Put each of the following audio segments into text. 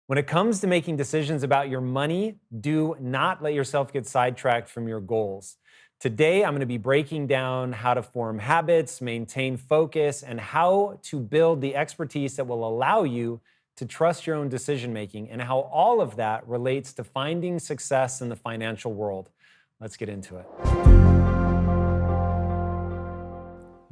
When it comes to making decisions about your money, do not let yourself get sidetracked from your goals. Today, I'm going to be breaking down how to form habits, maintain focus, and how to build the expertise that will allow you to trust your own decision making, and how all of that relates to finding success in the financial world. Let's get into it.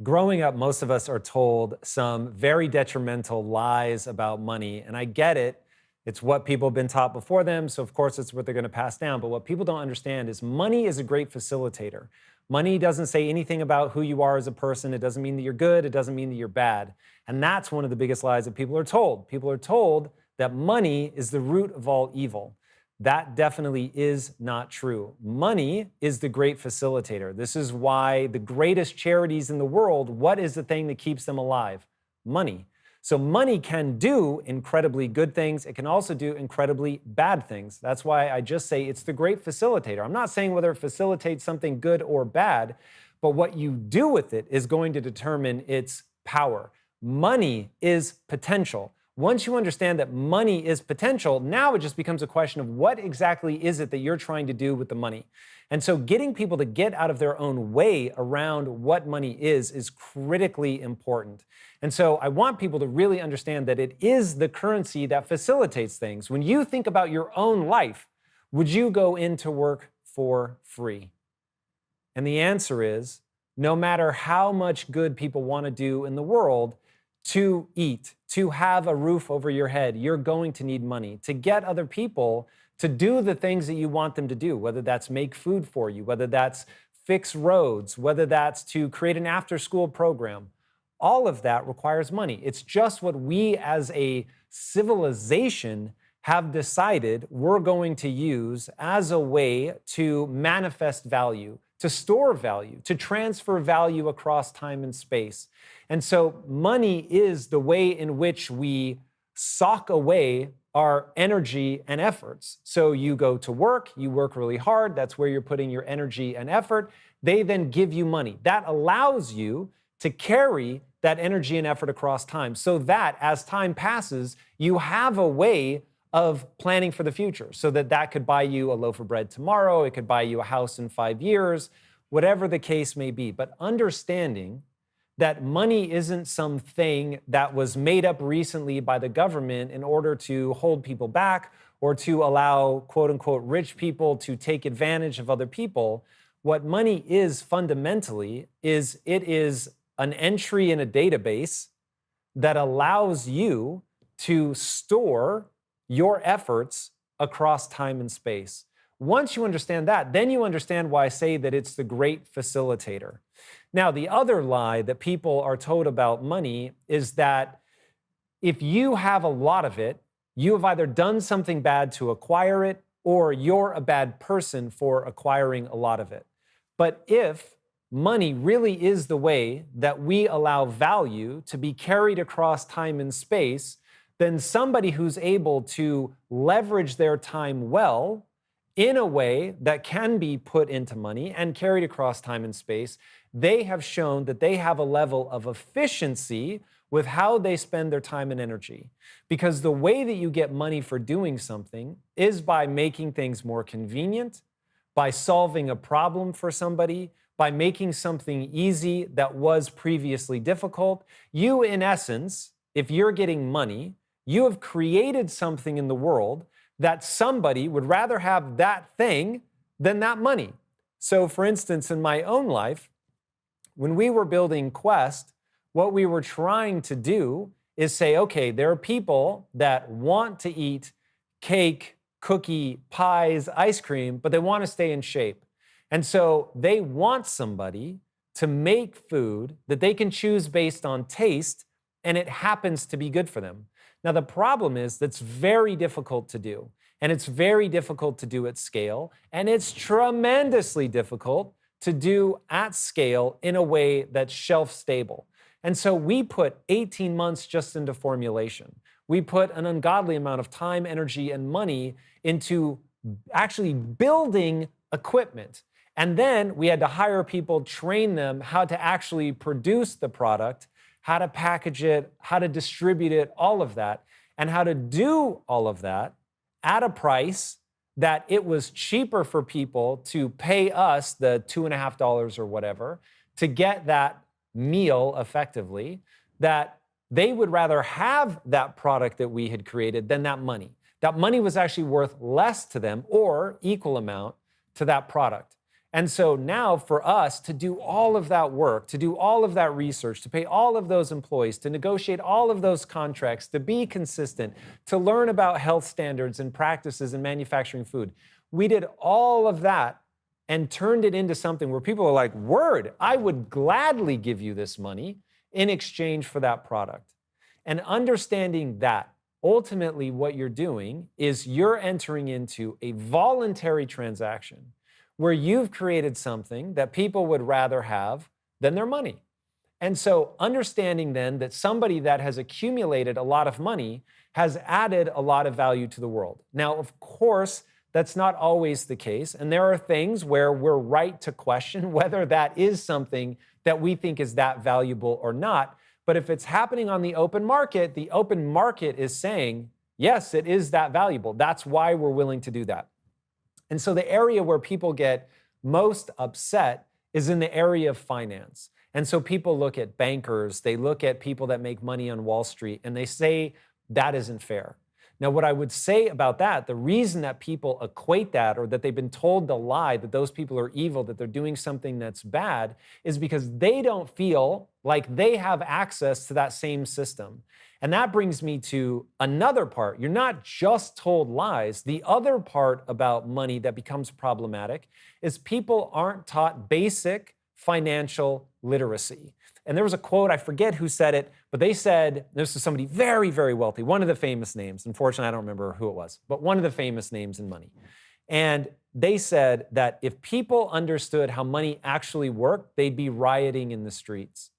Growing up, most of us are told some very detrimental lies about money, and I get it. It's what people have been taught before them, so of course it's what they're going to pass down. But what people don't understand is money is a great facilitator. Money doesn't say anything about who you are as a person. It doesn't mean that you're good. It doesn't mean that you're bad. And that's one of the biggest lies that people are told. People are told that money is the root of all evil. That definitely is not true. Money is the great facilitator. This is why the greatest charities in the world, what is the thing that keeps them alive? Money. So money can do incredibly good things. It can also do incredibly bad things. That's why I just say it's the great facilitator. I'm not saying whether it facilitates something good or bad, but what you do with it is going to determine its power. Money is potential. Once you understand that money is potential, now it just becomes a question of what exactly is it that you're trying to do with the money. And so getting people to get out of their own way around what money is critically important. And so I want people to really understand that it is the currency that facilitates things. When you think about your own life, would you go into work for free? And the answer is, no matter how much good people want to do in the world, to eat, to have a roof over your head, you're going to need money. To get other people to do the things that you want them to do, whether that's make food for you, whether that's fix roads, whether that's to create an after-school program, all of that requires money. It's just what we as a civilization have decided we're going to use as a way to manifest value, to store value, to transfer value across time and space. And so money is the way in which we sock away our energy and efforts. So you go to work, you work really hard, that's where you're putting your energy and effort. They then give you money. That allows you to carry that energy and effort across time so that as time passes, you have a way of planning for the future so that that could buy you a loaf of bread tomorrow, it could buy you a house in 5 years, whatever the case may be. But understanding that money isn't something that was made up recently by the government in order to hold people back or to allow quote unquote rich people to take advantage of other people. What money is fundamentally is it is an entry in a database that allows you to store your efforts across time and space. Once you understand that, then you understand why I say that it's the great facilitator. Now, the other lie that people are told about money is that if you have a lot of it, you have either done something bad to acquire it or you're a bad person for acquiring a lot of it. But if money really is the way that we allow value to be carried across time and space, then somebody who's able to leverage their time well in a way that can be put into money and carried across time and space, they have shown that they have a level of efficiency with how they spend their time and energy. Because the way that you get money for doing something is by making things more convenient, by solving a problem for somebody, by making something easy that was previously difficult. You, in essence, if you're getting money, you have created something in the world that somebody would rather have that thing than that money. So for instance, in my own life, when we were building Quest, what we were trying to do is say, okay, there are people that want to eat cake, cookie, pies, ice cream, but they want to stay in shape. And so they want somebody to make food that they can choose based on taste, and it happens to be good for them. Now, the problem is that's very difficult to do, and it's very difficult to do at scale, and it's tremendously difficult to do at scale in a way that's shelf stable. And so we put 18 months just into formulation. We put an ungodly amount of time, energy, and money into actually building equipment. And then we had to hire people, train them how to actually produce the product, how to package it, how to distribute it, all of that. and how to do all of that at a price that it was cheaper for people to pay us the $2.50 or whatever to get that meal effectively, that they would rather have that product that we had created than that money. That money was actually worth less to them or equal amount to that product. And so now for us to do all of that work, to do all of that research, to pay all of those employees, to negotiate all of those contracts, to be consistent, to learn about health standards and practices in manufacturing food, we did all of that and turned it into something where people are like, word, I would gladly give you this money in exchange for that product. And understanding that, ultimately what you're doing is you're entering into a voluntary transaction where you've created something that people would rather have than their money. And so understanding then that somebody that has accumulated a lot of money has added a lot of value to the world. Now, of course, that's not always the case. And there are things where we're right to question whether that is something that we think is that valuable or not. But if it's happening on the open market is saying, yes, it is that valuable. That's why we're willing to do that. And so the area where people get most upset is in the area of finance. And so people look at bankers, they look at people that make money on Wall Street, and they say that isn't fair. Now, what I would say about that, the reason that people equate that or that they've been told the lie that those people are evil, that they're doing something that's bad, is because they don't feel like they have access to that same system. And that brings me to another part. You're not just told lies. The other part about money that becomes problematic is people aren't taught basic financial literacy. And there was a quote, I forget who said it, but they said, this is somebody very, very wealthy, one of the famous names. Unfortunately, I don't remember who it was, but one of the famous names in money. And they said that if people understood how money actually worked, they'd be rioting in the streets.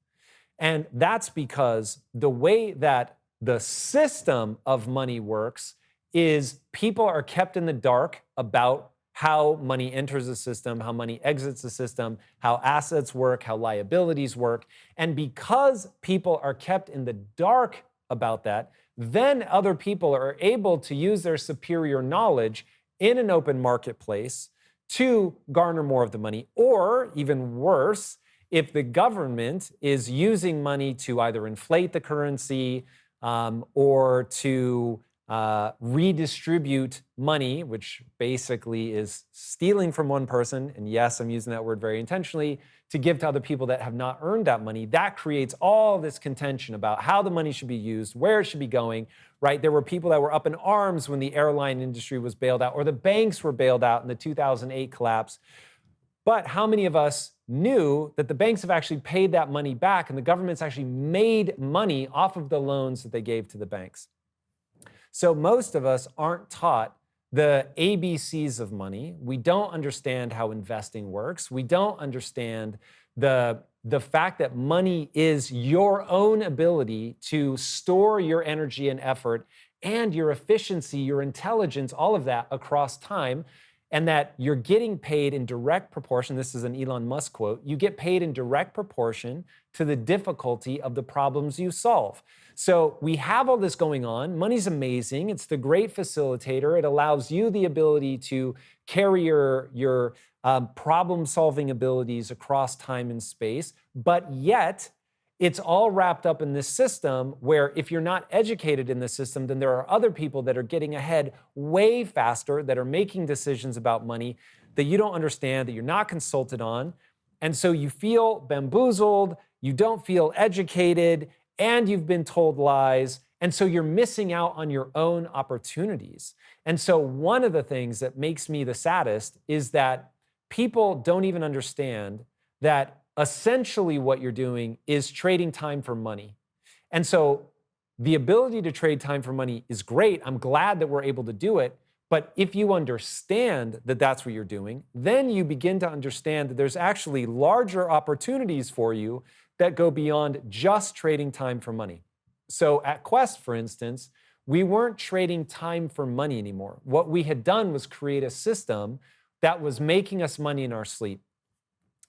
And that's because the way that the system of money works is people are kept in the dark about how money enters the system, how money exits the system, how assets work, how liabilities work. And because people are kept in the dark about that, then other people are able to use their superior knowledge in an open marketplace to garner more of the money. Or even worse, if the government is using money to either inflate the currency or to redistribute money, which basically is stealing from one person, and yes, I'm using that word very intentionally, to give to other people that have not earned that money, that creates all this contention about how the money should be used, where it should be going, right? There were people that were up in arms when the airline industry was bailed out, or the banks were bailed out in the 2008 collapse. But how many of us knew that the banks have actually paid that money back and the government's actually made money off of the loans that they gave to the banks? So most of us aren't taught the ABCs of money. We don't understand how investing works. We don't understand the fact that money is your own ability to store your energy and effort and your efficiency, your intelligence, all of that across time, and that you're getting paid in direct proportion. This is an Elon Musk quote. You get paid in direct proportion to the difficulty of the problems you solve. So we have all this going on. Money's amazing. It's the great facilitator. It allows you the ability to carry your problem-solving abilities across time and space. But yet, it's all wrapped up in this system where if you're not educated in the system, then there are other people that are getting ahead way faster, that are making decisions about money that you don't understand, that you're not consulted on. And so you feel bamboozled, you don't feel educated, and you've been told lies. And so you're missing out on your own opportunities. And so one of the things that makes me the saddest is that people don't even understand that essentially what you're doing is trading time for money. And so the ability to trade time for money is great. I'm glad that we're able to do it. But if you understand that that's what you're doing, then you begin to understand that there's actually larger opportunities for you that go beyond just trading time for money. So at Quest, for instance, we weren't trading time for money anymore. What we had done was create a system that was making us money in our sleep.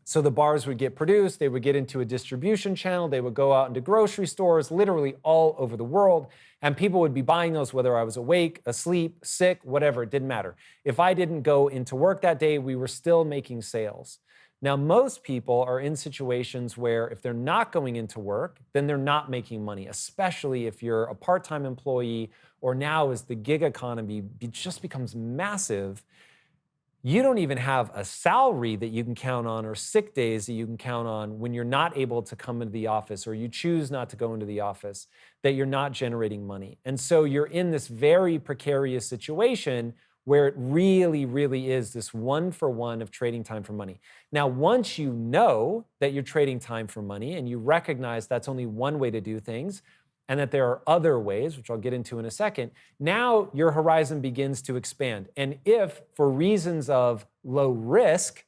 So the bars would get produced, they would get into a distribution channel, they would go out into grocery stores, literally all over the world, and people would be buying those whether I was awake, asleep, sick, whatever, it didn't matter. If I didn't go into work that day, we were still making sales. Now, most people are in situations where if they're not going into work, then they're not making money, especially if you're a part-time employee, or now as the gig economy just becomes massive, you don't even have a salary that you can count on or sick days that you can count on when you're not able to come into the office or you choose not to go into the office, that you're not generating money. And so you're in this very precarious situation where it really, really is this one-for-one of trading time for money. Now, once you know that you're trading time for money and you recognize that's only one way to do things and that there are other ways, which I'll get into in a second, now your horizon begins to expand. And if, for reasons of low risk,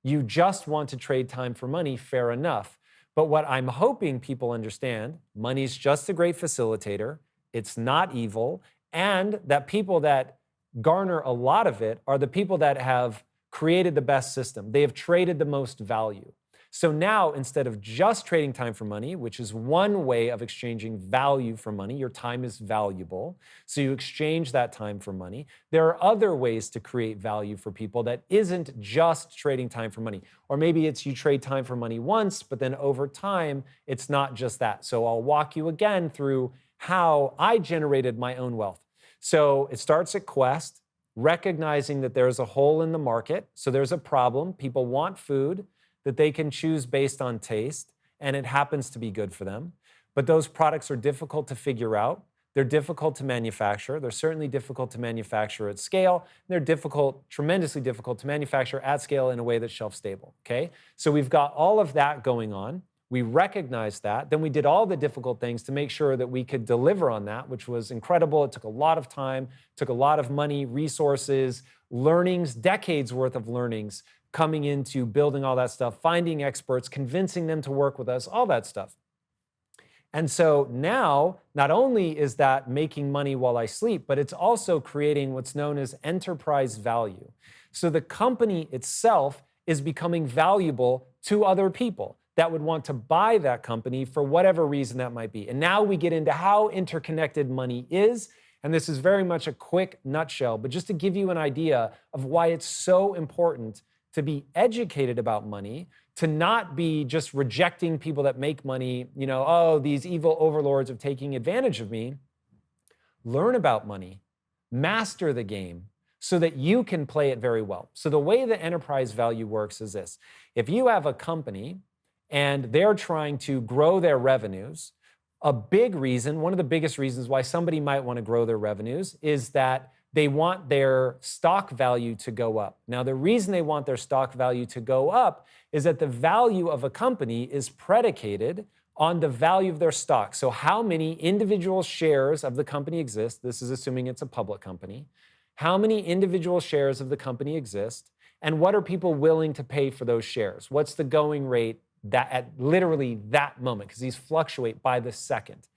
you just want to trade time for money, fair enough. But what I'm hoping people understand, money's just a great facilitator, it's not evil, and that people that garner a lot of it are the people that have created the best system. They have traded the most value. So now, instead of just trading time for money, which is one way of exchanging value for money, your time is valuable, so you exchange that time for money. There are other ways to create value for people that isn't just trading time for money. Or maybe it's you trade time for money once, but then over time, it's not just that. So I'll walk you again through how I generated my own wealth. So it starts at Quest, recognizing that there's a hole in the market. So there's a problem. People want food that they can choose based on taste, and it happens to be good for them. But those products are difficult to figure out. They're difficult to manufacture. They're certainly difficult to manufacture at scale. They're difficult, tremendously difficult to manufacture at scale in a way that's shelf stable, okay? So we've got all of that going on. We recognized that. Then we did all the difficult things to make sure that we could deliver on that, which was incredible. It took a lot of time, took a lot of money, resources, learnings, decades worth of learnings coming into building all that stuff, finding experts, convincing them to work with us, all that stuff. And so now, not only is that making money while I sleep, but it's also creating what's known as enterprise value. So the company itself is becoming valuable to other people that would want to buy that company for whatever reason that might be. And now we get into how interconnected money is. And this is very much a quick nutshell, but just to give you an idea of why it's so important to be educated about money, to not be just rejecting people that make money, oh, these evil overlords of taking advantage of me. Learn about money, master the game so that you can play it very well. So the way the enterprise value works is this. If you have a company and they're trying to grow their revenues, a big reason, one of the biggest reasons why somebody might want to grow their revenues is that they want their stock value to go up. Now, the reason they want their stock value to go up is that the value of a company is predicated on the value of their stock. So how many individual shares of the company exist? This is assuming it's a public company. How many individual shares of the company exist? And what are people willing to pay for those shares? What's the going rate that at literally that moment? Because these fluctuate by the second.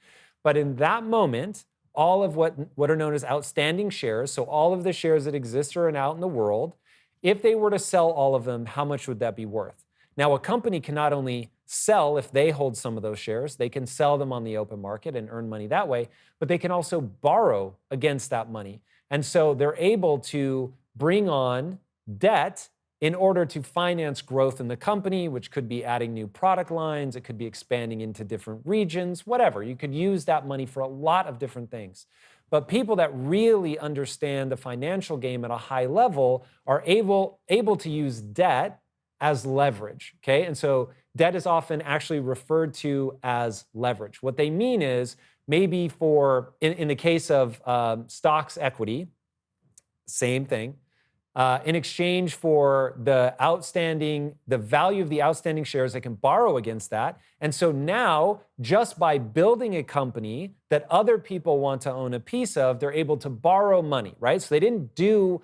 But in that moment, all of what are known as outstanding shares, so all of the shares that exist or are out in the world, if they were to sell all of them, how much would that be worth? Now, a company can not only sell if they hold some of those shares, they can sell them on the open market and earn money that way, but they can also borrow against that money. And so they're able to bring on debt in order to finance growth in the company, which could be adding new product lines, it could be expanding into different regions, whatever. You could use that money for a lot of different things. But people that really understand the financial game at a high level are able to use debt as leverage, okay? And so debt is often actually referred to as leverage. What they mean is maybe in the case of stocks equity, same thing. In exchange for the value of the outstanding shares, they can borrow against that. And so now, just by building a company that other people want to own a piece of, they're able to borrow money, right? So they didn't do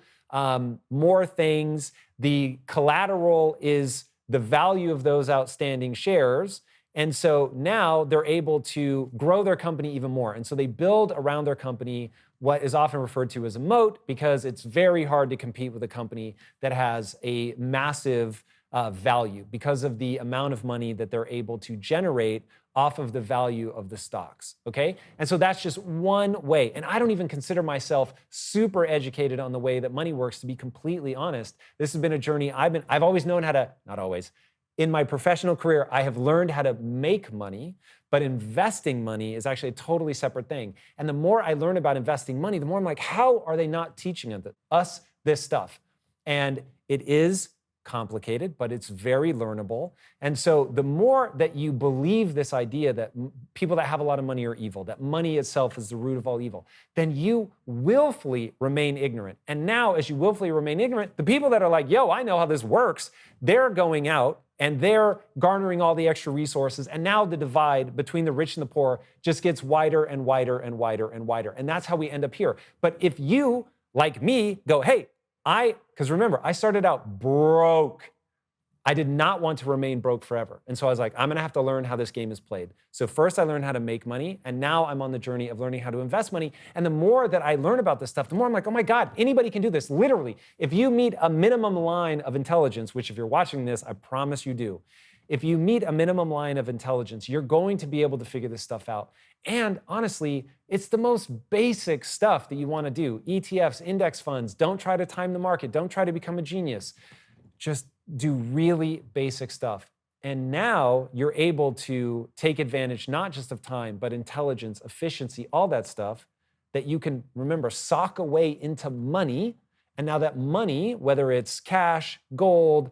more things. The collateral is the value of those outstanding shares. And so now they're able to grow their company even more. And so they build around their company what is often referred to as a moat, because it's very hard to compete with a company that has a massive value because of the amount of money that they're able to generate off of the value of the stocks, okay? And so that's just one way. And I don't even consider myself super educated on the way that money works, to be completely honest. This has been a journey I've always known how to, not always, in my professional career, I have learned how to make money, but investing money is actually a totally separate thing. And the more I learn about investing money, the more I'm like, how are they not teaching us this stuff? And it is complicated, but it's very learnable. And so the more that you believe this idea that people that have a lot of money are evil, that money itself is the root of all evil, then you willfully remain ignorant. And now, as you willfully remain ignorant, the people that are like, yo, I know how this works, they're going out and they're garnering all the extra resources. And now the divide between the rich and the poor just gets wider and wider and wider and wider. And that's how we end up here. But if you, like me, go, hey, because remember, I started out broke. I did not want to remain broke forever. And so I was like, I'm going to have to learn how this game is played. So first I learned how to make money, and now I'm on the journey of learning how to invest money. And the more that I learn about this stuff, the more I'm like, oh my God, anybody can do this. Literally, if you meet a minimum line of intelligence, which if you're watching this, I promise you do. If you meet a minimum line of intelligence, you're going to be able to figure this stuff out. And honestly, it's the most basic stuff that you want to do. ETFs, index funds, don't try to time the market. Don't try to become a genius. Just do really basic stuff. And now you're able to take advantage not just of time, but intelligence, efficiency, all that stuff that you can, remember, sock away into money. And now that money, whether it's cash, gold,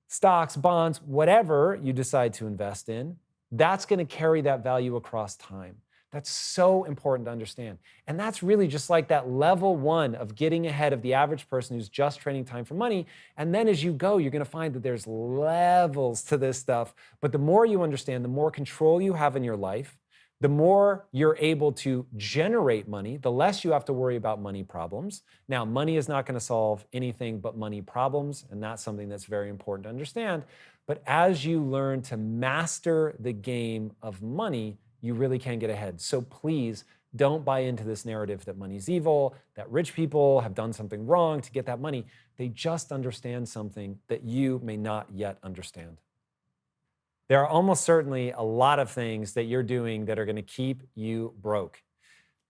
stocks, bonds, whatever you decide to invest in, that's going to carry that value across time. That's so important to understand. And that's really just like that level one of getting ahead of the average person who's just trading time for money. And then as you go, you're going to find that there's levels to this stuff. But the more you understand, the more control you have in your life, the more you're able to generate money, the less you have to worry about money problems. Now, money is not going to solve anything but money problems, and that's something that's very important to understand. But as you learn to master the game of money, you really can get ahead. So please don't buy into this narrative that money's evil, that rich people have done something wrong to get that money. They just understand something that you may not yet understand. There are almost certainly a lot of things that you're doing that are going to keep you broke.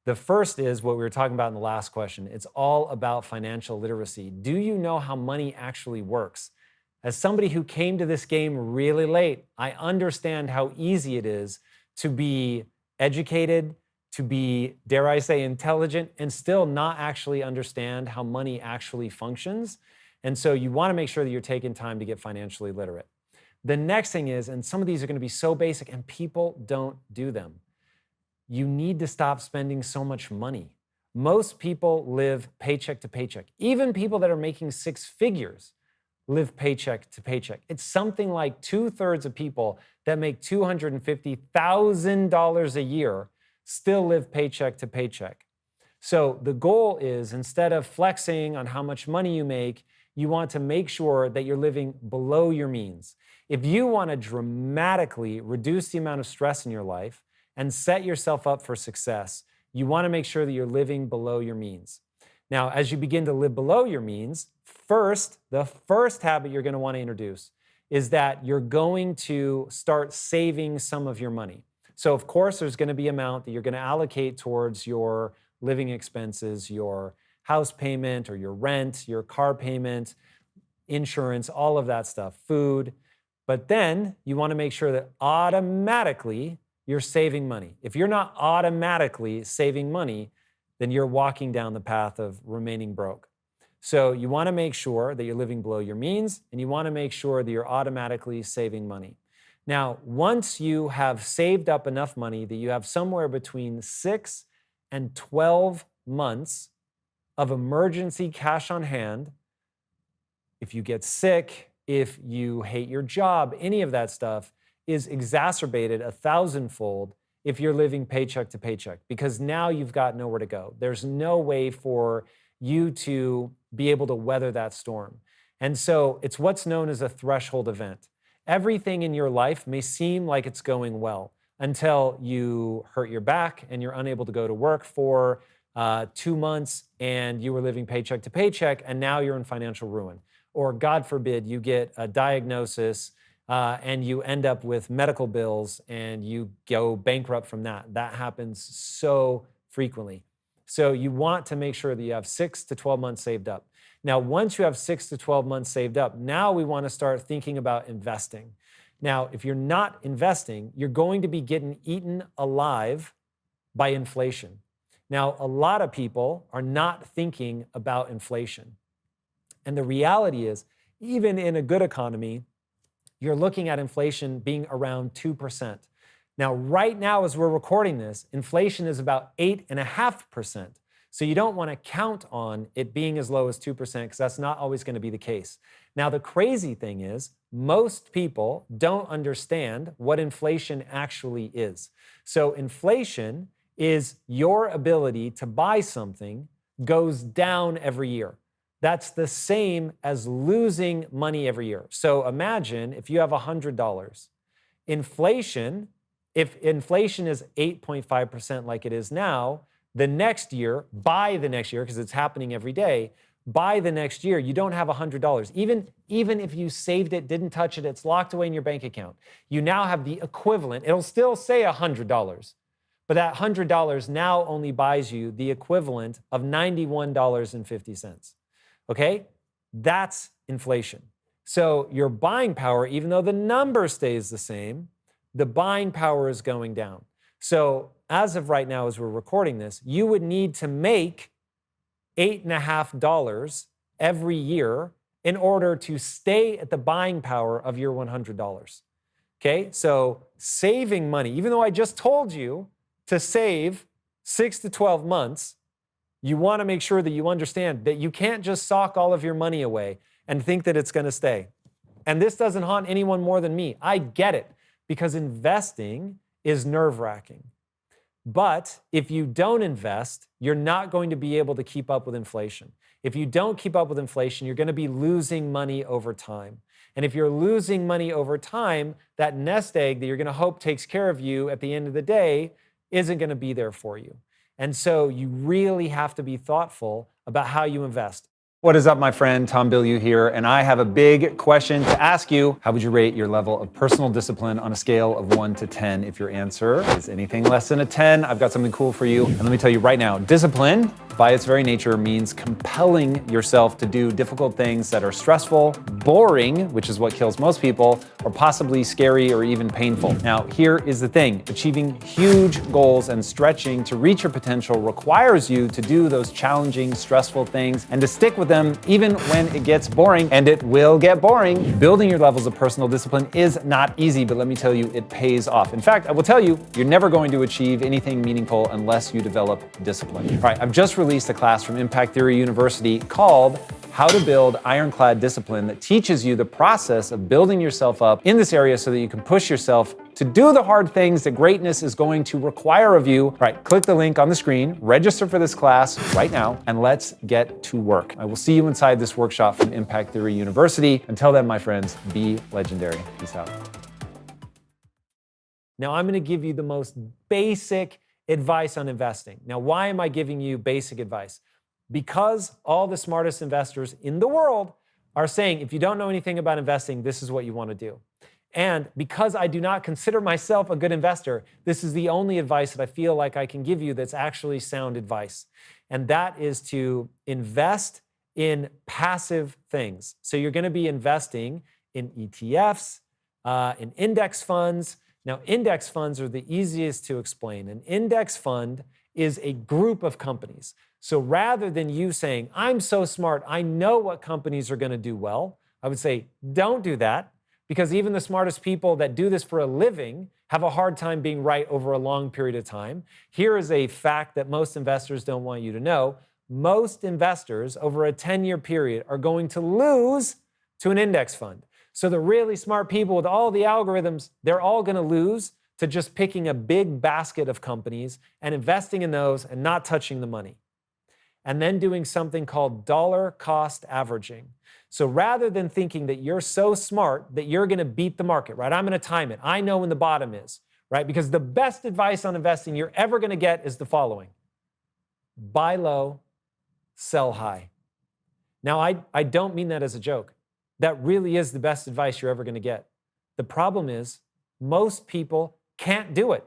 The first is what we were talking about in the last question. It's all about financial literacy. Do you know how money actually works? As somebody who came to this game really late, I understand how easy it is to be educated, to be, dare I say, intelligent, and still not actually understand how money actually functions. And so you want to make sure that you're taking time to get financially literate. The next thing is, and some of these are going to be so basic and people don't do them, you need to stop spending so much money. Most people live paycheck to paycheck. Even people that are making six figures live paycheck to paycheck. It's something like 2/3 of people that make $250,000 a year still live paycheck to paycheck. So the goal is, instead of flexing on how much money you make, you want to make sure that you're living below your means. If you want to dramatically reduce the amount of stress in your life and set yourself up for success, you want to make sure that you're living below your means. Now, as you begin to live below your means, the first habit you're going to want to introduce is that you're going to start saving some of your money. So, of course, there's going to be an amount that you're going to allocate towards your living expenses, your house payment or your rent, your car payment, insurance, all of that stuff, food. But then you want to make sure that automatically you're saving money. If you're not automatically saving money, then you're walking down the path of remaining broke. So you want to make sure that you're living below your means, and you want to make sure that you're automatically saving money. Now, once you have saved up enough money that you have somewhere between 6 and 12 months of emergency cash on hand, if you get sick, if you hate your job, any of that stuff is exacerbated 1,000-fold if you're living paycheck to paycheck, because now you've got nowhere to go. There's no way for you to be able to weather that storm. And so it's what's known as a threshold event. Everything in your life may seem like it's going well until you hurt your back and you're unable to go to work for 2 months and you were living paycheck to paycheck and now you're in financial ruin. or God forbid, you get a diagnosis and you end up with medical bills and you go bankrupt from that. That happens so frequently. So you want to make sure that you have 6 to 12 months saved up. Now, once you have 6 to 12 months saved up, now we want to start thinking about investing. Now, if you're not investing, you're going to be getting eaten alive by inflation. Now, a lot of people are not thinking about inflation. And the reality is, even in a good economy, you're looking at inflation being around 2%. Now, right now, as we're recording this, inflation is about 8.5%. So you don't want to count on it being as low as 2% because that's not always going to be the case. Now, the crazy thing is, most people don't understand what inflation actually is. So inflation is your ability to buy something goes down every year. That's the same as losing money every year. So imagine if you have $100. Inflation, if inflation is 8.5% like it is now, the next year, by the next year, because it's happening every day, by the next year, you don't have $100. Even if you saved it, didn't touch it, it's locked away in your bank account. You now have the equivalent. It'll still say $100, but that $100 now only buys you the equivalent of $91.50. Okay? That's inflation. So your buying power, even though the number stays the same, the buying power is going down. So as of right now, as we're recording this, you would need to make $8.50 every year in order to stay at the buying power of your $100. Okay, so saving money, even though I just told you to save 6 to 12 months, you want to make sure that you understand that you can't just sock all of your money away and think that it's going to stay. And this doesn't haunt anyone more than me. I get it, because investing is nerve-wracking. But if you don't invest, you're not going to be able to keep up with inflation. If you don't keep up with inflation, you're going to be losing money over time. And if you're losing money over time, that nest egg that you're going to hope takes care of you at the end of the day isn't going to be there for you. And so you really have to be thoughtful about how you invest. What is up, my friend? Tom Bilyeu here, and I have a big question to ask you. How would you rate your level of personal discipline on a scale of 1 to 10? If your answer is anything less than a 10, I've got something cool for you. And let me tell you right now, discipline, by its very nature, means compelling yourself to do difficult things that are stressful, boring, which is what kills most people, or possibly scary or even painful. Now, here is the thing. Achieving huge goals and stretching to reach your potential requires you to do those challenging, stressful things and to stick with them even when it gets boring, and it will get boring. Building your levels of personal discipline is not easy, but let me tell you, it pays off. In fact, I will tell you, you're never going to achieve anything meaningful unless you develop discipline. All right, I've just released a class from Impact Theory University called How to Build Ironclad Discipline that teaches you the process of building yourself up in this area so that you can push yourself to do the hard things that greatness is going to require of you. All right, click the link on the screen, register for this class right now, and let's get to work. I will see you inside this workshop from Impact Theory University. Until then, my friends, be legendary. Peace out. Now, I'm going to give you the most basic advice on investing. Now, why am I giving you basic advice? Because all the smartest investors in the world are saying, if you don't know anything about investing, this is what you want to do. And because I do not consider myself a good investor, this is the only advice that I feel like I can give you that's actually sound advice. And that is to invest in passive things. So you're going to be investing in ETFs, in index funds. Now, index funds are the easiest to explain. An index fund is a group of companies. So rather than you saying, I'm so smart, I know what companies are going to do well, I would say, don't do that, because even the smartest people that do this for a living have a hard time being right over a long period of time. Here is a fact that most investors don't want you to know. Most investors over a 10-year period are going to lose to an index fund. So the really smart people with all the algorithms, they're all going to lose to just picking a big basket of companies and investing in those and not touching the money. And then doing something called dollar cost averaging. So rather than thinking that you're so smart that you're going to beat the market, right? I'm going to time it. I know when the bottom is, right? Because the best advice on investing you're ever going to get is the following: buy low, sell high. Now, I don't mean that as a joke. that really is the best advice you're ever going to get. The problem is most people can't do it.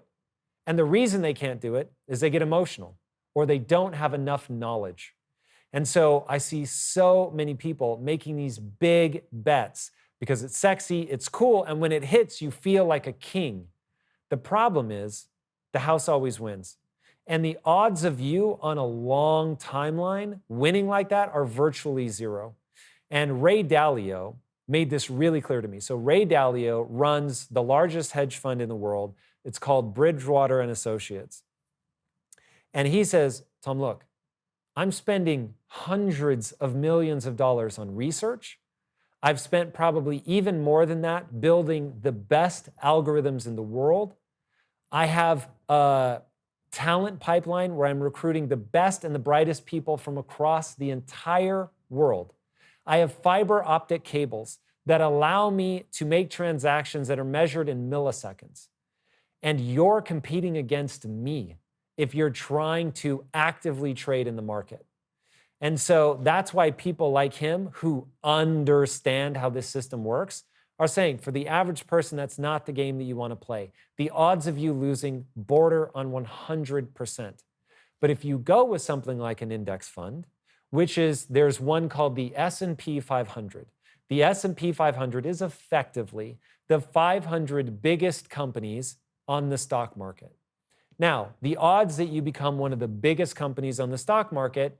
And the reason they can't do it is they get emotional or they don't have enough knowledge. And so I see so many people making these big bets because it's sexy, it's cool, and when it hits, you feel like a king. The problem is the house always wins. And the odds of you on a long timeline winning like that are virtually zero. And Ray Dalio made this really clear to me. So Ray Dalio runs the largest hedge fund in the world. It's called Bridgewater and Associates. And he says, Tom, look, I'm spending hundreds of millions of dollars on research. I've spent probably even more than that building the best algorithms in the world. I have a talent pipeline where I'm recruiting the best and the brightest people from across the entire world. I have fiber optic cables that allow me to make transactions that are measured in milliseconds. And you're competing against me if you're trying to actively trade in the market. And so that's why people like him who understand how this system works are saying for the average person, that's not the game that you want to play. The odds of you losing border on 100%. But if you go with something like an index fund, which is, there's one called the S&P 500. The S&P 500 is effectively the 500 biggest companies on the stock market. Now, the odds that you become one of the biggest companies on the stock market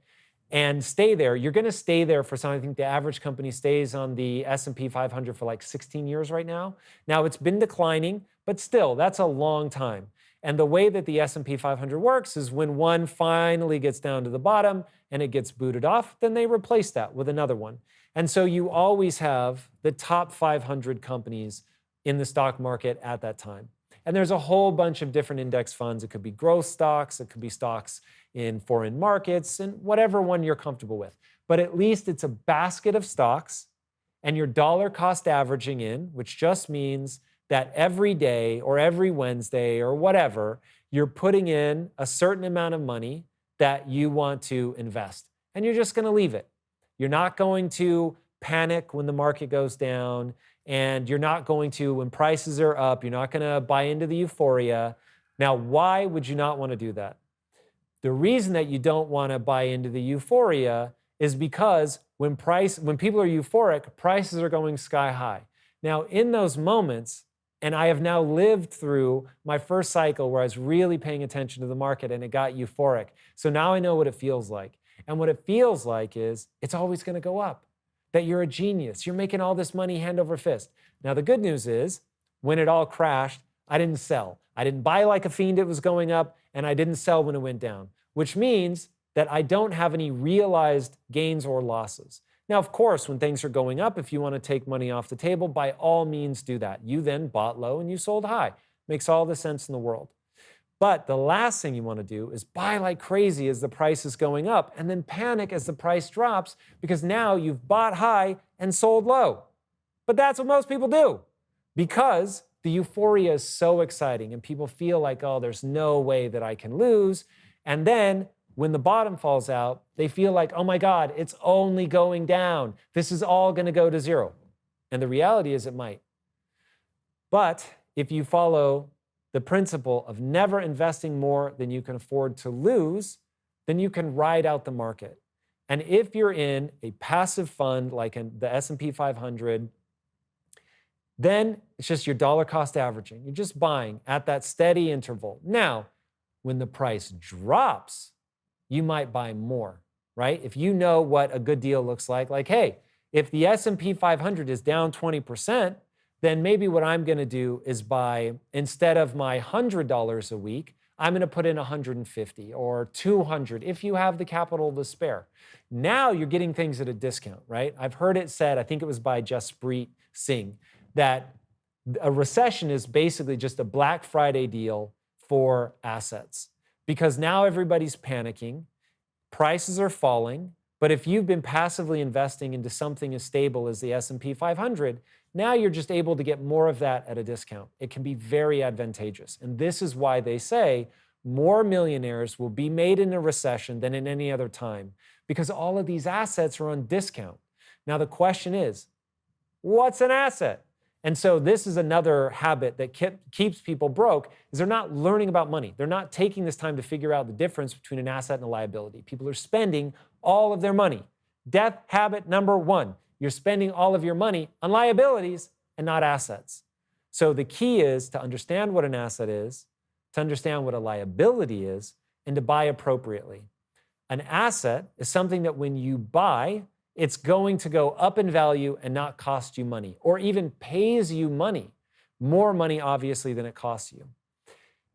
and stay there, you're going to stay there for something. I think the average company stays on the S&P 500 for like 16 years right now. Now, it's been declining, but still, that's a long time. And the way that the S&P 500 works is when one finally gets down to the bottom and it gets booted off, then they replace that with another one. And so you always have the top 500 companies in the stock market at that time. And there's a whole bunch of different index funds. It could be growth stocks, it could be stocks in foreign markets, and whatever one you're comfortable with. But at least it's a basket of stocks, and you're dollar cost averaging in, which just means that every day or every Wednesday or whatever, you're putting in a certain amount of money that you want to invest. And you're just going to leave it. You're not going to panic when the market goes down. And you're not going to, when prices are up, you're not going to buy into the euphoria. Now, why would you not want to do that? The reason that you don't want to buy into the euphoria is because when people are euphoric, prices are going sky high. Now, in those moments, and I have now lived through my first cycle where I was really paying attention to the market and it got euphoric. So now I know what it feels like. And what it feels like is it's always going to go up. That you're a genius. You're making all this money hand over fist. Now, the good news is when it all crashed, I didn't sell. I didn't buy like a fiend, it was going up, and I didn't sell when it went down, which means that I don't have any realized gains or losses. Now, of course, when things are going up, if you want to take money off the table, by all means do that. You then bought low and you sold high. Makes all the sense in the world. But the last thing you want to do is buy like crazy as the price is going up and then panic as the price drops because now you've bought high and sold low. But that's what most people do because the euphoria is so exciting and people feel like, oh, there's no way that I can lose. And then when the bottom falls out, they feel like, oh my God, it's only going down. This is all going to go to zero. And the reality is it might. But if you follow the principle of never investing more than you can afford to lose, then you can ride out the market. And if you're in a passive fund like in the S&P 500, then it's just your dollar cost averaging. You're just buying at that steady interval. Now, when the price drops, you might buy more, right? If you know what a good deal looks like, hey, if the S&P 500 is down 20%, then maybe what I'm going to do is buy, instead of my $100 a week, I'm going to put in $150 or $200 if you have the capital to spare. Now you're getting things at a discount, right? I've heard it said, I think it was by Jaspreet Singh, that a recession is basically just a Black Friday deal for assets because now everybody's panicking, prices are falling, but if you've been passively investing into something as stable as the S&P 500, now you're just able to get more of that at a discount. It can be very advantageous. And this is why they say more millionaires will be made in a recession than in any other time, because all of these assets are on discount. Now, the question is, What's an asset? And so this is another habit that keeps people broke, is they're not learning about money. They're not taking this time to figure out the difference between an asset and a liability. People are spending all of their money. Death habit number one, you're spending all of your money on liabilities and not assets. So the key is to understand what an asset is, to understand what a liability is, and to buy appropriately. An asset is something that when you buy, it's going to go up in value and not cost you money, or even pays you money, more money obviously than it costs you.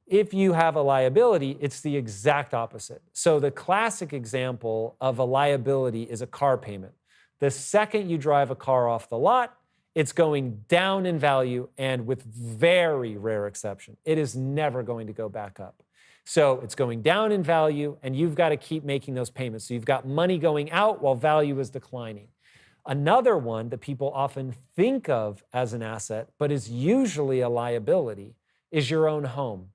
If you have a liability, it's the exact opposite. So the classic example of a liability is a car payment. The second you drive a car off the lot, it's going down in value, and with very rare exception, it is never going to go back up. So it's going down in value, and you've got to keep making those payments. So you've got money going out while value is declining. Another one that people often think of as an asset, but is usually a liability, is your own home.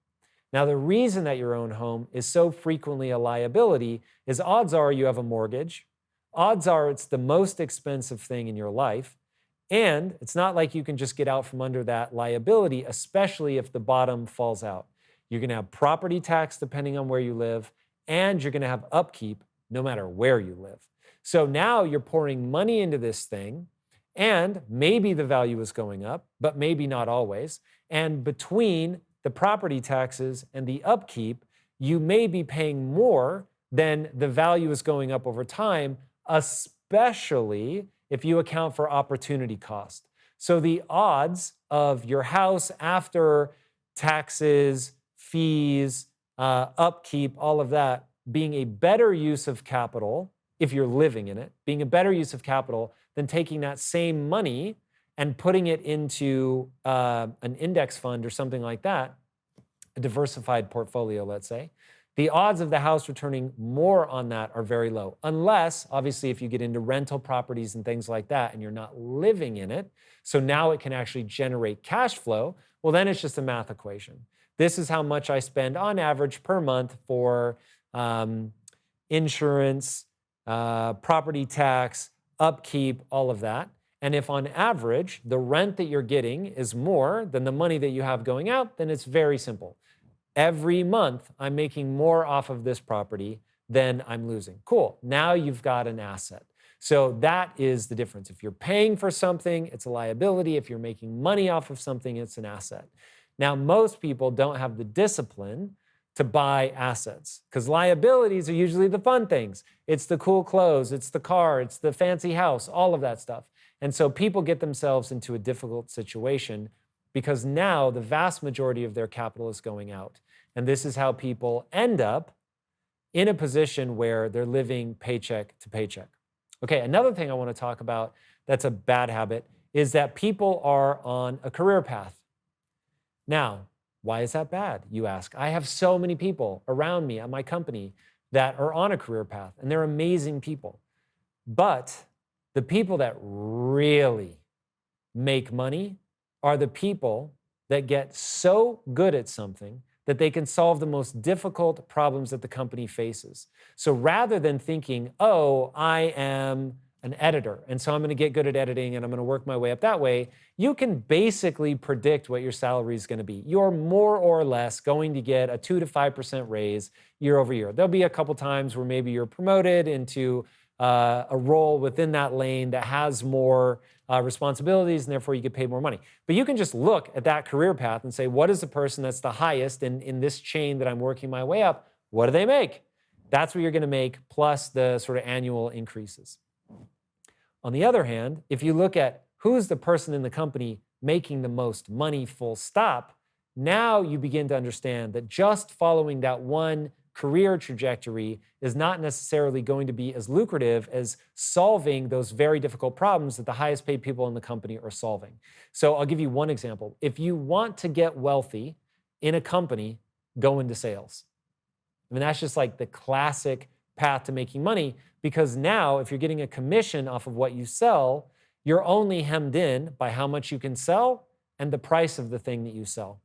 Now, the reason that your own home is so frequently a liability is odds are you have a mortgage. Odds are it's the most expensive thing in your life. And it's not like you can just get out from under that liability, especially if the bottom falls out. You're going to have property tax depending on where you live, and you're going to have upkeep no matter where you live. So now you're pouring money into this thing, and maybe the value is going up, but maybe not always. And between the property taxes and the upkeep, you may be paying more than the value is going up over time, especially if you account for opportunity cost. So the odds of your house after taxes, fees, upkeep, all of that, being a better use of capital, if you're living in it, being a better use of capital than taking that same money and putting it into an index fund or something like that, a diversified portfolio, let's say, the odds of the house returning more on that are very low. Unless, obviously, if you get into rental properties and things like that and you're not living in it, so now it can actually generate cash flow, well, then it's just a math equation. This is how much I spend on average per month for insurance, property tax, upkeep, all of that. And if on average, the rent that you're getting is more than the money that you have going out, then it's very simple. Every month, I'm making more off of this property than I'm losing. Cool. Now you've got an asset. So that is the difference. If you're paying for something, it's a liability. If you're making money off of something, it's an asset. Now, most people don't have the discipline to buy assets because liabilities are usually the fun things. It's the cool clothes, it's the car, it's the fancy house, all of that stuff. And so people get themselves into a difficult situation because now the vast majority of their capital is going out. And this is how people end up in a position where they're living paycheck to paycheck. Okay, another thing I want to talk about that's a bad habit is that people are on a career path. Now, why is that bad, you ask? I have so many people around me at my company that are on a career path, and they're amazing people. But the people that really make money are the people that get so good at something that they can solve the most difficult problems that the company faces. So rather than thinking, oh, I am an editor, and so I'm going to get good at editing and I'm going to work my way up that way, you can basically predict what your salary is going to be. You're more or less going to get a 2 to 5% raise year over year. There'll be a couple times where maybe you're promoted into a role within that lane that has more responsibilities, and therefore you get paid more money. But you can just look at that career path and say, what is the person that's the highest in this chain that I'm working my way up? What do they make? That's what you're going to make, plus the sort of annual increases. On the other hand, if you look at who's the person in the company making the most money, full stop, now you begin to understand that just following that one career trajectory is not necessarily going to be as lucrative as solving those very difficult problems that the highest paid people in the company are solving. So I'll give you one example. If you want to get wealthy in a company, go into sales. I mean, that's just like the classic path to making money, because now if you're getting a commission off of what you sell, you're only hemmed in by how much you can sell and the price of the thing that you sell.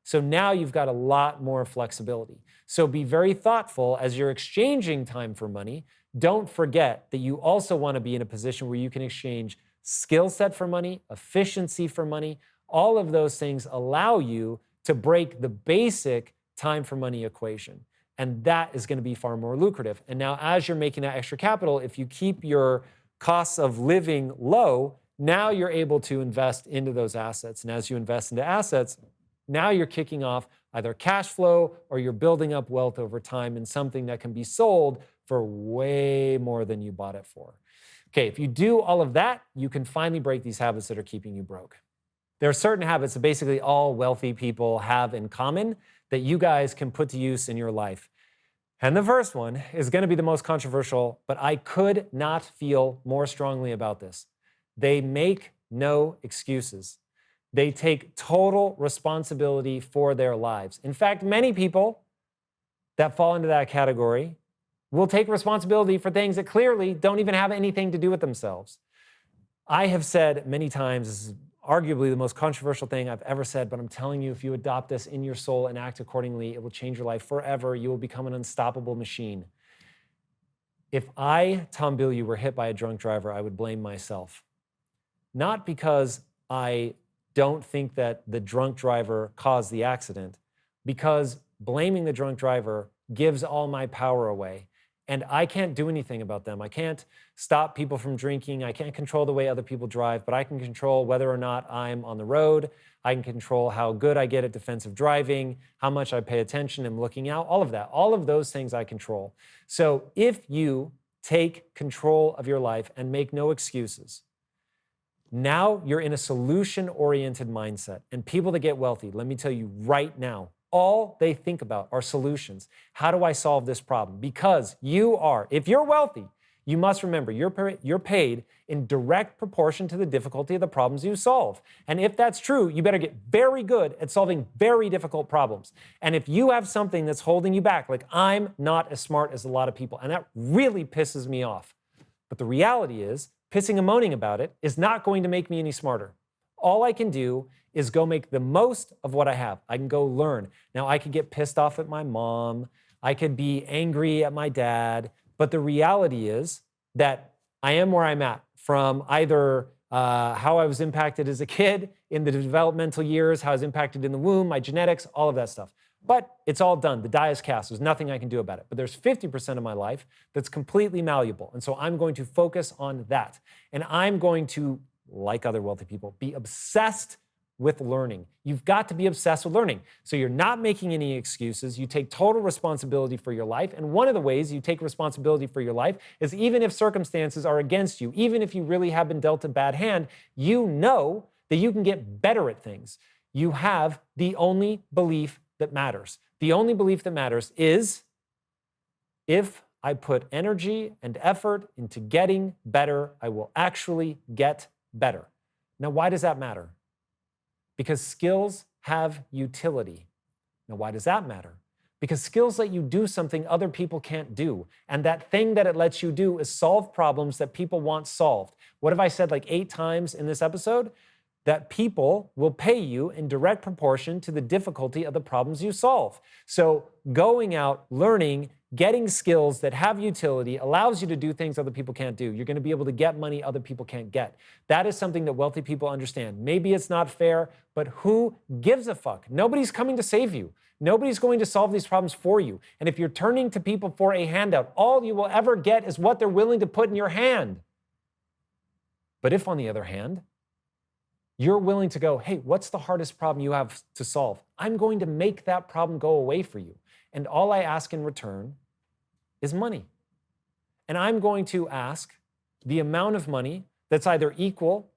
So now you've got a lot more flexibility. So be very thoughtful as you're exchanging time for money. Don't forget that you also want to be in a position where you can exchange skill set for money, efficiency for money. All of those things allow you to break the basic time for money equation. And that is going to be far more lucrative. And now, as you're making that extra capital, if you keep your costs of living low, now you're able to invest into those assets. And as you invest into assets, now you're kicking off either cash flow or you're building up wealth over time in something that can be sold for way more than you bought it for. Okay, if you do all of that, you can finally break these habits that are keeping you broke. There are certain habits that basically all wealthy people have in common that you guys can put to use in your life. And the first one is going to be the most controversial, but I could not feel more strongly about this. They make no excuses. They take total responsibility for their lives. In fact, many people that fall into that category will take responsibility for things that clearly don't even have anything to do with themselves. I have said many times, this is arguably the most controversial thing I've ever said, but I'm telling you, if you adopt this in your soul and act accordingly, it will change your life forever. You will become an unstoppable machine. If I, Tom Bilyeu, were hit by a drunk driver, I would blame myself. Not because I don't think that the drunk driver caused the accident, because blaming the drunk driver gives all my power away. And I can't do anything about them. I can't stop people from drinking. I can't control the way other people drive, but I can control whether or not I'm on the road. I can control how good I get at defensive driving, how much I pay attention and looking out, all of that. All of those things I control. So if you take control of your life and make no excuses, now you're in a solution-oriented mindset. And people that get wealthy, let me tell you right now, all they think about are solutions. How do I solve this problem? Because if you're wealthy, you must remember you're paid in direct proportion to the difficulty of the problems you solve. And if that's true, you better get very good at solving very difficult problems. And if you have something that's holding you back, like I'm not as smart as a lot of people, and that really pisses me off. But the reality is, pissing and moaning about it is not going to make me any smarter. All I can do is go make the most of what I have. I can go learn. Now, I could get pissed off at my mom. I could be angry at my dad. But the reality is that I am where I'm at from either how I was impacted as a kid in the developmental years, how I was impacted in the womb, my genetics, all of that stuff. But it's all done. The die is cast. There's nothing I can do about it. But there's 50% of my life that's completely malleable. And so I'm going to focus on that. And I'm going to, like other wealthy people, be obsessed with learning. You've got to be obsessed with learning. So you're not making any excuses. You take total responsibility for your life. And one of the ways you take responsibility for your life is even if circumstances are against you, even if you really have been dealt a bad hand, you know that you can get better at things. You have the only belief that matters. The only belief that matters is if I put energy and effort into getting better, I will actually get better. Now, why does that matter? Because skills have utility. Now, why does that matter? Because skills let you do something other people can't do. And that thing that it lets you do is solve problems that people want solved. What have I said like 8 times in this episode? That people will pay you in direct proportion to the difficulty of the problems you solve. So going out, learning, getting skills that have utility allows you to do things other people can't do. You're going to be able to get money other people can't get. That is something that wealthy people understand. Maybe it's not fair, but who gives a fuck? Nobody's coming to save you. Nobody's going to solve these problems for you. And if you're turning to people for a handout, all you will ever get is what they're willing to put in your hand. But if, on the other hand, you're willing to go, hey, what's the hardest problem you have to solve? I'm going to make that problem go away for you. And all I ask in return is money. And I'm going to ask the amount of money that's either equal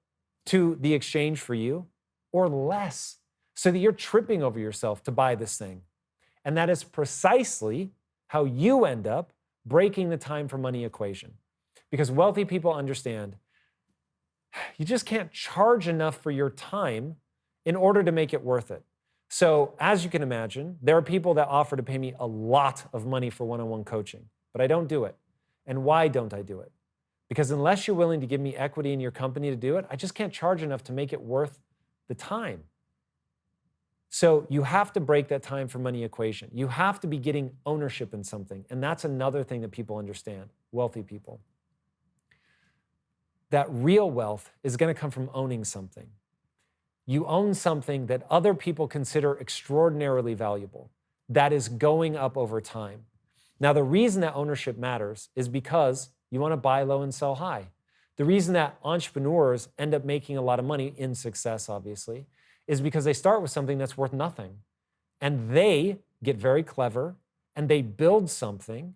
to the exchange for you or less, so that you're tripping over yourself to buy this thing. And that is precisely how you end up breaking the time for money equation. Because wealthy people understand you just can't charge enough for your time in order to make it worth it. So as you can imagine, there are people that offer to pay me a lot of money for one-on-one coaching, but I don't do it. And why don't I do it? Because unless you're willing to give me equity in your company to do it, I just can't charge enough to make it worth the time. So you have to break that time for money equation. You have to be getting ownership in something. And that's another thing that people understand, wealthy people. that real wealth is going to come from owning something. You own something that other people consider extraordinarily valuable, that is going up over time. Now, the reason that ownership matters is because you want to buy low and sell high. The reason that entrepreneurs end up making a lot of money in success, obviously, is because they start with something that's worth nothing. And they get very clever and they build something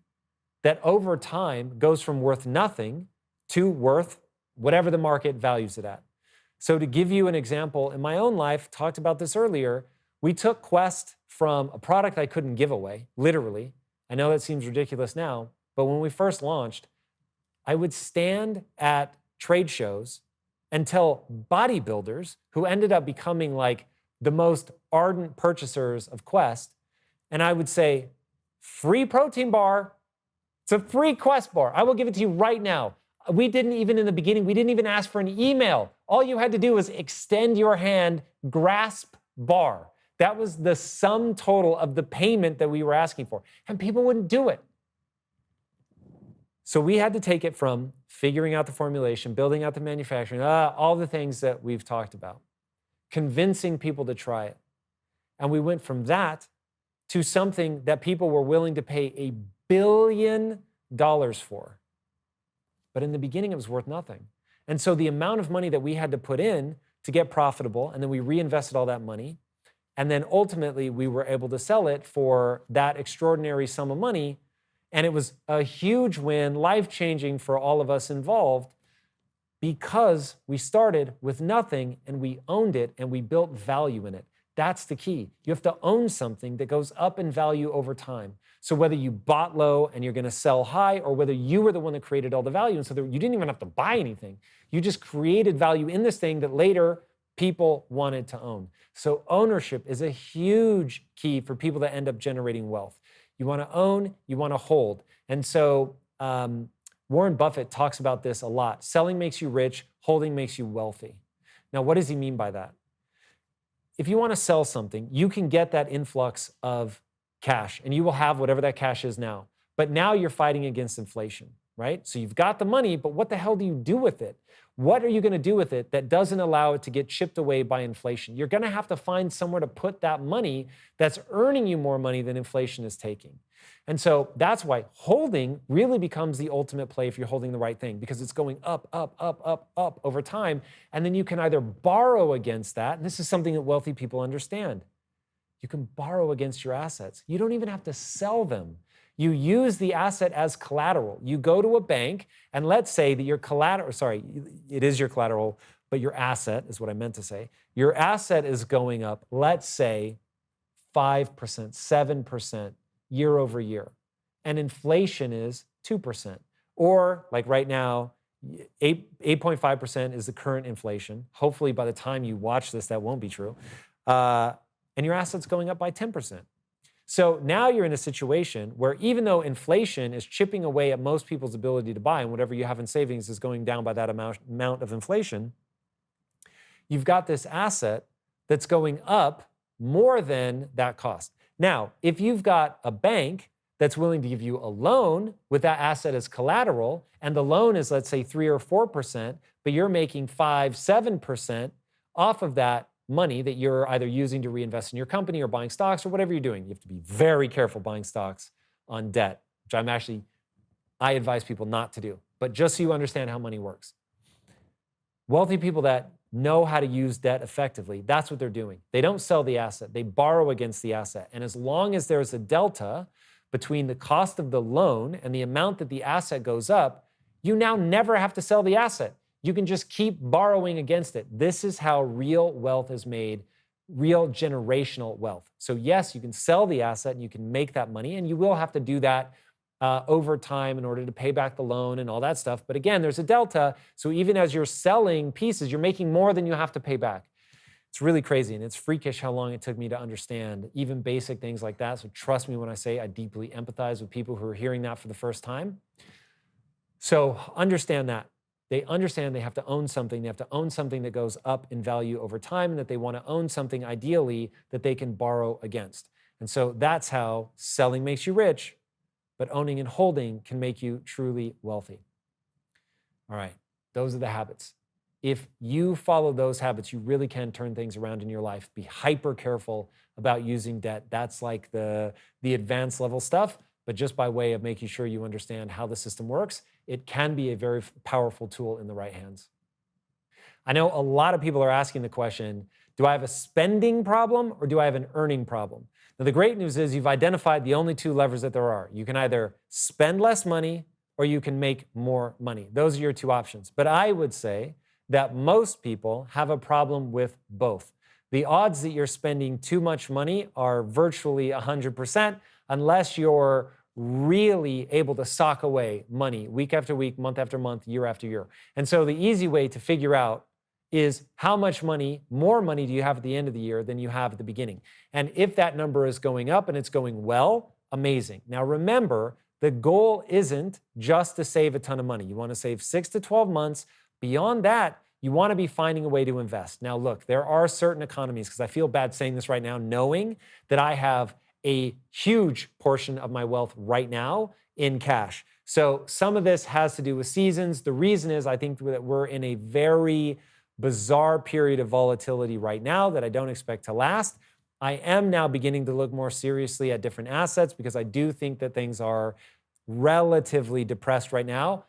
that over time goes from worth nothing to worth whatever the market values it at. So to give you an example, in my own life, talked about this earlier, we took Quest from a product I couldn't give away, literally. I know that seems ridiculous now, but when we first launched, I would stand at trade shows and tell bodybuilders who ended up becoming like the most ardent purchasers of Quest, and I would say, free protein bar. It's a free Quest bar. I will give it to you right now. We didn't even in the beginning, we didn't even ask for an email. All you had to do was extend your hand, grasp bar. That was the sum total of the payment that we were asking for. And people wouldn't do it. So we had to take it from figuring out the formulation, building out the manufacturing, all the things that we've talked about, convincing people to try it. And we went from that to something that people were willing to pay $1 billion for. But in the beginning, it was worth nothing. And so the amount of money that we had to put in to get profitable, and then we reinvested all that money, and then ultimately we were able to sell it for that extraordinary sum of money. And it was a huge win, life-changing for all of us involved, because we started with nothing and we owned it and we built value in it. That's the key. You have to own something that goes up in value over time. So whether you bought low and you're going to sell high, or whether you were the one that created all the value, and so you didn't even have to buy anything. You just created value in this thing that later people wanted to own. So ownership is a huge key for people that end up generating wealth. You want to own, you want to hold. And so Warren Buffett talks about this a lot. Selling makes you rich, holding makes you wealthy. Now, what does he mean by that? If you want to sell something, you can get that influx of cash, and you will have whatever that cash is now. But now you're fighting against inflation, right? So you've got the money, but what the hell do you do with it? What are you going to do with it that doesn't allow it to get chipped away by inflation? You're going to have to find somewhere to put that money that's earning you more money than inflation is taking. And so that's why holding really becomes the ultimate play if you're holding the right thing, because it's going up, up, up, up, up over time. And then you can either borrow against that, and this is something that wealthy people understand. You can borrow against your assets. You don't even have to sell them. You use the asset as collateral. You go to a bank, and let's say that your collateral, sorry, it is your collateral, but your asset is what I meant to say. Your asset is going up, let's say 5%, 7% year over year, and inflation is 2%. Or like right now, 8.5% is the current inflation. Hopefully by the time you watch this, that won't be true. And your asset's going up by 10%. So now you're in a situation where even though inflation is chipping away at most people's ability to buy, and whatever you have in savings is going down by that amount of inflation, you've got this asset that's going up more than that cost. Now, if you've got a bank that's willing to give you a loan with that asset as collateral, and the loan is, let's say, 3 or 4%, but you're making 5, 7% off of that money that you're either using to reinvest in your company or buying stocks or whatever you're doing. You have to be very careful buying stocks on debt, which I advise people not to do. But just so you understand how money works. Wealthy people that know how to use debt effectively, that's what they're doing. They don't sell the asset, they borrow against the asset. And as long as there's a delta between the cost of the loan and the amount that the asset goes up, you now never have to sell the asset. You can just keep borrowing against it. This is how real wealth is made, real generational wealth. So yes, you can sell the asset and you can make that money, and you will have to do that over time in order to pay back the loan and all that stuff. But again, there's a delta. So even as you're selling pieces, you're making more than you have to pay back. It's really crazy, and it's freakish how long it took me to understand even basic things like that. So trust me when I say I deeply empathize with people who are hearing that for the first time. So understand that. They understand they have to own something. They have to own something that goes up in value over time, and that they want to own something ideally that they can borrow against. And so that's how selling makes you rich, but owning and holding can make you truly wealthy. All right. Those are the habits. If you follow those habits, you really can turn things around in your life. Be hyper careful about using debt. That's like the advanced level stuff, but just by way of making sure you understand how the system works, it can be a very powerful tool in the right hands. I know a lot of people are asking the question, do I have a spending problem or do I have an earning problem? Now, the great news is you've identified the only two levers that there are. You can either spend less money or you can make more money. Those are your two options. But I would say that most people have a problem with both. The odds that you're spending too much money are virtually 100% unless you're really able to sock away money week after week, month after month, year after year. And so the easy way to figure out is how much money, more money do you have at the end of the year than you have at the beginning? And if that number is going up and it's going well, amazing. Now remember, the goal isn't just to save a ton of money. You want to save 6 to 12 months. Beyond that, you want to be finding a way to invest. Now look, there are certain economies, because I feel bad saying this right now, knowing that I have a huge portion of my wealth right now in cash. So some of this has to do with seasons. The reason is I think that we're in a very bizarre period of volatility right now that I don't expect to last. I am now beginning to look more seriously at different assets because I do think that things are relatively depressed right now.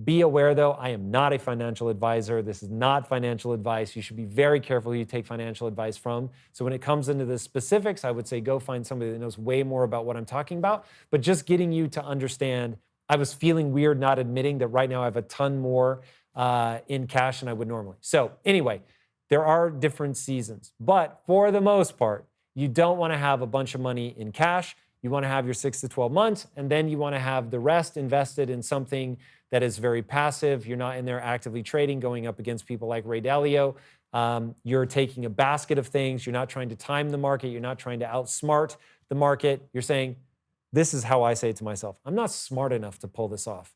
Be aware though, I am not a financial advisor. This is not financial advice. You should be very careful who you take financial advice from. So when it comes into the specifics, I would say go find somebody that knows way more about what I'm talking about. But just getting you to understand, I was feeling weird not admitting that right now I have a ton more in cash than I would normally. So anyway, there are different seasons, but for the most part, you don't want to have a bunch of money in cash. You want to have your 6 to 12 months, and then you want to have the rest invested in something that is very passive. You're not in there actively trading, going up against people like Ray Dalio. You're taking a basket of things. You're not trying to time the market. You're not trying to outsmart the market. You're saying, this is how I say it to myself. I'm not smart enough to pull this off.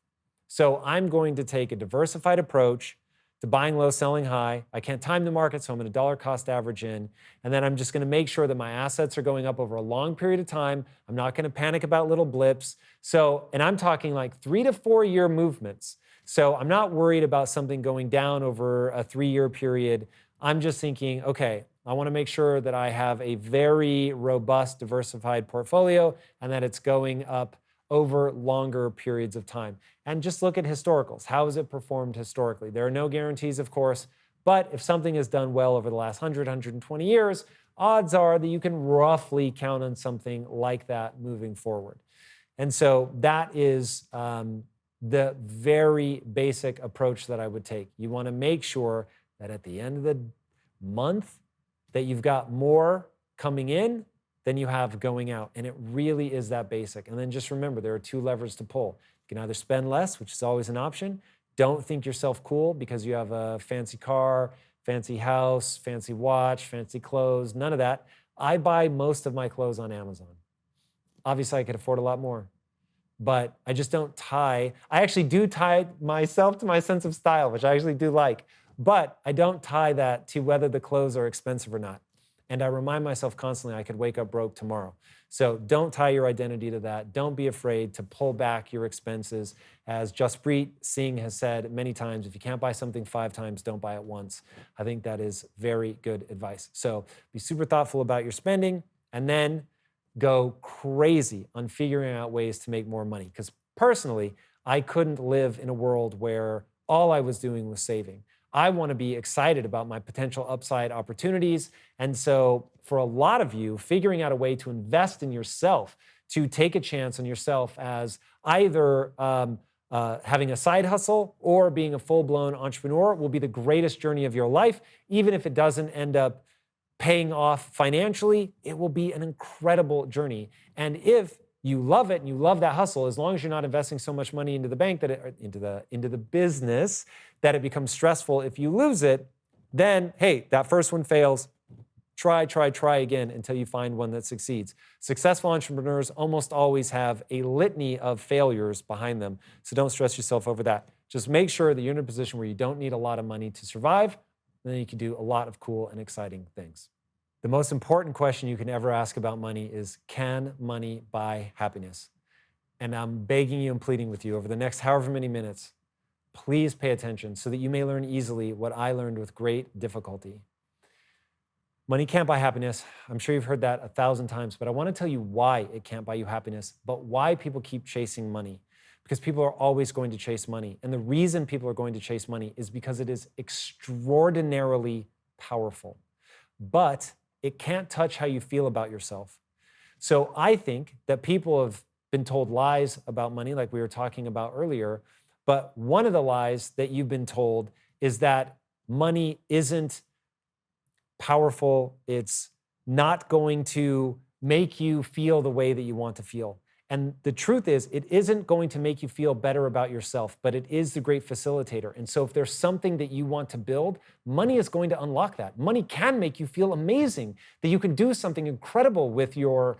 So I'm going to take a diversified approach to buying low, selling high. I can't time the market, so I'm going to dollar cost average in. And then I'm just going to make sure that my assets are going up over a long period of time. I'm not going to panic about little blips. So, and I'm talking like 3 to 4 year movements. So I'm not worried about something going down over a 3-year period. I'm just thinking, okay, I want to make sure that I have a very robust, diversified portfolio and that it's going up over longer periods of time. And just look at historicals. How has it performed historically? There are no guarantees, of course, but if something has done well over the last 100, 120 years, odds are that you can roughly count on something like that moving forward. And so that is the very basic approach that I would take. You want to make sure that at the end of the month that you've got more coming in than you have going out. And it really is that basic. And then just remember, there are 2 levers to pull. You can either spend less, which is always an option. Don't think yourself cool because you have a fancy car, fancy house, fancy watch, fancy clothes, none of that. I buy most of my clothes on Amazon. Obviously, I could afford a lot more, but I just don't tie. I actually do tie myself to my sense of style, which I actually do like, but I don't tie that to whether the clothes are expensive or not. And I remind myself constantly I could wake up broke tomorrow. So don't tie your identity to that. Don't be afraid to pull back your expenses. As Jaspreet Singh has said many times, if you can't buy something 5 times, don't buy it once. I think that is very good advice. So be super thoughtful about your spending and then go crazy on figuring out ways to make more money. Because personally, I couldn't live in a world where all I was doing was saving. I want to be excited about my potential upside opportunities. And so for a lot of you, figuring out a way to invest in yourself, to take a chance on yourself as either having a side hustle or being a full-blown entrepreneur will be the greatest journey of your life. Even if it doesn't end up paying off financially, it will be an incredible journey. And if you love it and you love that hustle, as long as you're not investing so much money into the bank that into the business that it becomes stressful if you lose it, then hey, that first one fails. Try again until you find one that succeeds. Successful entrepreneurs almost always have a litany of failures behind them, so don't stress yourself over that. Just make sure that you're in a position where you don't need a lot of money to survive, and then you can do a lot of cool and exciting things. The most important question you can ever ask about money is, can money buy happiness? And I'm begging you and pleading with you over the next however many minutes, Please pay attention so that you may learn easily what I learned with great difficulty. Money can't buy happiness. I'm sure you've heard that 1,000 times, but I want to tell you why it can't buy you happiness, but why people keep chasing money. Because people are always going to chase money. And the reason people are going to chase money is because it is extraordinarily powerful. But it can't touch how you feel about yourself. So I think that people have been told lies about money, like we were talking about earlier. But one of the lies that you've been told is that money isn't powerful. It's not going to make you feel the way that you want to feel. And the truth is, it isn't going to make you feel better about yourself, but it is the great facilitator. And so if there's something that you want to build, money is going to unlock that. Money can make you feel amazing, that you can do something incredible with your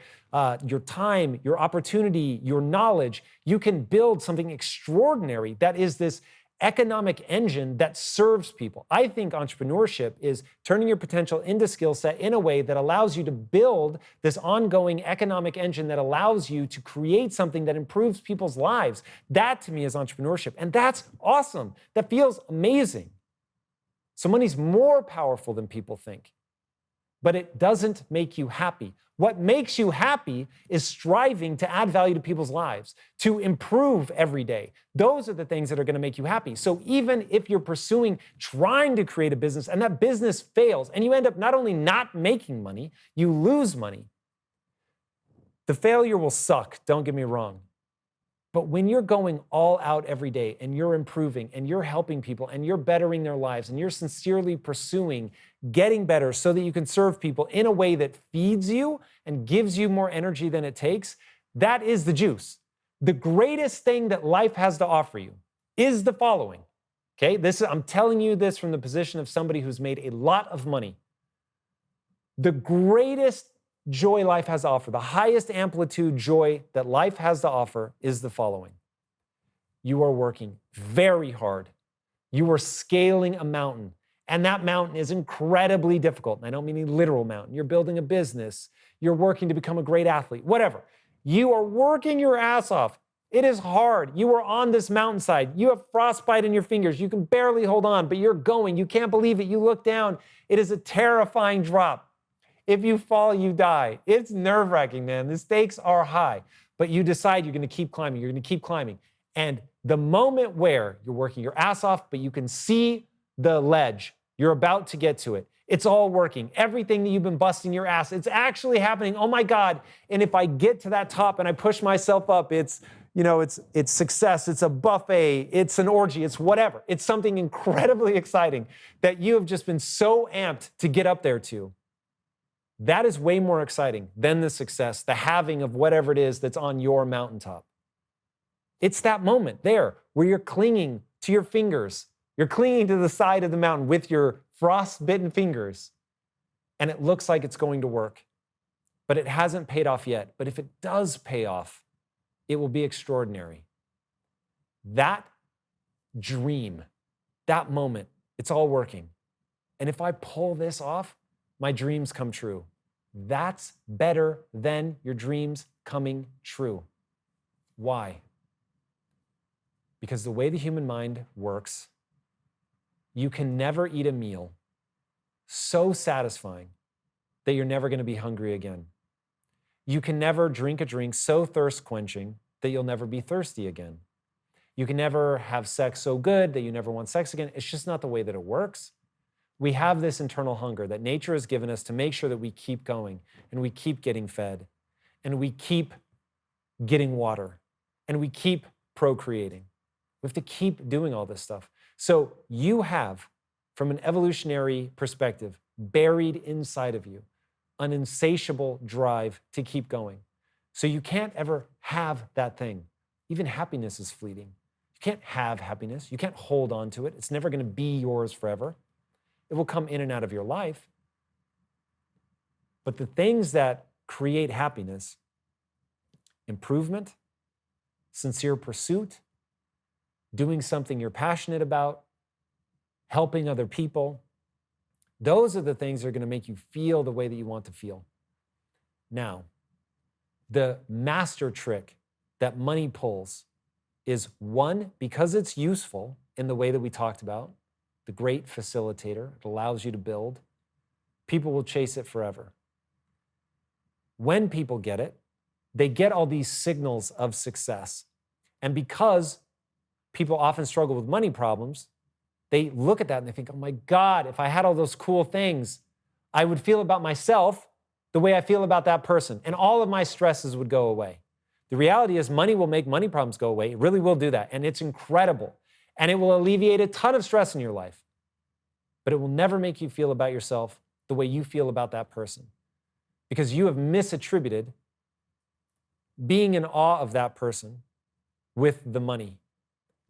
time, your opportunity, your knowledge. You can build something extraordinary that is this economic engine that serves people. I think entrepreneurship is turning your potential into skill set in a way that allows you to build this ongoing economic engine that allows you to create something that improves people's lives. That to me is entrepreneurship. And that's awesome. That feels amazing. So money's more powerful than people think, but it doesn't make you happy. What makes you happy is striving to add value to people's lives, to improve every day. Those are the things that are going to make you happy. So even if you're trying to create a business and that business fails and you end up not only not making money, you lose money. The failure will suck, don't get me wrong. But when you're going all out every day and you're improving and you're helping people and you're bettering their lives and you're sincerely pursuing getting better so that you can serve people in a way that feeds you and gives you more energy than it takes, that is the juice. The greatest thing that life has to offer you is the following. Okay, I'm telling you this from the position of somebody who's made a lot of money. The greatest joy life has to offer, the highest amplitude joy that life has to offer is the following. You are working very hard. You are scaling a mountain, and that mountain is incredibly difficult. And I don't mean a literal mountain. You're building a business. You're working to become a great athlete, whatever. You are working your ass off. It is hard. You are on this mountainside. You have frostbite in your fingers. You can barely hold on, but you're going. You can't believe it. You look down. It is a terrifying drop. If you fall, you die. It's nerve-wracking, man. The stakes are high, but you decide you're going to keep climbing. You're going to keep climbing. And the moment where you're working your ass off, but you can see the ledge, you're about to get to it. It's all working. Everything that you've been busting your ass, it's actually happening. Oh my God. And if I get to that top and I push myself up, it's success. It's a buffet. It's an orgy. It's whatever. It's something incredibly exciting that you have just been so amped to get up there to. That is way more exciting than the success, the having of whatever it is that's on your mountaintop. It's that moment there where you're clinging to your fingers. You're clinging to the side of the mountain with your frost-bitten fingers, and it looks like it's going to work, but it hasn't paid off yet. But if it does pay off, it will be extraordinary. That dream, that moment, it's all working. And if I pull this off, my dreams come true. That's better than your dreams coming true. Why? Because the way the human mind works, you can never eat a meal so satisfying that you're never going to be hungry again. You can never drink a drink so thirst-quenching that you'll never be thirsty again. You can never have sex so good that you never want sex again. It's just not the way that it works. We have this internal hunger that nature has given us to make sure that we keep going and we keep getting fed and we keep getting water and we keep procreating. We have to keep doing all this stuff. So you have, from an evolutionary perspective, buried inside of you an insatiable drive to keep going. So you can't ever have that thing. Even happiness is fleeting. You can't have happiness. You can't hold on to it. It's never going to be yours forever. It will come in and out of your life. But the things that create happiness, improvement, sincere pursuit, doing something you're passionate about, helping other people, those are the things that are going to make you feel the way that you want to feel. Now, the master trick that money pulls is one, because it's useful, in the way that we talked about, the great facilitator, it allows you to build, people will chase it forever. When people get it, they get all these signals of success. And because people often struggle with money problems, they look at that and they think, oh my God, if I had all those cool things, I would feel about myself the way I feel about that person, and all of my stresses would go away. The reality is money will make money problems go away. It really will do that, and it's incredible. And it will alleviate a ton of stress in your life. But it will never make you feel about yourself the way you feel about that person, because you have misattributed being in awe of that person with the money.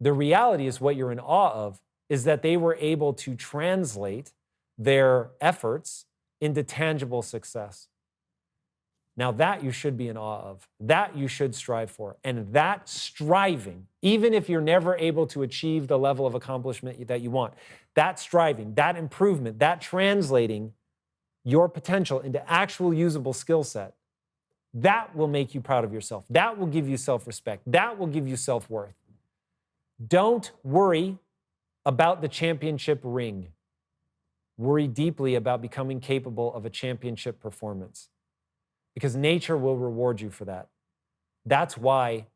The reality is what you're in awe of is that they were able to translate their efforts into tangible success. Now that you should be in awe of, that you should strive for, and that striving, even if you're never able to achieve the level of accomplishment that you want, that striving, that improvement, that translating your potential into actual usable skill set, that will make you proud of yourself. That will give you self-respect. That will give you self-worth. Don't worry about the championship ring. Worry deeply about becoming capable of a championship performance, because nature will reward you for that. That's why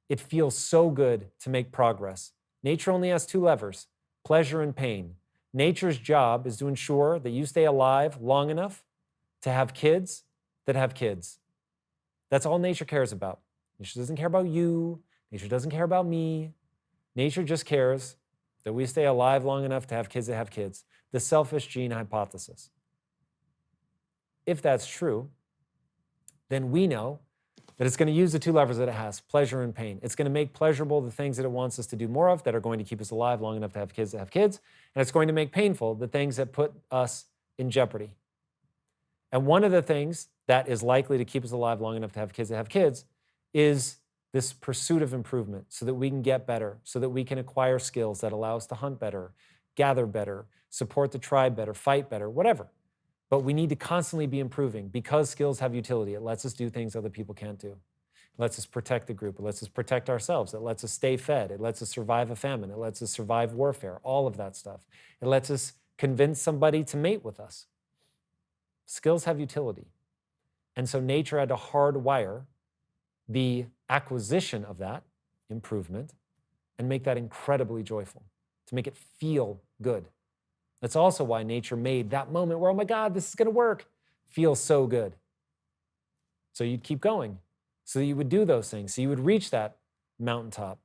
it feels so good to make progress. Nature only has two levers, pleasure and pain. Nature's job is to ensure that you stay alive long enough to have kids that have kids. That's all nature cares about. Nature doesn't care about you. Nature doesn't care about me. Nature just cares that we stay alive long enough to have kids that have kids. The selfish gene hypothesis. If that's true, then we know that it's going to use the two levers that it has, pleasure and pain. It's going to make pleasurable the things that it wants us to do more of that are going to keep us alive long enough to have kids that have kids, and it's going to make painful the things that put us in jeopardy. And one of the things that is likely to keep us alive long enough to have kids that have kids is this pursuit of improvement so that we can get better, so that we can acquire skills that allow us to hunt better, gather better, support the tribe better, fight better, whatever. But we need to constantly be improving because skills have utility. It lets us do things other people can't do. It lets us protect the group. It lets us protect ourselves. It lets us stay fed. It lets us survive a famine. It lets us survive warfare, all of that stuff. It lets us convince somebody to mate with us. Skills have utility. And so nature had to hardwire the acquisition of that improvement and make that incredibly joyful, to make it feel good. That's also why nature made that moment where, oh my God, this is going to work, feel so good. So you'd keep going, so that you would do those things, so you would reach that mountaintop.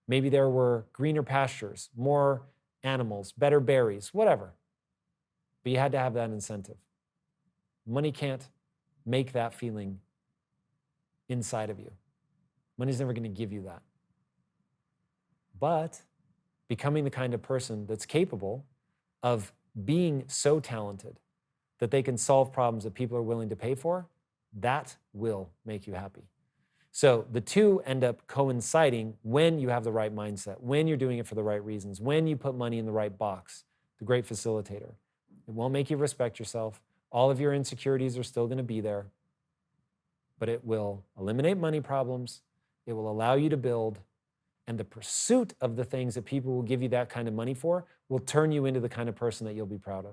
Maybe there were greener pastures, more animals, better berries, whatever. But you had to have that incentive. Money can't make that feeling inside of you. Money's never going to give you that. But becoming the kind of person that's capable of being so talented that they can solve problems that people are willing to pay for, that will make you happy. So the two end up coinciding when you have the right mindset, when you're doing it for the right reasons, when you put money in the right box, the great facilitator. It won't make you respect yourself. All of your insecurities are still going to be there, but it will eliminate money problems. It will allow you to build. And the pursuit of the things that people will give you that kind of money for will turn you into the kind of person that you'll be proud of.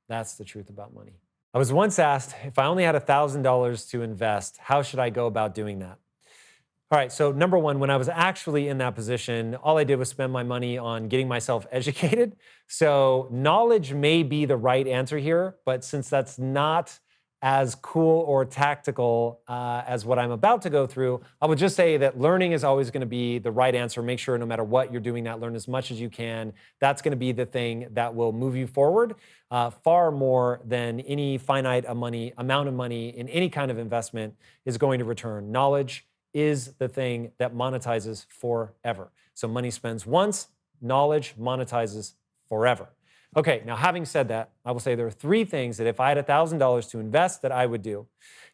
That's the truth about money. I was once asked, if I only had $1,000 to invest, how should I go about doing that? All right, so number one, when I was actually in that position, all I did was spend my money on getting myself educated. So knowledge may be the right answer here, but since that's not as cool or tactical as what I'm about to go through, I would just say that learning is always going to be the right answer. Make sure no matter what you're doing that, learn as much as you can. That's going to be the thing that will move you forward far more than any finite amount of money in any kind of investment is going to return. Knowledge is the thing that monetizes forever. So money spends once, knowledge monetizes forever. Okay, now having said that, I will say there are three things that if I had $1,000 to invest that I would do.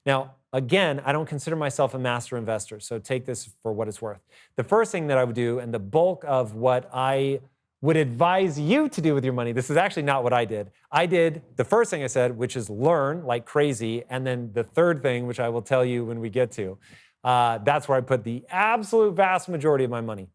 Now, again, I don't consider myself a master investor, so take this for what it's worth. The first thing that I would do, and the bulk of what I would advise you to do with your money, this is actually not what I did. I did the first thing I said, which is learn like crazy, and then the third thing, which I will tell you when we get to. That's where I put the absolute vast majority of my money.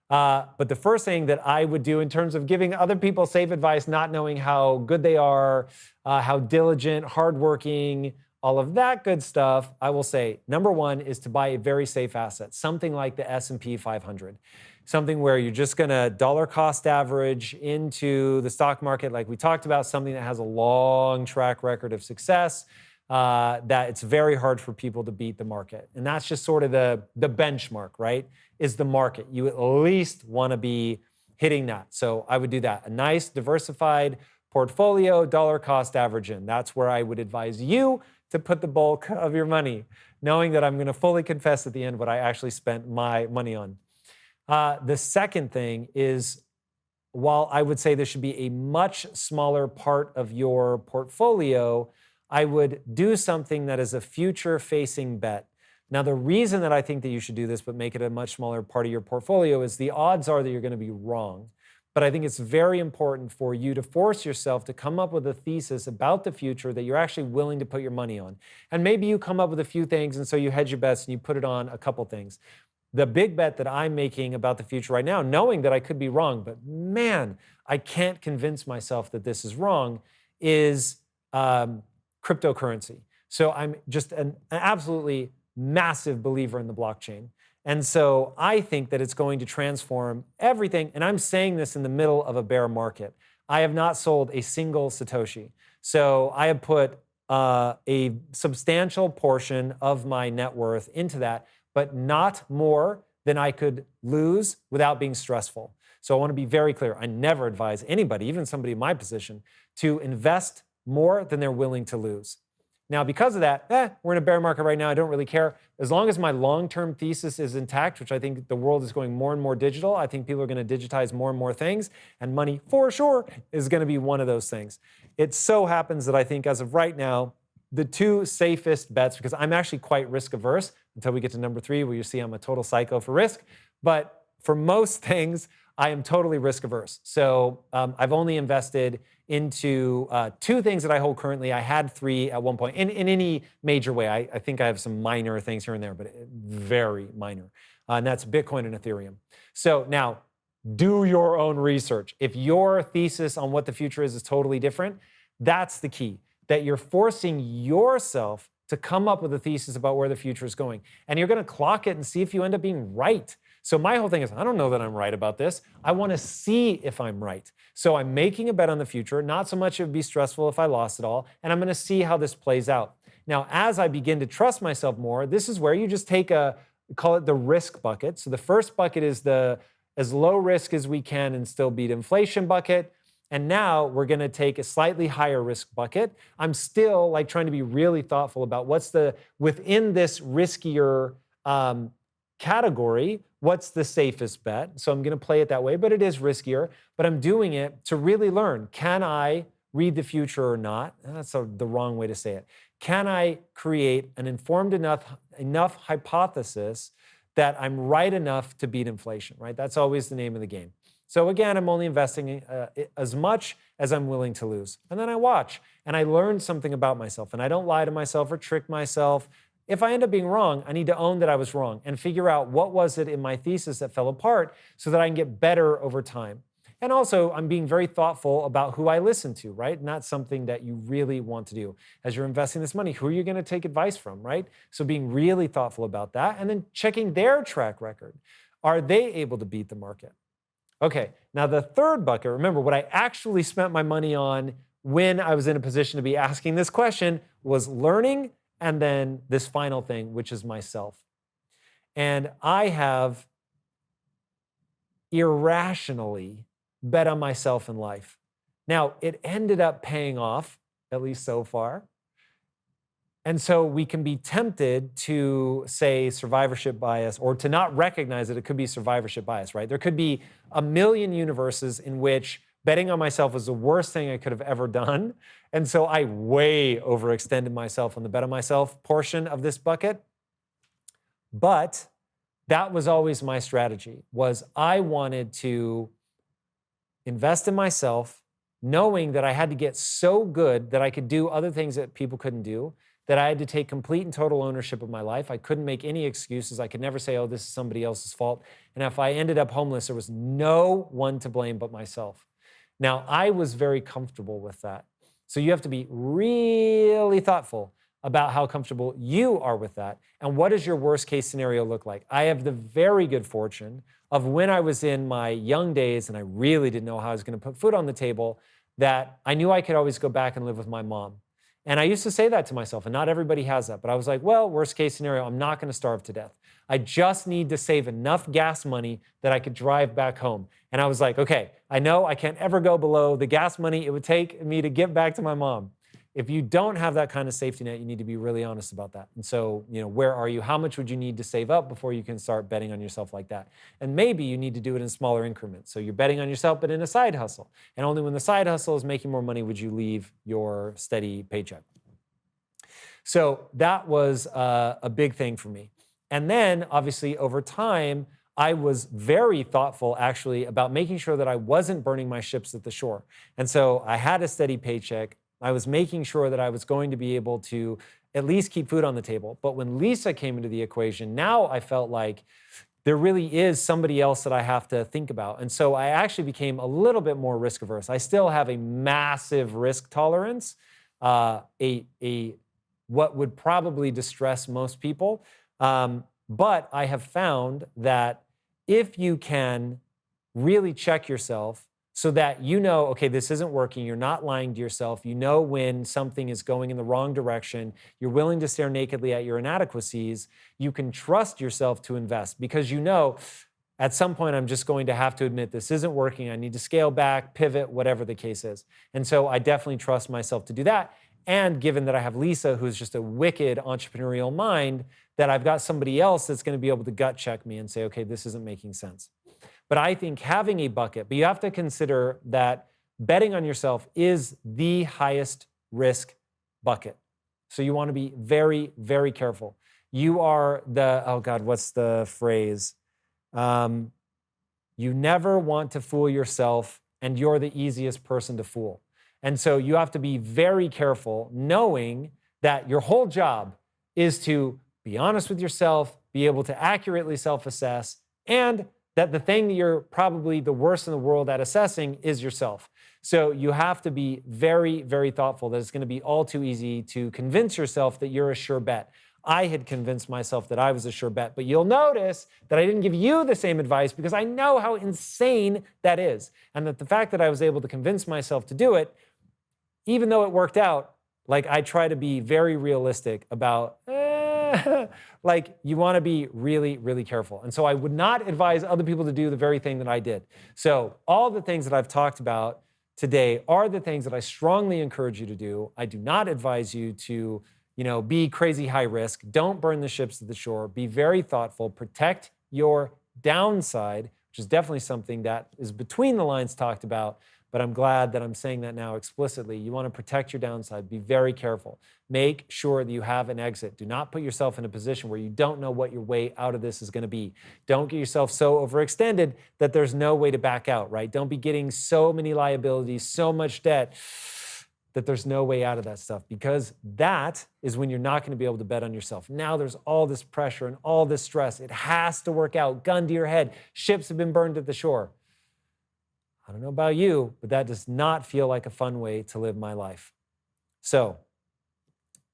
But the first thing that I would do in terms of giving other people safe advice, not knowing how good they are, how diligent, hardworking, all of that good stuff, I will say, number one is to buy a very safe asset, something like the S&P 500, something where you're just going to dollar cost average into the stock market, like we talked about, something that has a long track record of success, that it's very hard for people to beat the market. And that's just sort of the benchmark, right? Is the market. You at least want to be hitting that. So I would do that. A nice diversified portfolio, dollar cost average in. That's where I would advise you to put the bulk of your money, knowing that I'm going to fully confess at the end what I actually spent my money on. The second thing is, while I would say this should be a much smaller part of your portfolio, I would do something that is a future-facing bet. Now, the reason that I think that you should do this, but make it a much smaller part of your portfolio, is the odds are that you're going to be wrong. But I think it's very important for you to force yourself to come up with a thesis about the future that you're actually willing to put your money on. And maybe you come up with a few things, and so you hedge your bets and you put it on a couple things. The big bet that I'm making about the future right now, knowing that I could be wrong, but man, I can't convince myself that this is wrong, is cryptocurrency. So I'm just an absolutely massive believer in the blockchain. And so I think that it's going to transform everything. And I'm saying this in the middle of a bear market. I have not sold a single Satoshi. So I have put a substantial portion of my net worth into that, but not more than I could lose without being stressful. So I want to be very clear. I never advise anybody, even somebody in my position, to invest more than they're willing to lose. Now, because of that, we're in a bear market right now. I don't really care. As long as my long-term thesis is intact, which I think the world is going more and more digital, I think people are going to digitize more and more things, and money, for sure, is going to be one of those things. It so happens that I think as of right now, the two safest bets, because I'm actually quite risk-averse until we get to number 3, where you see I'm a total psycho for risk, but for most things, I am totally risk-averse. So I've only invested into 2 things that I hold currently. I had 3 at one point in any major way. I think I have some minor things here and there, but very minor. And that's Bitcoin and Ethereum. So now, do your own research. If your thesis on what the future is totally different, that's the key, that you're forcing yourself to come up with a thesis about where the future is going. And you're going to clock it and see if you end up being right. So my whole thing is, I don't know that I'm right about this. I want to see if I'm right. So I'm making a bet on the future. Not so much it would be stressful if I lost it all. And I'm going to see how this plays out. Now, as I begin to trust myself more, this is where you just take call it the risk bucket. So the first bucket is the as low risk as we can and still beat inflation bucket. And now we're going to take a slightly higher risk bucket. I'm still trying to be really thoughtful about what's within this riskier category, what's the safest bet? So I'm going to play it that way, but it is riskier. But I'm doing it to really learn. Can I read the future or not? That's the wrong way to say it. Can I create an informed enough hypothesis that I'm right enough to beat inflation, right? That's always the name of the game. So again, I'm only investing as much as I'm willing to lose. And then I watch and I learn something about myself, and I don't lie to myself or trick myself. If I end up being wrong, I need to own that I was wrong and figure out what was it in my thesis that fell apart so that I can get better over time. And also, I'm being very thoughtful about who I listen to, right? And that's something that you really want to do. As you're investing this money, who are you going to take advice from, right? So being really thoughtful about that and then checking their track record. Are they able to beat the market? Okay, now the third bucket, remember what I actually spent my money on when I was in a position to be asking this question was learning, and then this final thing, which is myself. And I have irrationally bet on myself in life. Now, it ended up paying off, at least so far. And so we can be tempted to say survivorship bias, or to not recognize that it could be survivorship bias, right? There could be a million universes in which betting on myself was the worst thing I could have ever done. And so I way overextended myself on the bet on myself portion of this bucket. But that was always my strategy, was I wanted to invest in myself, knowing that I had to get so good that I could do other things that people couldn't do, that I had to take complete and total ownership of my life. I couldn't make any excuses. I could never say, oh, this is somebody else's fault. And if I ended up homeless, there was no one to blame but myself. Now, I was very comfortable with that. So you have to be really thoughtful about how comfortable you are with that. And what does your worst case scenario look like? I have the very good fortune of when I was in my young days and I really didn't know how I was going to put food on the table, that I knew I could always go back and live with my mom. And I used to say that to myself, and not everybody has that. But I was like, well, worst case scenario, I'm not going to starve to death. I just need to save enough gas money that I could drive back home. And I was like, okay, I know I can't ever go below the gas money it would take me to get back to my mom. If you don't have that kind of safety net, you need to be really honest about that. And so, where are you? How much would you need to save up before you can start betting on yourself like that? And maybe you need to do it in smaller increments. So you're betting on yourself, but in a side hustle. And only when the side hustle is making more money would you leave your steady paycheck. So that was a big thing for me. And then, obviously, over time, I was very thoughtful, actually, about making sure that I wasn't burning my ships at the shore. And so I had a steady paycheck. I was making sure that I was going to be able to at least keep food on the table. But when Lisa came into the equation, now I felt like there really is somebody else that I have to think about. And so I actually became a little bit more risk averse. I still have a massive risk tolerance, what would probably distress most people. But I have found that if you can really check yourself so that okay, this isn't working, you're not lying to yourself, you know when something is going in the wrong direction, you're willing to stare nakedly at your inadequacies, you can trust yourself to invest because at some point I'm just going to have to admit this isn't working, I need to scale back, pivot, whatever the case is. And so I definitely trust myself to do that. And given that I have Lisa, who's just a wicked entrepreneurial mind, that I've got somebody else that's going to be able to gut check me and say, okay, this isn't making sense. But I think having a bucket, but you have to consider that betting on yourself is the highest risk bucket. So you want to be very, very careful. You are what's the phrase? You never want to fool yourself, and you're the easiest person to fool. And so you have to be very careful, knowing that your whole job is to be honest with yourself, be able to accurately self-assess, and that the thing that you're probably the worst in the world at assessing is yourself. So you have to be very, very thoughtful that it's going to be all too easy to convince yourself that you're a sure bet. I had convinced myself that I was a sure bet, but you'll notice that I didn't give you the same advice because I know how insane that is. And that the fact that I was able to convince myself to do it, even though it worked out, I try to be very realistic about, you want to be really, really careful. And so I would not advise other people to do the very thing that I did. So all the things that I've talked about today are the things that I strongly encourage you to do. I do not advise you to, be crazy high risk. Don't burn the ships at the shore. Be very thoughtful. Protect your downside, which is definitely something that is between the lines talked about. But I'm glad that I'm saying that now explicitly. You want to protect your downside. Be very careful. Make sure that you have an exit. Do not put yourself in a position where you don't know what your way out of this is going to be. Don't get yourself so overextended that there's no way to back out, right? Don't be getting so many liabilities, so much debt that there's no way out of that stuff, because that is when you're not going to be able to bet on yourself. Now there's all this pressure and all this stress. It has to work out. Gun to your head. Ships have been burned at the shore. I don't know about you, but that does not feel like a fun way to live my life. So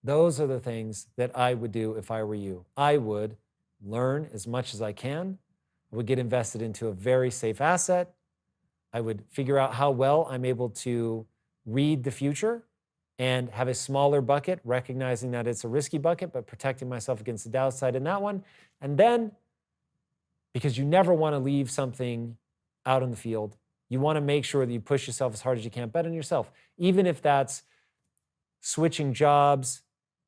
those are the things that I would do if I were you. I would learn as much as I can. I would get invested into a very safe asset. I would figure out how well I'm able to read the future and have a smaller bucket, recognizing that it's a risky bucket, but protecting myself against the downside in that one. And then, because you never want to leave something out in the field, you want to make sure that you push yourself as hard as you can. Bet on yourself, even if that's switching jobs,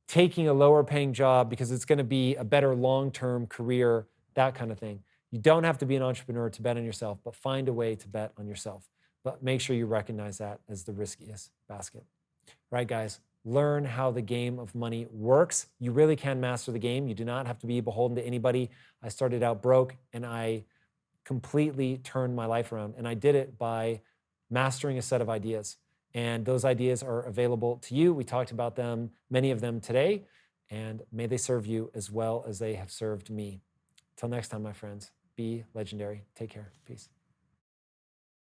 taking a lower paying job because it's going to be a better long-term career, that kind of thing. You don't have to be an entrepreneur to bet on yourself, but find a way to bet on yourself. But make sure you recognize that as the riskiest basket. Right, guys? Learn how the game of money works. You really can master the game. You do not have to be beholden to anybody. I started out broke and I completely turned my life around. And I did it by mastering a set of ideas. And those ideas are available to you. We talked about them, many of them today, and may they serve you as well as they have served me. Till next time, my friends, be legendary. Take care. Peace.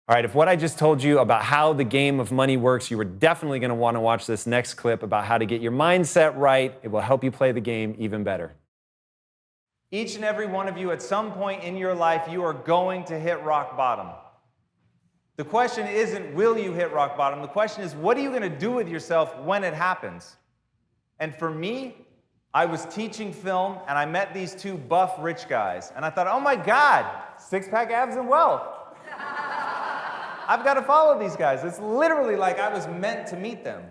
All right, if what I just told you about how the game of money works, you were definitely going to want to watch this next clip about how to get your mindset right. It will help you play the game even better. Each and every one of you, at some point in your life, you are going to hit rock bottom. The question isn't, will you hit rock bottom? The question is, what are you going to do with yourself when it happens? And for me, I was teaching film, and I met these two buff rich guys. And I thought, oh my God, six-pack abs and wealth. I've got to follow these guys. It's literally like I was meant to meet them.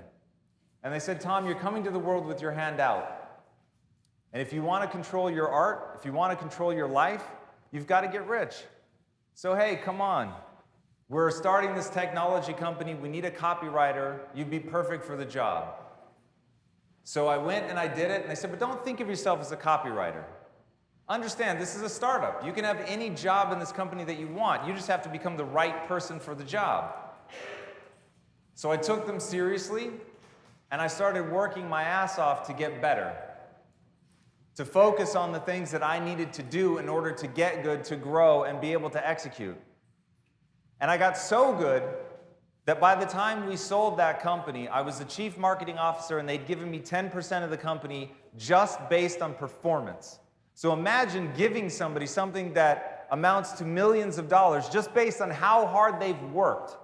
And they said, Tom, you're coming to the world with your hand out. And if you want to control your art, if you want to control your life, you've got to get rich. So hey, come on. We're starting this technology company. We need a copywriter. You'd be perfect for the job. So I went and I did it. And they said, but don't think of yourself as a copywriter. Understand, this is a startup. You can have any job in this company that you want. You just have to become the right person for the job. So I took them seriously, and I started working my ass off to get better, to focus on the things that I needed to do in order to get good, to grow, and be able to execute. And I got so good that by the time we sold that company, I was the chief marketing officer, and they'd given me 10% of the company just based on performance. So imagine giving somebody something that amounts to millions of dollars just based on how hard they've worked.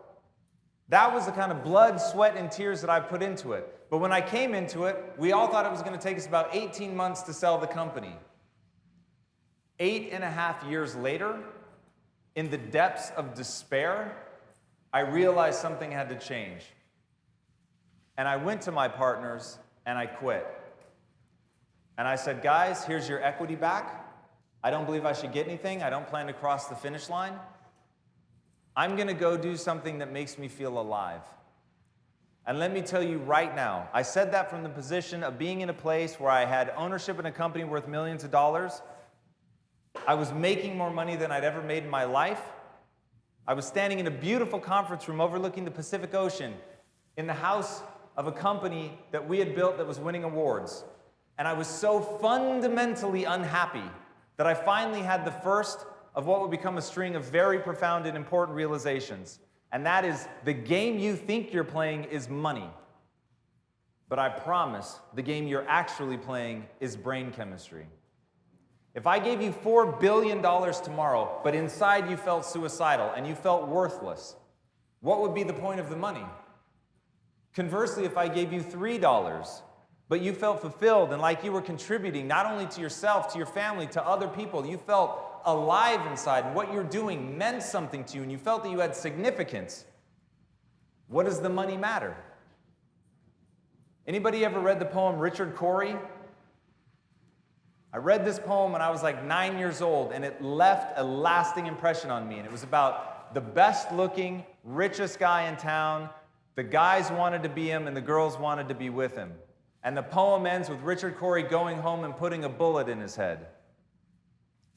That was the kind of blood, sweat, and tears that I put into it. But when I came into it, we all thought it was going to take us about 18 months to sell the company. 8.5 years later, in the depths of despair, I realized something had to change. And I went to my partners and I quit. And I said, guys, here's your equity back. I don't believe I should get anything. I don't plan to cross the finish line. I'm going to go do something that makes me feel alive. And let me tell you right now, I said that from the position of being in a place where I had ownership in a company worth millions of dollars. I was making more money than I'd ever made in my life. I was standing in a beautiful conference room overlooking the Pacific Ocean in the house of a company that we had built that was winning awards. And I was so fundamentally unhappy that I finally had the first of what would become a string of very profound and important realizations. And that is, the game you think you're playing is money. But I promise, the game you're actually playing is brain chemistry. If I gave you $4 billion tomorrow, but inside you felt suicidal and you felt worthless, what would be the point of the money? Conversely, if I gave you $3, but you felt fulfilled and like you were contributing not only to yourself, to your family, to other people, you felt alive inside and what you're doing meant something to you and you felt that you had significance, what does the money matter? Anybody ever read the poem Richard Cory? I read this poem when I was like 9 years old, and it left a lasting impression on me. And it was about the best-looking, richest guy in town. The guys wanted to be him, and the girls wanted to be with him. And the poem ends with Richard Cory going home and putting a bullet in his head.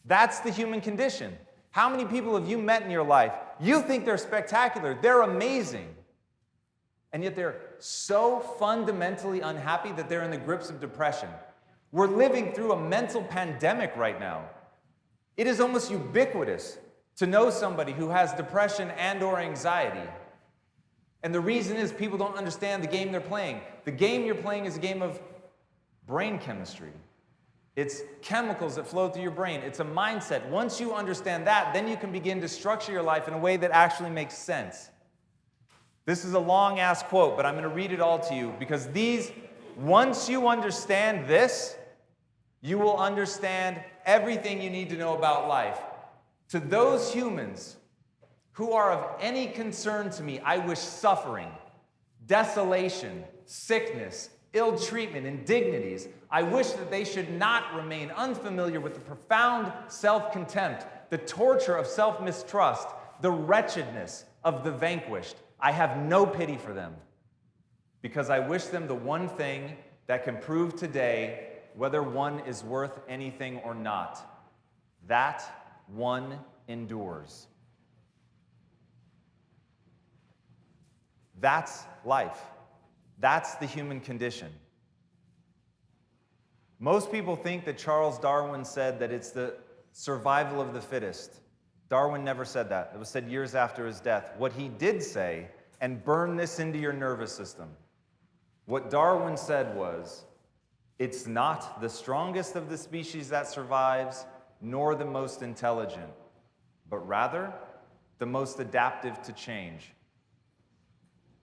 That's the human condition. How many people have you met in your life? You think they're spectacular, they're amazing. And yet they're so fundamentally unhappy that they're in the grips of depression. We're living through a mental pandemic right now. It is almost ubiquitous to know somebody who has depression and/or anxiety. And the reason is people don't understand the game they're playing. The game you're playing is a game of brain chemistry. It's chemicals that flow through your brain. It's a mindset. Once you understand that, then you can begin to structure your life in a way that actually makes sense. This is a long-ass quote, but I'm going to read it all to you because once you understand this, you will understand everything you need to know about life. To those humans who are of any concern to me, I wish suffering, desolation, sickness, ill treatment, indignities. I wish that they should not remain unfamiliar with the profound self-contempt, the torture of self-mistrust, the wretchedness of the vanquished. I have no pity for them because I wish them the one thing that can prove today whether one is worth anything or not. That one endures. That's life. That's the human condition. Most people think that Charles Darwin said that it's the survival of the fittest. Darwin never said that. It was said years after his death. What he did say, and burn this into your nervous system, what Darwin said was, it's not the strongest of the species that survives, nor the most intelligent, but rather the most adaptive to change.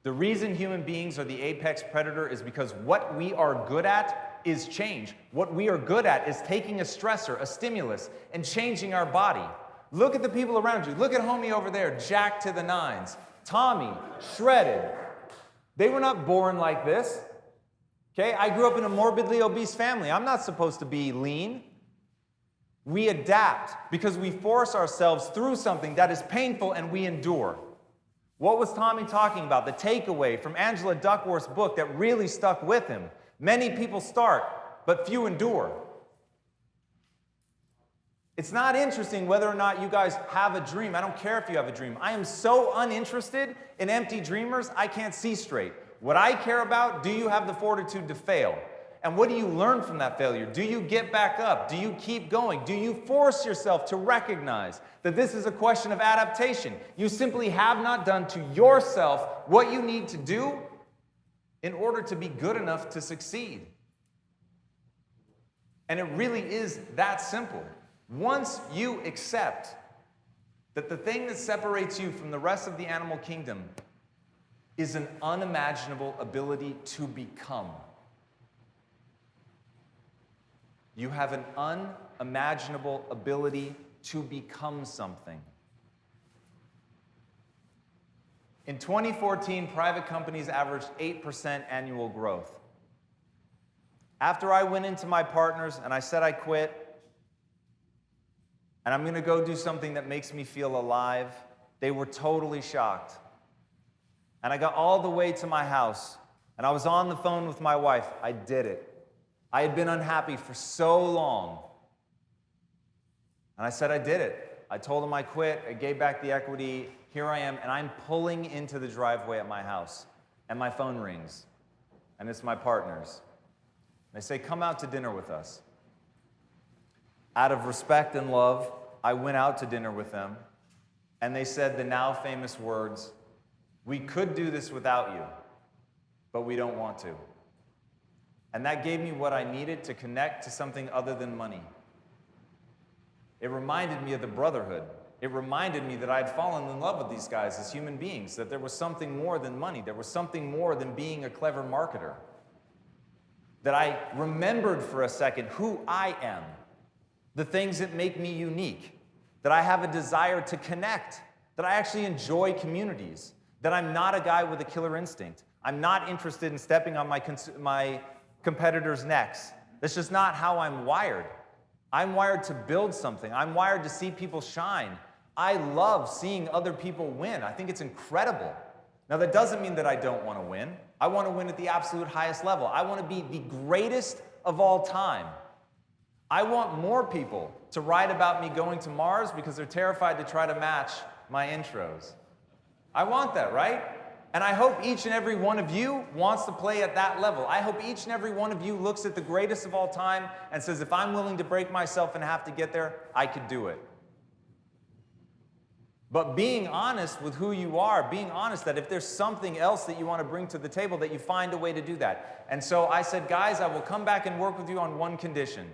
The reason human beings are the apex predator is because what we are good at is change. What we are good at is taking a stressor, a stimulus, and changing our body. Look at the people around you. Look at homie over there, jacked to the nines. Tommy, shredded. They were not born like this. Okay, I grew up in a morbidly obese family. I'm not supposed to be lean. We adapt because we force ourselves through something that is painful and we endure. What was Tommy talking about? The takeaway from Angela Duckworth's book that really stuck with him. Many people start, but few endure. It's not interesting whether or not you guys have a dream. I don't care if you have a dream. I am so uninterested in empty dreamers, I can't see straight. What I care about, do you have the fortitude to fail? And what do you learn from that failure? Do you get back up? Do you keep going? Do you force yourself to recognize that this is a question of adaptation? You simply have not done to yourself what you need to do in order to be good enough to succeed. And it really is that simple. Once you accept that the thing that separates you from the rest of the animal kingdom is an unimaginable ability to become. You have an unimaginable ability to become something. In 2014, private companies averaged 8% annual growth. After I went into my partners and I said I quit, and I'm going to go do something that makes me feel alive, they were totally shocked. And I got all the way to my house, and I was on the phone with my wife. I did it. I had been unhappy for so long. And I said I did it. I told them I quit. I gave back the equity. Here I am, and I'm pulling into the driveway at my house, and my phone rings, and it's my partners. They say, come out to dinner with us. Out of respect and love, I went out to dinner with them, and they said the now famous words, we could do this without you, but we don't want to. And that gave me what I needed to connect to something other than money. It reminded me of the brotherhood. It reminded me that I had fallen in love with these guys as human beings, that there was something more than money. There was something more than being a clever marketer. That I remembered for a second who I am, the things that make me unique, that I have a desire to connect, that I actually enjoy communities, that I'm not a guy with a killer instinct. I'm not interested in stepping on my competitors' necks. That's just not how I'm wired. I'm wired to build something. I'm wired to see people shine. I love seeing other people win. I think it's incredible. Now, that doesn't mean that I don't want to win. I want to win at the absolute highest level. I want to be the greatest of all time. I want more people to write about me going to Mars because they're terrified to try to match my intros. I want that, right? And I hope each and every one of you wants to play at that level. I hope each and every one of you looks at the greatest of all time and says, if I'm willing to break myself and have to get there, I could do it. But being honest with who you are, being honest that if there's something else that you want to bring to the table, that you find a way to do that. And so I said, guys, I will come back and work with you on one condition.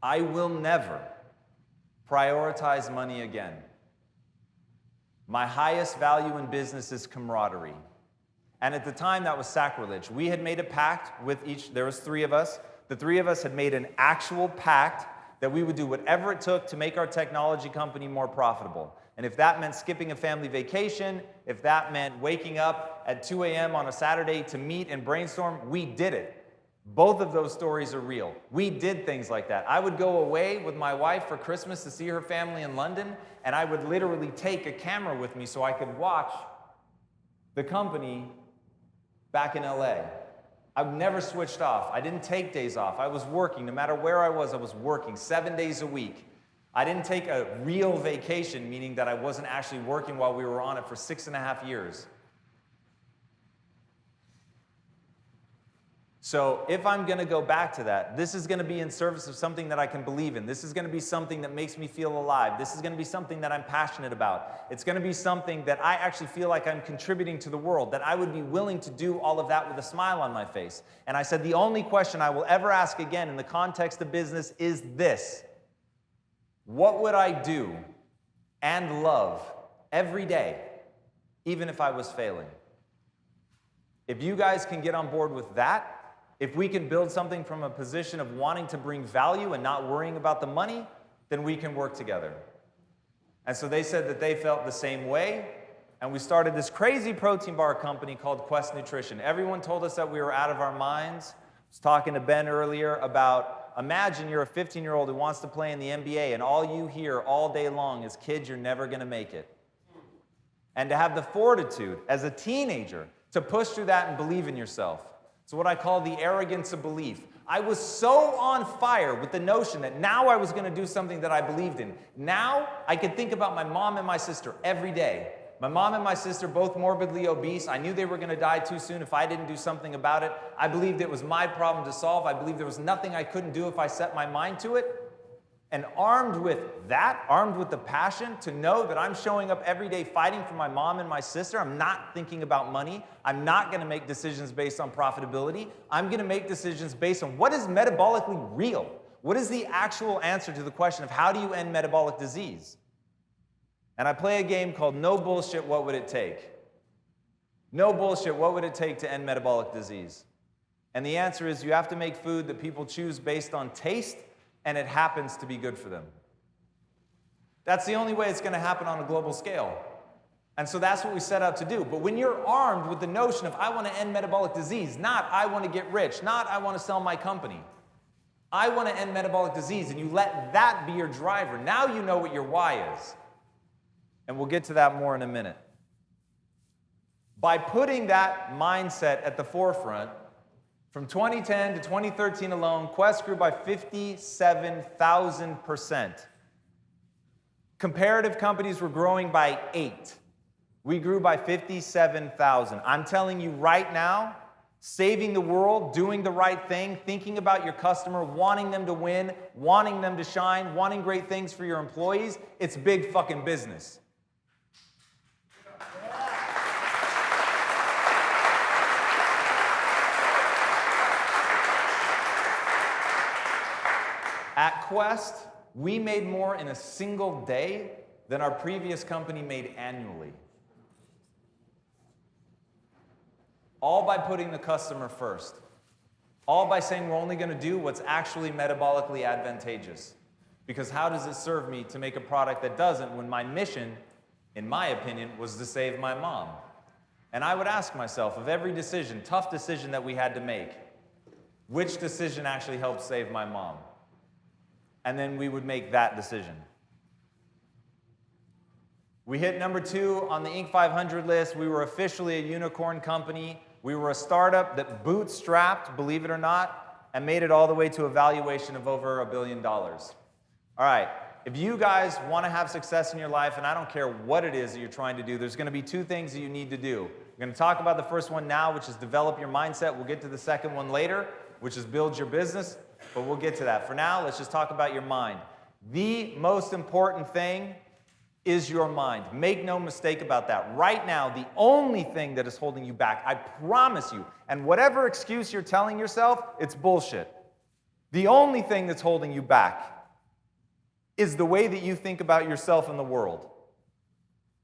I will never prioritize money again. My highest value in business is camaraderie. And at the time, that was sacrilege. We had made a pact with each, there was 3 of us. The 3 of us had made an actual pact that we would do whatever it took to make our technology company more profitable. And if that meant skipping a family vacation, if that meant waking up at 2 a.m. on a Saturday to meet and brainstorm, we did it. Both of those stories are real. We did things like that. I would go away with my wife for Christmas to see her family in London, and I would literally take a camera with me so I could watch the company back in LA. I've never switched off. I didn't take days off. I was working. No matter where I was working 7 days a week. I didn't take a real vacation, meaning that I wasn't actually working while we were on it for 6.5 years. So if I'm going to go back to that, this is going to be in service of something that I can believe in. This is going to be something that makes me feel alive. This is going to be something that I'm passionate about. It's going to be something that I actually feel like I'm contributing to the world, that I would be willing to do all of that with a smile on my face. And I said, the only question I will ever ask again in the context of business is this: what would I do and love every day, even if I was failing? If you guys can get on board with that, if we can build something from a position of wanting to bring value and not worrying about the money, then we can work together. And so they said that they felt the same way, and we started this crazy protein bar company called Quest Nutrition. Everyone told us that we were out of our minds. I was talking to Ben earlier about, imagine you're a 15-year-old who wants to play in the NBA, and all you hear all day long is, kids, you're never going to make it. And to have the fortitude as a teenager to push through that and believe in yourself. It's what I call the arrogance of belief. I was so on fire with the notion that now I was going to do something that I believed in. Now I could think about my mom and my sister every day. My mom and my sister, both morbidly obese. I knew they were going to die too soon if I didn't do something about it. I believed it was my problem to solve. I believed there was nothing I couldn't do if I set my mind to it. And armed with that, armed with the passion to know that I'm showing up every day fighting for my mom and my sister, I'm not thinking about money. I'm not going to make decisions based on profitability. I'm going to make decisions based on what is metabolically real. What is the actual answer to the question of how do you end metabolic disease? And I play a game called No Bullshit, What Would It Take? No bullshit, what would it take to end metabolic disease? And the answer is you have to make food that people choose based on taste, and it happens to be good for them. That's the only way it's going to happen on a global scale. And so that's what we set out to do. But when you're armed with the notion of I want to end metabolic disease, not I want to get rich, not I want to sell my company, I want to end metabolic disease, and you let that be your driver, now you know what your why is. And we'll get to that more in a minute. By putting that mindset at the forefront, from 2010 to 2013 alone, Quest grew by 57,000%. Comparative companies were growing by 8. We grew by 57,000. I'm telling you right now, saving the world, doing the right thing, thinking about your customer, wanting them to win, wanting them to shine, wanting great things for your employees, it's big fucking business. At Quest, we made more in a single day than our previous company made annually. All by putting the customer first. All by saying we're only going to do what's actually metabolically advantageous. Because how does it serve me to make a product that doesn't when my mission, in my opinion, was to save my mom? And I would ask myself, of every decision, tough decision that we had to make, which decision actually helped save my mom? And then we would make that decision. We hit number 2 on the Inc. 500 list. We were officially a unicorn company. We were a startup that bootstrapped, believe it or not, and made it all the way to a valuation of over $1 billion. All right, if you guys want to have success in your life, and I don't care what it is that you're trying to do, there's going to be 2 things that you need to do. We're going to talk about the first one now, which is develop your mindset. We'll get to the second one later, which is build your business. But we'll get to that. For now, let's just talk about your mind. The most important thing is your mind. Make no mistake about that. Right now, the only thing that is holding you back, I promise you, and whatever excuse you're telling yourself, it's bullshit. The only thing that's holding you back is the way that you think about yourself and the world.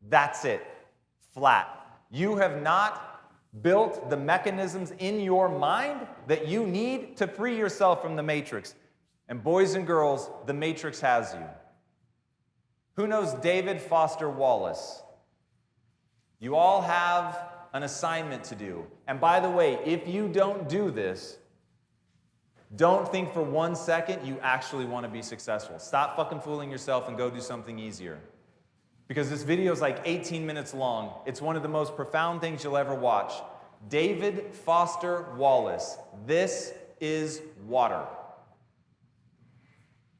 That's it. Flat. You have not built the mechanisms in your mind that you need to free yourself from the matrix. And boys and girls, the matrix has you. Who knows David Foster Wallace? You all have an assignment to do. And by the way, if you don't do this, don't think for 1 second you actually want to be successful. Stop fucking fooling yourself and go do something easier. Because this video is like 18 minutes long. It's one of the most profound things you'll ever watch. David Foster Wallace. This is water.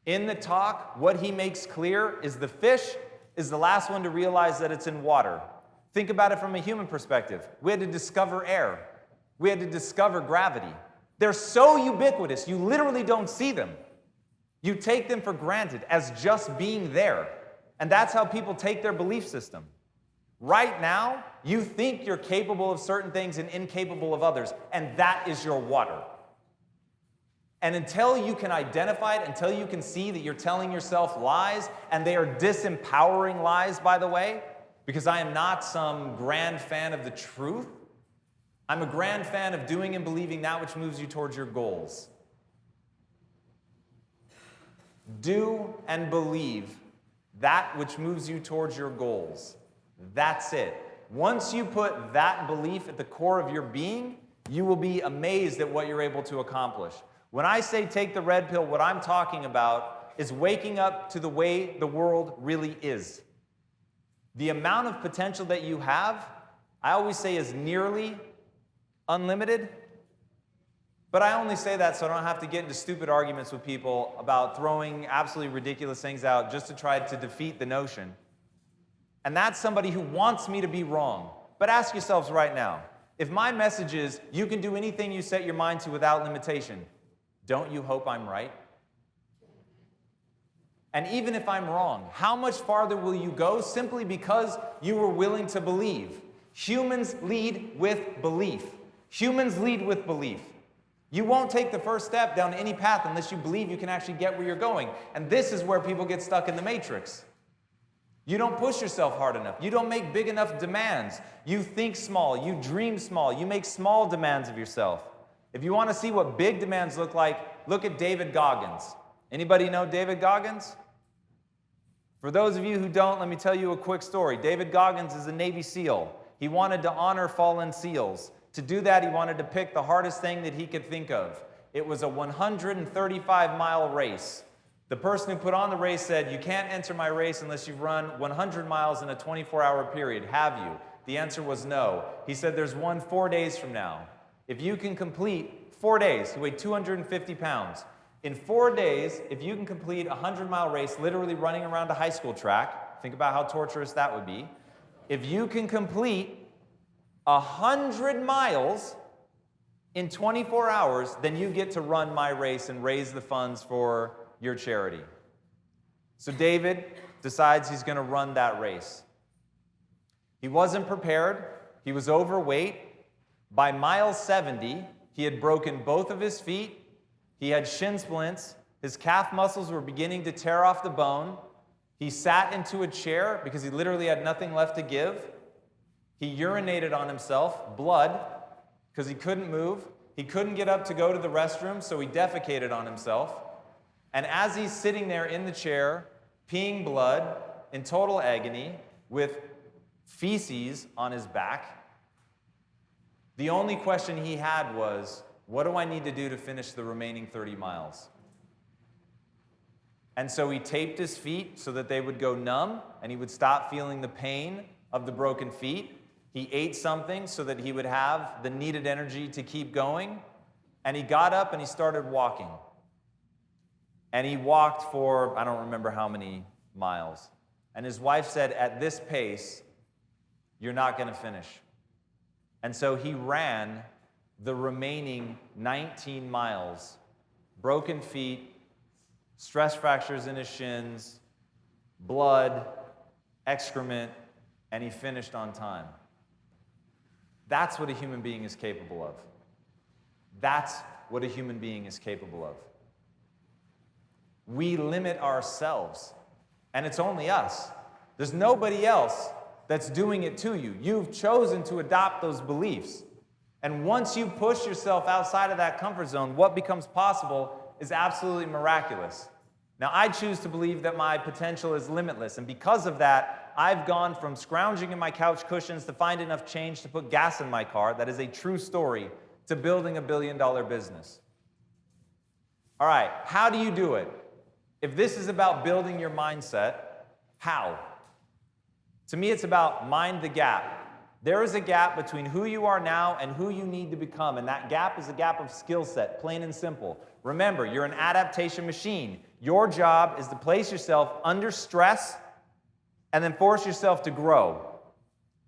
In the talk, what he makes clear is the fish is the last one to realize that it's in water. Think about it from a human perspective. We had to discover air. We had to discover gravity. They're so ubiquitous, you literally don't see them. You take them for granted as just being there. And that's how people take their belief system. Right now, you think you're capable of certain things and incapable of others, and that is your water. And until you can identify it, until you can see that you're telling yourself lies, and they are disempowering lies, by the way, because I am not some grand fan of the truth. I'm a grand fan of doing and believing that which moves you towards your goals. Do and believe that which moves you towards your goals. That's it. Once you put that belief at the core of your being, you will be amazed at what you're able to accomplish. When I say take the red pill, what I'm talking about is waking up to the way the world really is. The amount of potential that you have, I always say, is nearly unlimited. But I only say that so I don't have to get into stupid arguments with people about throwing absolutely ridiculous things out just to try to defeat the notion. And that's somebody who wants me to be wrong. But ask yourselves right now, if my message is, you can do anything you set your mind to without limitation, don't you hope I'm right? And even if I'm wrong, how much farther will you go simply because you were willing to believe? Humans lead with belief. Humans lead with belief. You won't take the first step down any path unless you believe you can actually get where you're going. And this is where people get stuck in the matrix. You don't push yourself hard enough. You don't make big enough demands. You think small. You dream small. You make small demands of yourself. If you want to see what big demands look like, look at David Goggins. Anybody know David Goggins? For those of you who don't, let me tell you a quick story. David Goggins is a Navy SEAL. He wanted to honor fallen SEALs. To do that, he wanted to pick the hardest thing that he could think of. It was a 135-mile race. The person who put on the race said, "You can't enter my race unless you've run 100 miles in a 24-hour period. Have you?" The answer was no. He said, "There's one 4 days from now. If you can complete 4 days," he weighed 250 pounds. In 4 days, if you can complete a 100-mile race, literally running around a high school track, think about how torturous that would be. If you can complete 100 miles in 24 hours, then you get to run my race and raise the funds for your charity. So David decides he's going to run that race. He wasn't prepared. He was overweight. By mile 70, he had broken both of his feet. He had shin splints. His calf muscles were beginning to tear off the bone. He sat into a chair because he literally had nothing left to give. He urinated on himself, blood, because he couldn't move. He couldn't get up to go to the restroom, so he defecated on himself. And as he's sitting there in the chair, peeing blood, in total agony, with feces on his back, the only question he had was, what do I need to do to finish the remaining 30 miles? And so he taped his feet so that they would go numb, and he would stop feeling the pain of the broken feet. He ate something so that he would have the needed energy to keep going. And he got up and he started walking. And he walked for, I don't remember how many miles. And his wife said, "At this pace, you're not going to finish." And so he ran the remaining 19 miles, broken feet, stress fractures in his shins, blood, excrement, and he finished on time. That's what a human being is capable of. That's what a human being is capable of. We limit ourselves, and it's only us. There's nobody else that's doing it to you. You've chosen to adopt those beliefs. And once you push yourself outside of that comfort zone, what becomes possible is absolutely miraculous. Now, I choose to believe that my potential is limitless, and because of that, I've gone from scrounging in my couch cushions to find enough change to put gas in my car, that is a true story, to building $1 billion business. All right, how do you do it? If this is about building your mindset, how? To me, it's about mind the gap. There is a gap between who you are now and who you need to become, and that gap is a gap of skill set, plain and simple. Remember, you're an adaptation machine. Your job is to place yourself under stress and then force yourself to grow.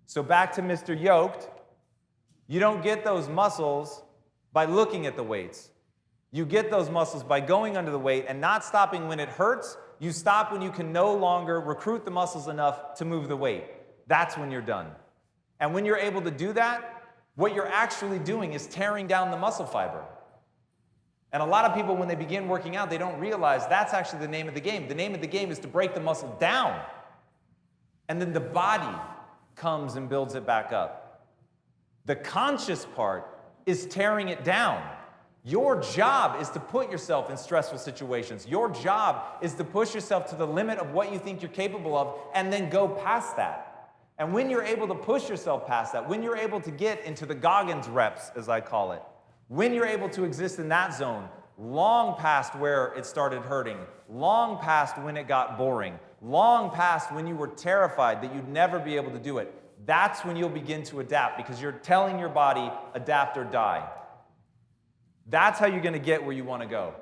So back to Mr. Yoked, you don't get those muscles by looking at the weights. You get those muscles by going under the weight and not stopping when it hurts. You stop when you can no longer recruit the muscles enough to move the weight. That's when you're done. And when you're able to do that, what you're actually doing is tearing down the muscle fiber. And a lot of people, when they begin working out, they don't realize that's actually the name of the game. The name of the game is to break the muscle down. And then the body comes and builds it back up. The conscious part is tearing it down. Your job is to put yourself in stressful situations. Your job is to push yourself to the limit of what you think you're capable of and then go past that. And when you're able to push yourself past that, when you're able to get into the Goggins reps, as I call it, when you're able to exist in that zone, long past where it started hurting, long past when it got boring, long past when you were terrified that you'd never be able to do it, that's when you'll begin to adapt, because you're telling your body, adapt or die. That's how you're going to get where you want to go.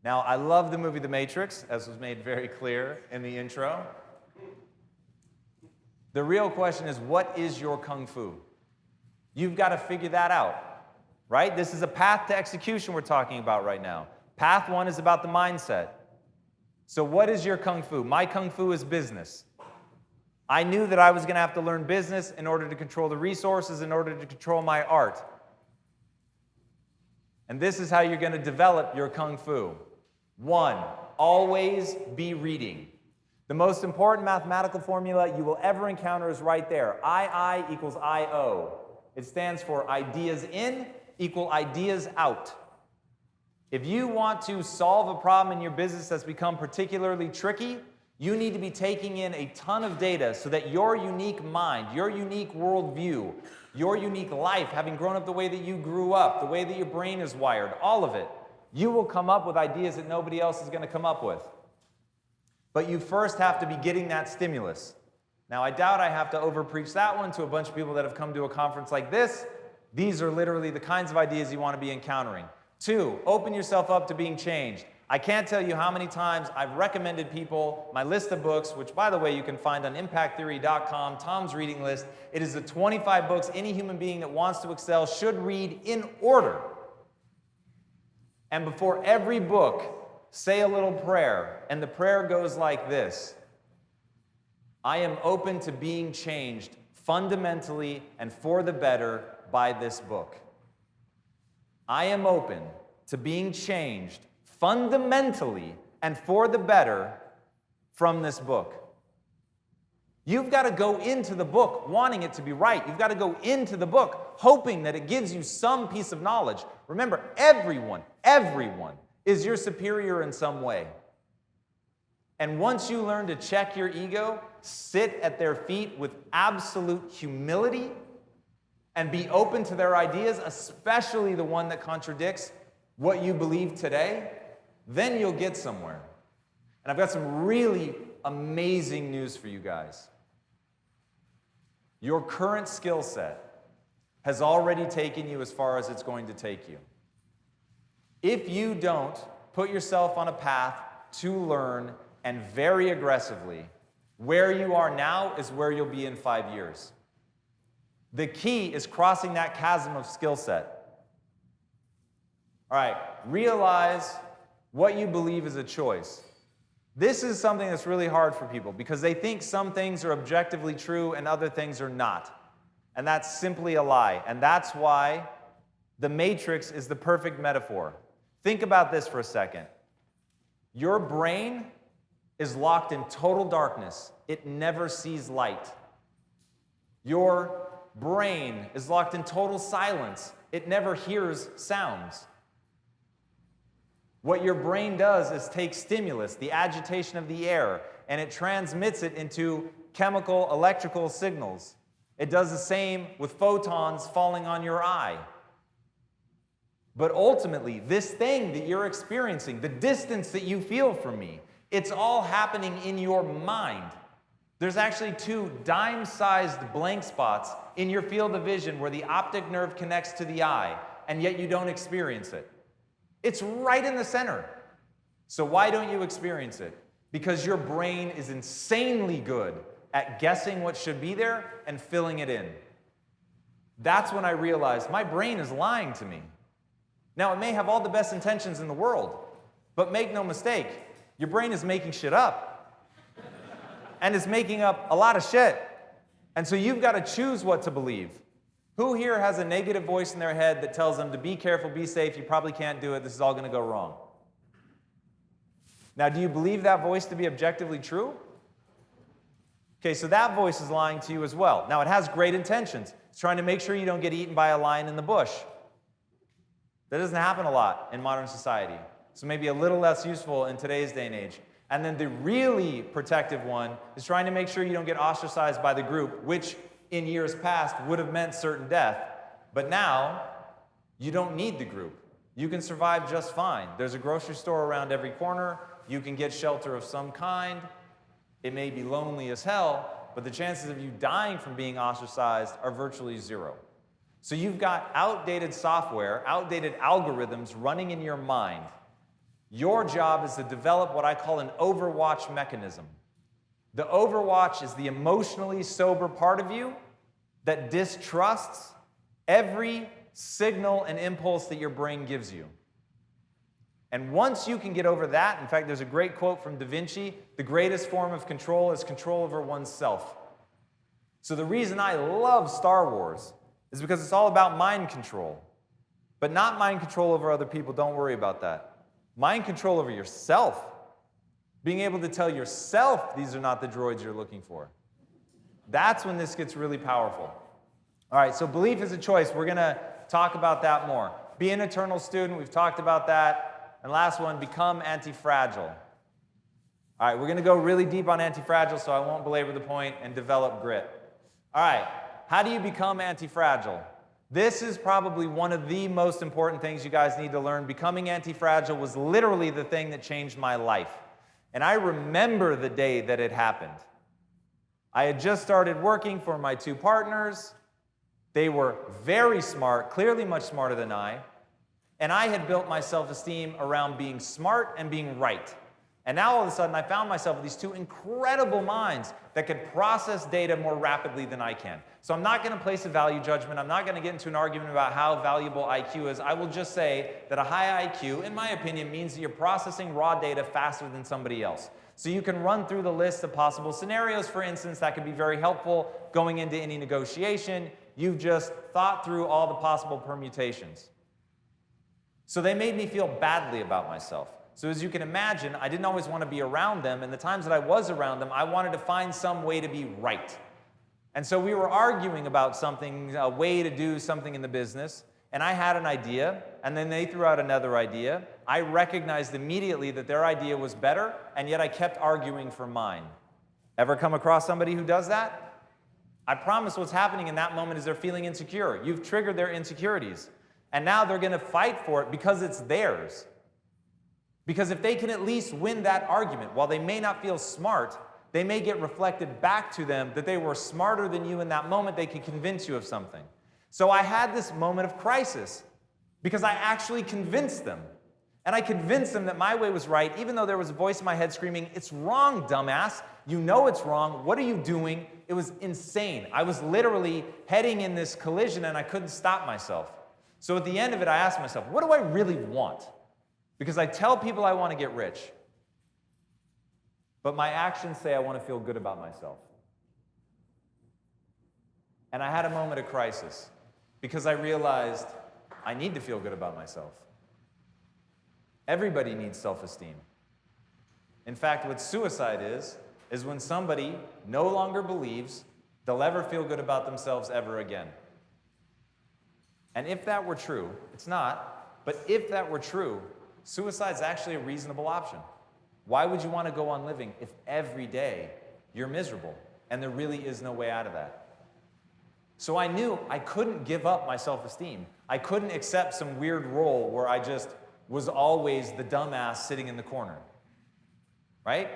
Now, I love the movie The Matrix, as was made very clear in the intro. The real question is, what is your kung fu? You've got to figure that out, right? This is a path to execution we're talking about right now. Path one is about the mindset. So what is your kung fu? My kung fu is business. I knew that I was going to have to learn business in order to control the resources, in order to control my art. And this is how you're going to develop your kung fu. 1, always be reading. The most important mathematical formula you will ever encounter is right there. II equals IO. It stands for ideas in equal ideas out. If you want to solve a problem in your business that's become particularly tricky, you need to be taking in a ton of data so that your unique mind, your unique worldview, your unique life, having grown up the way that you grew up, the way that your brain is wired, all of it, you will come up with ideas that nobody else is going to come up with. But you first have to be getting that stimulus. Now, I doubt I have to overpreach that one to a bunch of people that have come to a conference like this. These are literally the kinds of ideas you want to be encountering. 2, open yourself up to being changed. I can't tell you how many times I've recommended people my list of books, which, by the way, you can find on impacttheory.com, Tom's reading list. It is the 25 books any human being that wants to excel should read in order. And before every book, say a little prayer. And the prayer goes like this: I am open to being changed fundamentally and for the better by this book. I am open to being changed fundamentally and for the better from this book. You've got to go into the book wanting it to be right. You've got to go into the book hoping that it gives you some piece of knowledge. Remember, everyone is your superior in some way. And once you learn to check your ego, sit at their feet with absolute humility, and be open to their ideas, especially the one that contradicts what you believe today, then you'll get somewhere. And I've got some really amazing news for you guys. Your current skill set has already taken you as far as it's going to take you. If you don't put yourself on a path to learn, and very aggressively, where you are now is where you'll be in 5 years. The key is crossing that chasm of skill set. All right, realize what you believe is a choice. This is something that's really hard for people because they think some things are objectively true and other things are not. And that's simply a lie. And that's why the Matrix is the perfect metaphor. Think about this for a second. Your brain is locked in total darkness. It never sees light. Your brain is locked in total silence. It never hears sounds. What your brain does is take stimulus, the agitation of the air, and it transmits it into chemical, electrical signals. It does the same with photons falling on your eye. But ultimately, this thing that you're experiencing, the distance that you feel from me, it's all happening in your mind. There's actually 2 dime-sized blank spots in your field of vision where the optic nerve connects to the eye, and yet you don't experience it. It's right in the center. So why don't you experience it? Because your brain is insanely good at guessing what should be there and filling it in. That's when I realized my brain is lying to me. Now, it may have all the best intentions in the world, but make no mistake, your brain is making shit up. And it's making up a lot of shit. And so you've got to choose what to believe. Who here has a negative voice in their head that tells them to be careful, be safe, you probably can't do it, this is all going to go wrong? Now, do you believe that voice to be objectively true? Okay, so that voice is lying to you as well. Now, it has great intentions. It's trying to make sure you don't get eaten by a lion in the bush. That doesn't happen a lot in modern society. So maybe a little less useful in today's day and age. And then the really protective one is trying to make sure you don't get ostracized by the group, which in years past would have meant certain death. But now, you don't need the group. You can survive just fine. There's a grocery store around every corner. You can get shelter of some kind. It may be lonely as hell, but the chances of you dying from being ostracized are virtually zero. So you've got outdated software, outdated algorithms running in your mind. Your job is to develop what I call an overwatch mechanism. The overwatch is the emotionally sober part of you that distrusts every signal and impulse that your brain gives you. And once you can get over that, in fact, there's a great quote from Da Vinci, the greatest form of control is control over oneself. So the reason I love Star Wars is because it's all about mind control. But not mind control over other people, don't worry about that. Mind control over yourself. Being able to tell yourself these are not the droids you're looking for. That's when this gets really powerful. All right, so belief is a choice. We're going to talk about that more. Be an eternal student. We've talked about that. And last one, become anti-fragile. All right, we're going to go really deep on anti-fragile, so I won't belabor the point, and develop grit. All right, how do you become anti-fragile? This is probably one of the most important things you guys need to learn. Becoming anti-fragile was literally the thing that changed my life. And I remember the day that it happened. I had just started working for my two partners. They were very smart, clearly much smarter than I. And I had built my self-esteem around being smart and being right. And now all of a sudden I found myself with these two incredible minds that could process data more rapidly than I can. So I'm not going to place a value judgment. I'm not going to get into an argument about how valuable IQ is. I will just say that a high IQ, in my opinion, means that you're processing raw data faster than somebody else. So you can run through the list of possible scenarios, for instance, that could be very helpful going into any negotiation. You've just thought through all the possible permutations. So they made me feel badly about myself. So as you can imagine, I didn't always want to be around them, and the times that I was around them, I wanted to find some way to be right. And so we were arguing about something, a way to do something in the business, and I had an idea, and then they threw out another idea. I recognized immediately that their idea was better, and yet I kept arguing for mine. Ever come across somebody who does that? I promise what's happening in that moment is they're feeling insecure. You've triggered their insecurities. And now they're going to fight for it because it's theirs. Because if they can at least win that argument, while they may not feel smart, they may get reflected back to them that they were smarter than you in that moment. They could convince you of something. So I had this moment of crisis because I actually convinced them. And I convinced them that my way was right, even though there was a voice in my head screaming, "It's wrong, dumbass. You know it's wrong. What are you doing?" It was insane. I was literally heading in this collision and I couldn't stop myself. So at the end of it, I asked myself, what do I really want? Because I tell people I want to get rich, but my actions say I want to feel good about myself. And I had a moment of crisis because I realized I need to feel good about myself. Everybody needs self-esteem. In fact, what suicide is when somebody no longer believes they'll ever feel good about themselves ever again. And if that were true, it's not, but if that were true, suicide's actually a reasonable option. Why would you want to go on living if every day you're miserable and there really is no way out of that? So I knew I couldn't give up my self-esteem. I couldn't accept some weird role where I just was always the dumbass sitting in the corner, right?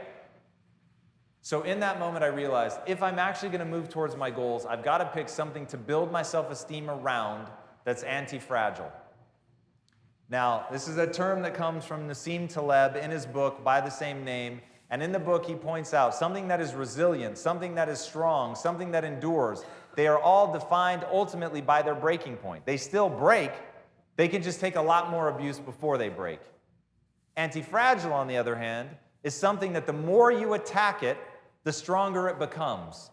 So in that moment, I realized if I'm actually going to move towards my goals, I've got to pick something to build my self-esteem around that's anti-fragile. Now, this is a term that comes from Nassim Taleb in his book by the same name. And in the book, he points out something that is resilient, something that is strong, something that endures. they are all defined ultimately by their breaking point. They still break, they can just take a lot more abuse before they break. Anti-fragile, on the other hand, is something that the more you attack it, the stronger it becomes.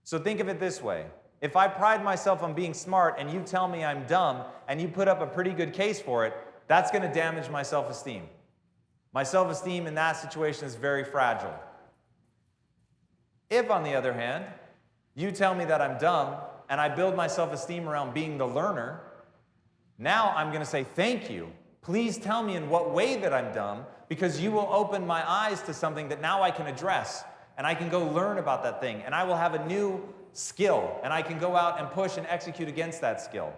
So think of it this way. If I pride myself on being smart and you tell me I'm dumb and you put up a pretty good case for it, that's going to damage my self-esteem. My self-esteem in that situation is very fragile. If, on the other hand, you tell me that I'm dumb and I build my self-esteem around being the learner, now I'm going to say, thank you. Please tell me in what way that I'm dumb, because you will open my eyes to something that now I can address, and I can go learn about that thing, and I will have a new skill, and I can go out and push and execute against that skill.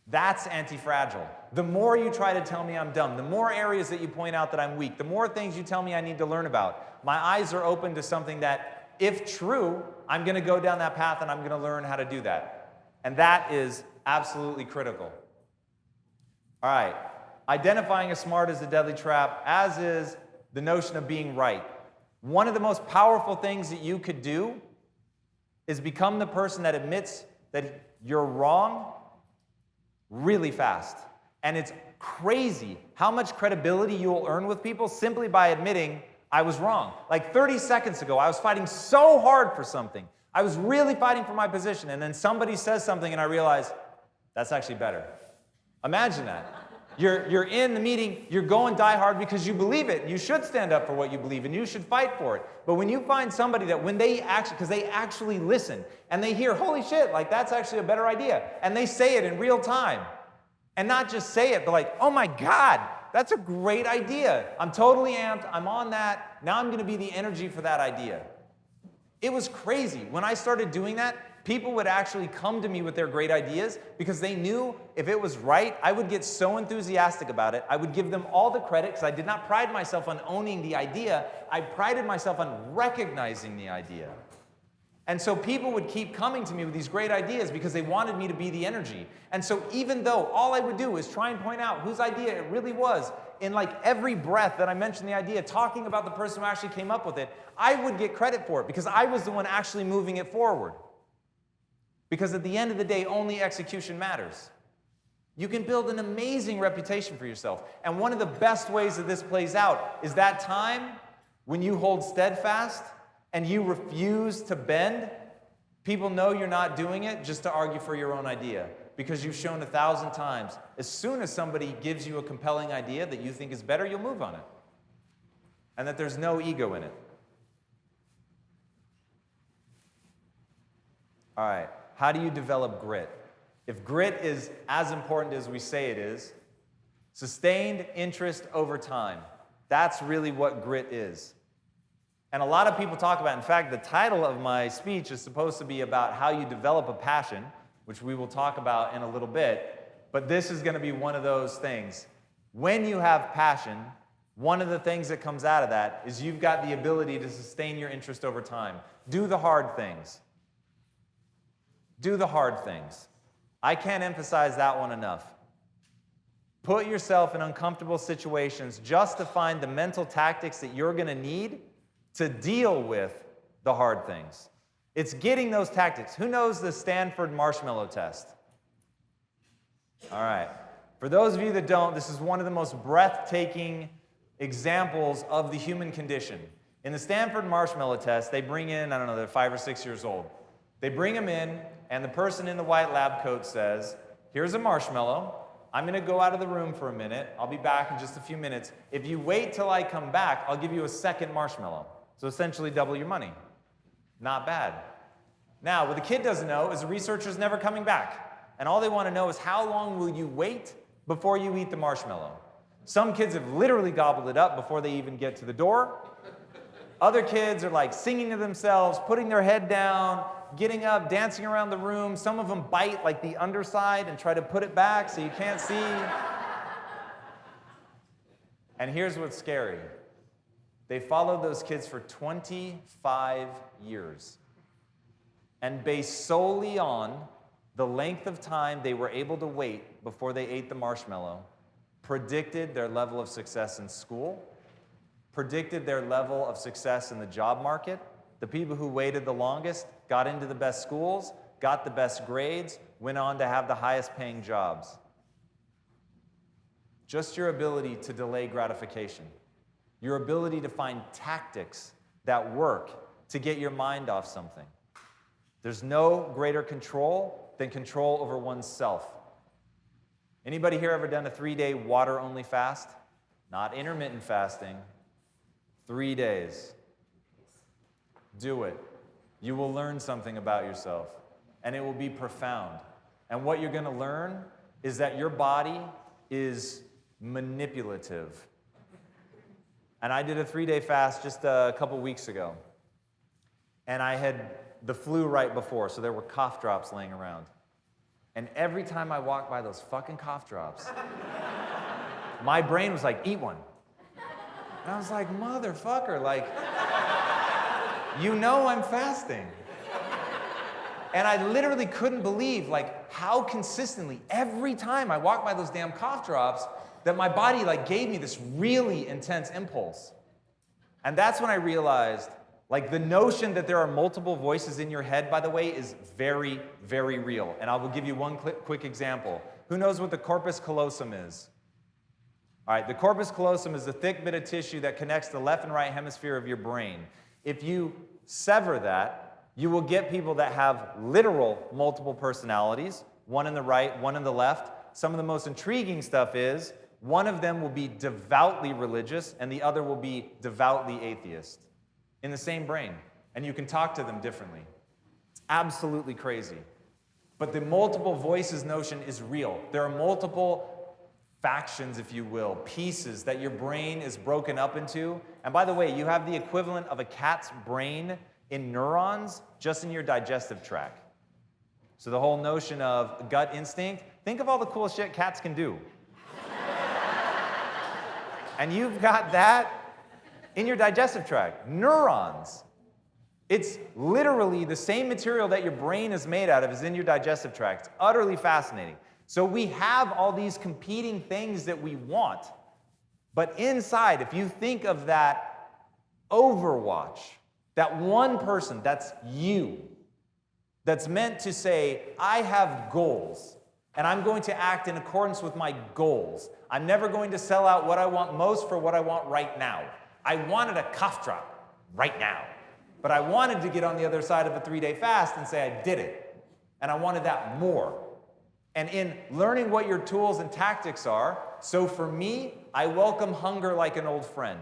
That's anti-fragile. The more you try to tell me I'm dumb, the more areas that you point out that I'm weak, the more things you tell me I need to learn about, my eyes are open to something that, if true, I'm going to go down that path and I'm going to learn how to do that. And that is absolutely critical. All right, identifying as smart is a deadly trap, as is the notion of being right. One of the most powerful things that you could do is become the person that admits that you're wrong really fast. And it's crazy how much credibility you will earn with people simply by admitting, I was wrong. Like 30 seconds ago, I was fighting so hard for something. I was really fighting for my position, and then somebody says something and I realize, that's actually better. Imagine that. You're in the meeting, you're going die hard because you believe it. You should stand up for what you believe and you should fight for it. But when you find somebody that when they actually, because they actually listen and they hear, holy shit, like that's actually a better idea. And they say it in real time. And not just say it, but like, oh my God, that's a great idea. I'm totally amped, I'm on that. Now I'm gonna be the energy for that idea. It was crazy. When I started doing that, people would actually come to me with their great ideas because they knew if it was right, I would get so enthusiastic about it. I would give them all the credit because I did not pride myself on owning the idea. I prided myself on recognizing the idea. And so people would keep coming to me with these great ideas because they wanted me to be the energy. And so even though all I would do is try and point out whose idea it really was, in like every breath that I mentioned the idea, talking about the person who actually came up with it, I would get credit for it because I was the one actually moving it forward. Because at the end of the day, only execution matters. You can build an amazing reputation for yourself. And one of the best ways that this plays out is that time when you hold steadfast and you refuse to bend. People know you're not doing it just to argue for your own idea, because you've shown 1,000 times, as soon as somebody gives you a compelling idea that you think is better, you'll move on it. And that there's no ego in it. All right. How do you develop grit? If grit is as important as we say it is, sustained interest over time, that's really what grit is. And a lot of people talk about, in fact, the title of my speech is supposed to be about how you develop a passion, which we will talk about in a little bit, but this is going to be one of those things. When you have passion, one of the things that comes out of that is you've got the ability to sustain your interest over time. Do the hard things. Do the hard things. I can't emphasize that one enough. Put yourself in uncomfortable situations just to find the mental tactics that you're going to need to deal with the hard things. It's getting those tactics. Who knows the Stanford marshmallow test? All right. For those of you that don't, this is one of the most breathtaking examples of the human condition. In the Stanford marshmallow test, they bring in, I don't know, they're 5 or 6 years old. They bring them in, and the person in the white lab coat says, here's a marshmallow. I'm going to go out of the room for a minute. I'll be back in just a few minutes. If you wait till I come back, I'll give you a second marshmallow. So essentially double your money. Not bad. Now, what the kid doesn't know is the researcher's never coming back. And all they want to know is how long will you wait before you eat the marshmallow? Some kids have literally gobbled it up before they even get to the door. Other kids are like singing to themselves, putting their head down, getting up, dancing around the room. Some of them bite like the underside and try to put it back so you can't see. And here's what's scary. They followed those kids for 25 years. And based solely on the length of time they were able to wait before they ate the marshmallow, predicted their level of success in school, predicted their level of success in the job market. The people who waited the longest got into the best schools, got the best grades, went on to have the highest paying jobs. Just your ability to delay gratification. Your ability to find tactics that work to get your mind off something. There's no greater control than control over oneself. Anybody here ever done a 3-day water-only fast? Not intermittent fasting. 3 days. Do it. You will learn something about yourself, and it will be profound. And what you're going to learn is that your body is manipulative. And I did a 3-day fast just a couple weeks ago. And I had the flu right before, so there were cough drops laying around. And every time I walked by those fucking cough drops, my brain was like, eat one. And I was like, motherfucker, like, you know I'm fasting. And I literally couldn't believe, like, how consistently, every time I walked by those damn cough drops, that my body, like, gave me this really intense impulse. And that's when I realized, like, the notion that there are multiple voices in your head, by the way, is very, very real. And I will give you one quick example. Who knows what the corpus callosum is? All right, the corpus callosum is a thick bit of tissue that connects the left and right hemisphere of your brain. If you sever that, you will get people that have literal multiple personalities, one in the right, one in the left. Some of the most intriguing stuff is one of them will be devoutly religious and the other will be devoutly atheist in the same brain. And you can talk to them differently. It's absolutely crazy. But the multiple voices notion is real. There are multiple factions, if you will, pieces that your brain is broken up into. And by the way, you have the equivalent of a cat's brain in neurons just in your digestive tract. So the whole notion of gut instinct, think of all the cool shit cats can do. And you've got that in your digestive tract, neurons. It's literally the same material that your brain is made out of is in your digestive tract. It's utterly fascinating. So we have all these competing things that we want. But inside, if you think of that overwatch, that one person, that's you, that's meant to say, I have goals, and I'm going to act in accordance with my goals. I'm never going to sell out what I want most for what I want right now. I wanted a cough drop right now, but I wanted to get on the other side of a 3-day fast and say I did it, and I wanted that more. And in learning what your tools and tactics are, so for me, I welcome hunger like an old friend.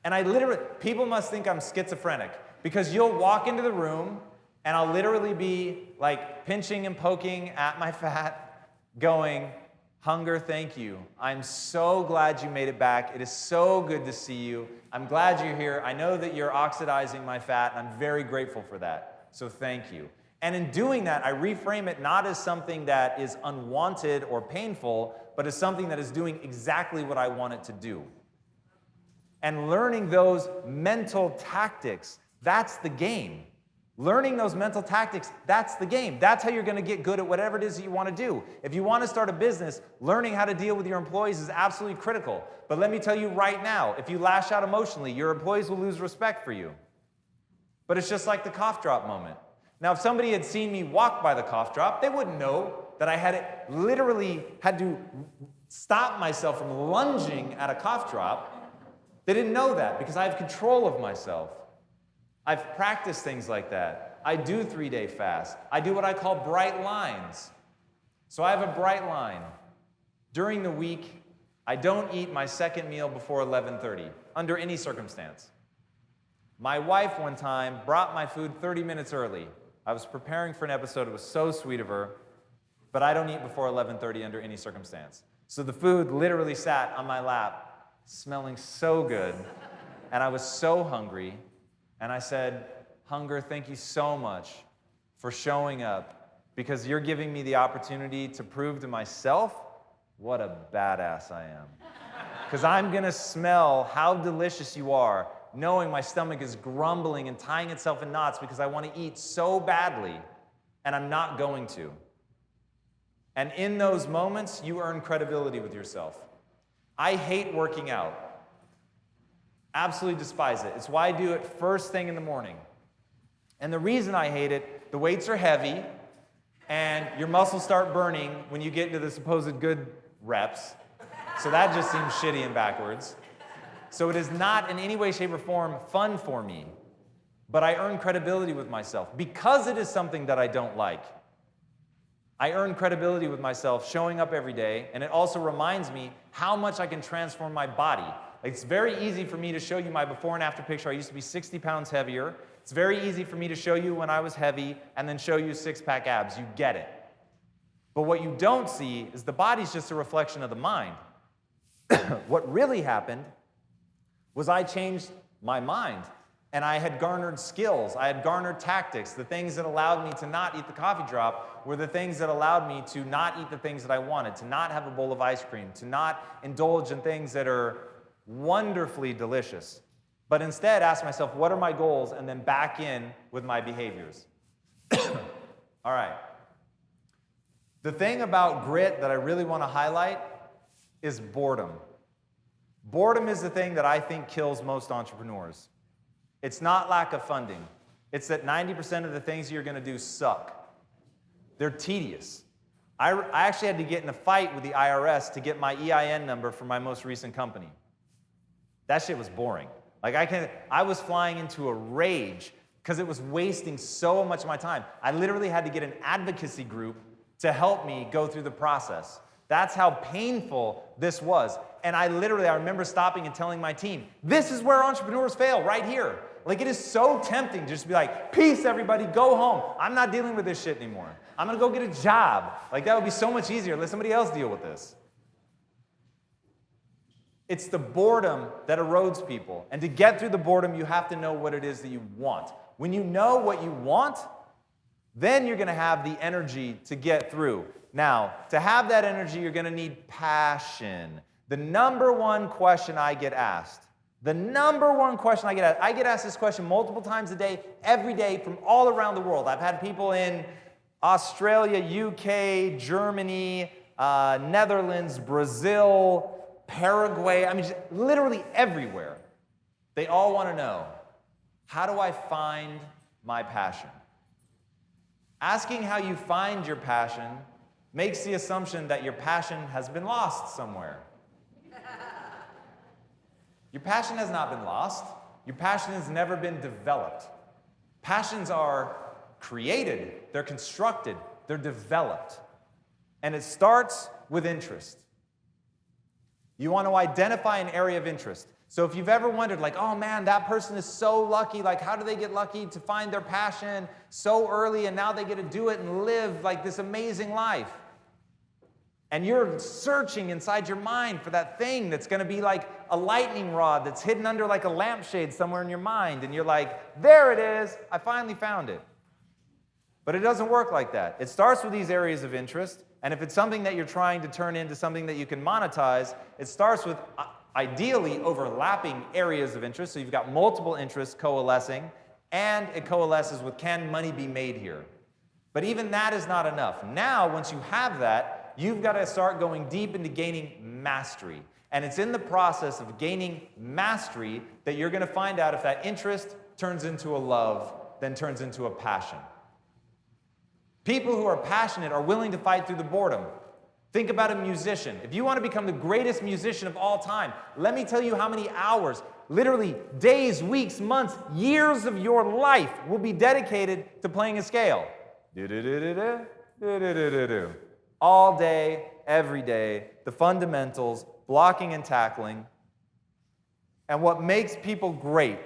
And I literally, people must think I'm schizophrenic because you'll walk into the room and I'll literally be like pinching and poking at my fat, going, hunger, thank you. I'm so glad you made it back. It is so good to see you. I'm glad you're here. I know that you're oxidizing my fat, and I'm very grateful for that. So thank you. And in doing that, I reframe it not as something that is unwanted or painful, but as something that is doing exactly what I want it to do. And learning those mental tactics, that's the game. Learning those mental tactics, that's the game. That's how you're going to get good at whatever it is that you want to do. If you want to start a business, learning how to deal with your employees is absolutely critical. But let me tell you right now, if you lash out emotionally, your employees will lose respect for you. But it's just like the cough drop moment. Now, if somebody had seen me walk by the cough drop, they wouldn't know that I literally had to stop myself from lunging at a cough drop. They didn't know that because I have control of myself. I've practiced things like that. I do 3-day fast. I do what I call bright lines. So I have a bright line. During the week, I don't eat my second meal before 11:30, under any circumstance. My wife one time brought my food 30 minutes early. I was preparing for an episode. It was so sweet of her. But I don't eat before 11:30 under any circumstance. So the food literally sat on my lap, smelling so good. And I was so hungry. And I said, hunger, thank you so much for showing up because you're giving me the opportunity to prove to myself what a badass I am. Because I'm going to smell how delicious you are, knowing my stomach is grumbling and tying itself in knots because I want to eat so badly, and I'm not going to. And in those moments, you earn credibility with yourself. I hate working out. Absolutely despise it. It's why I do it first thing in the morning. And the reason I hate it the weights are heavy, and your muscles start burning when you get into the supposed good reps. So that just seems shitty and backwards. So it is not in any way, shape, or form fun for me. But I earn credibility with myself because it is something that I don't like. I earn credibility with myself showing up every day, and it also reminds me how much I can transform my body. Like, it's very easy for me to show you my before and after picture. I used to be 60 pounds heavier. It's very easy for me to show you when I was heavy and then show you six-pack abs. You get it. But what you don't see is the body's just a reflection of the mind. What really happened was I changed my mind. And I had garnered skills, I had garnered tactics. The things that allowed me to not eat the coffee drop were the things that allowed me to not eat the things that I wanted, to not have a bowl of ice cream, to not indulge in things that are wonderfully delicious. But instead ask myself, what are my goals? And then back in with my behaviors. All right. The thing about grit that I really want to highlight is boredom. Boredom is the thing that I think kills most entrepreneurs. It's not lack of funding. It's that 90% of the things you're going to do suck. They're tedious. I actually had to get in a fight with the IRS to get my EIN number for my most recent company. That shit was boring. Like, I was flying into a rage because it was wasting so much of my time. I literally had to get an advocacy group to help me go through the process. That's how painful this was. And I remember stopping and telling my team, this is where entrepreneurs fail, right here. Like, it is so tempting just to be like, peace, everybody, go home. I'm not dealing with this shit anymore. I'm going to go get a job. Like, that would be so much easier. Let somebody else deal with this. It's the boredom that erodes people. And to get through the boredom, you have to know what it is that you want. When you know what you want, then you're going to have the energy to get through. Now, to have that energy, you're going to need passion. The number one question I get asked, I get asked this question multiple times a day, every day, from all around the world. I've had people in Australia, UK, Germany, Netherlands, Brazil, Paraguay, I mean, just literally everywhere. They all want to know, how do I find my passion? Asking how you find your passion makes the assumption that your passion has been lost somewhere. Your passion has not been lost. Your passion has never been developed. Passions are created, they're constructed, they're developed. And it starts with interest. You want to identify an area of interest. So if you've ever wondered, like, oh man, that person is so lucky, like, how do they get lucky to find their passion so early and now they get to do it and live like this amazing life? And you're searching inside your mind for that thing that's going to be like a lightning rod that's hidden under like a lampshade somewhere in your mind. And you're like, there it is. I finally found it. But it doesn't work like that. It starts with these areas of interest. And if it's something that you're trying to turn into something that you can monetize, it starts with ideally overlapping areas of interest. So you've got multiple interests coalescing. And it coalesces with, can money be made here? But even that is not enough. Now, once you have that, you've got to start going deep into gaining mastery. And it's in the process of gaining mastery that you're going to find out if that interest turns into a love, then turns into a passion. People who are passionate are willing to fight through the boredom. Think about a musician. If you want to become the greatest musician of all time, let me tell you how many hours, literally days, weeks, months, years of your life will be dedicated to playing a scale. All day, every day, the fundamentals, blocking and tackling. And what makes people great,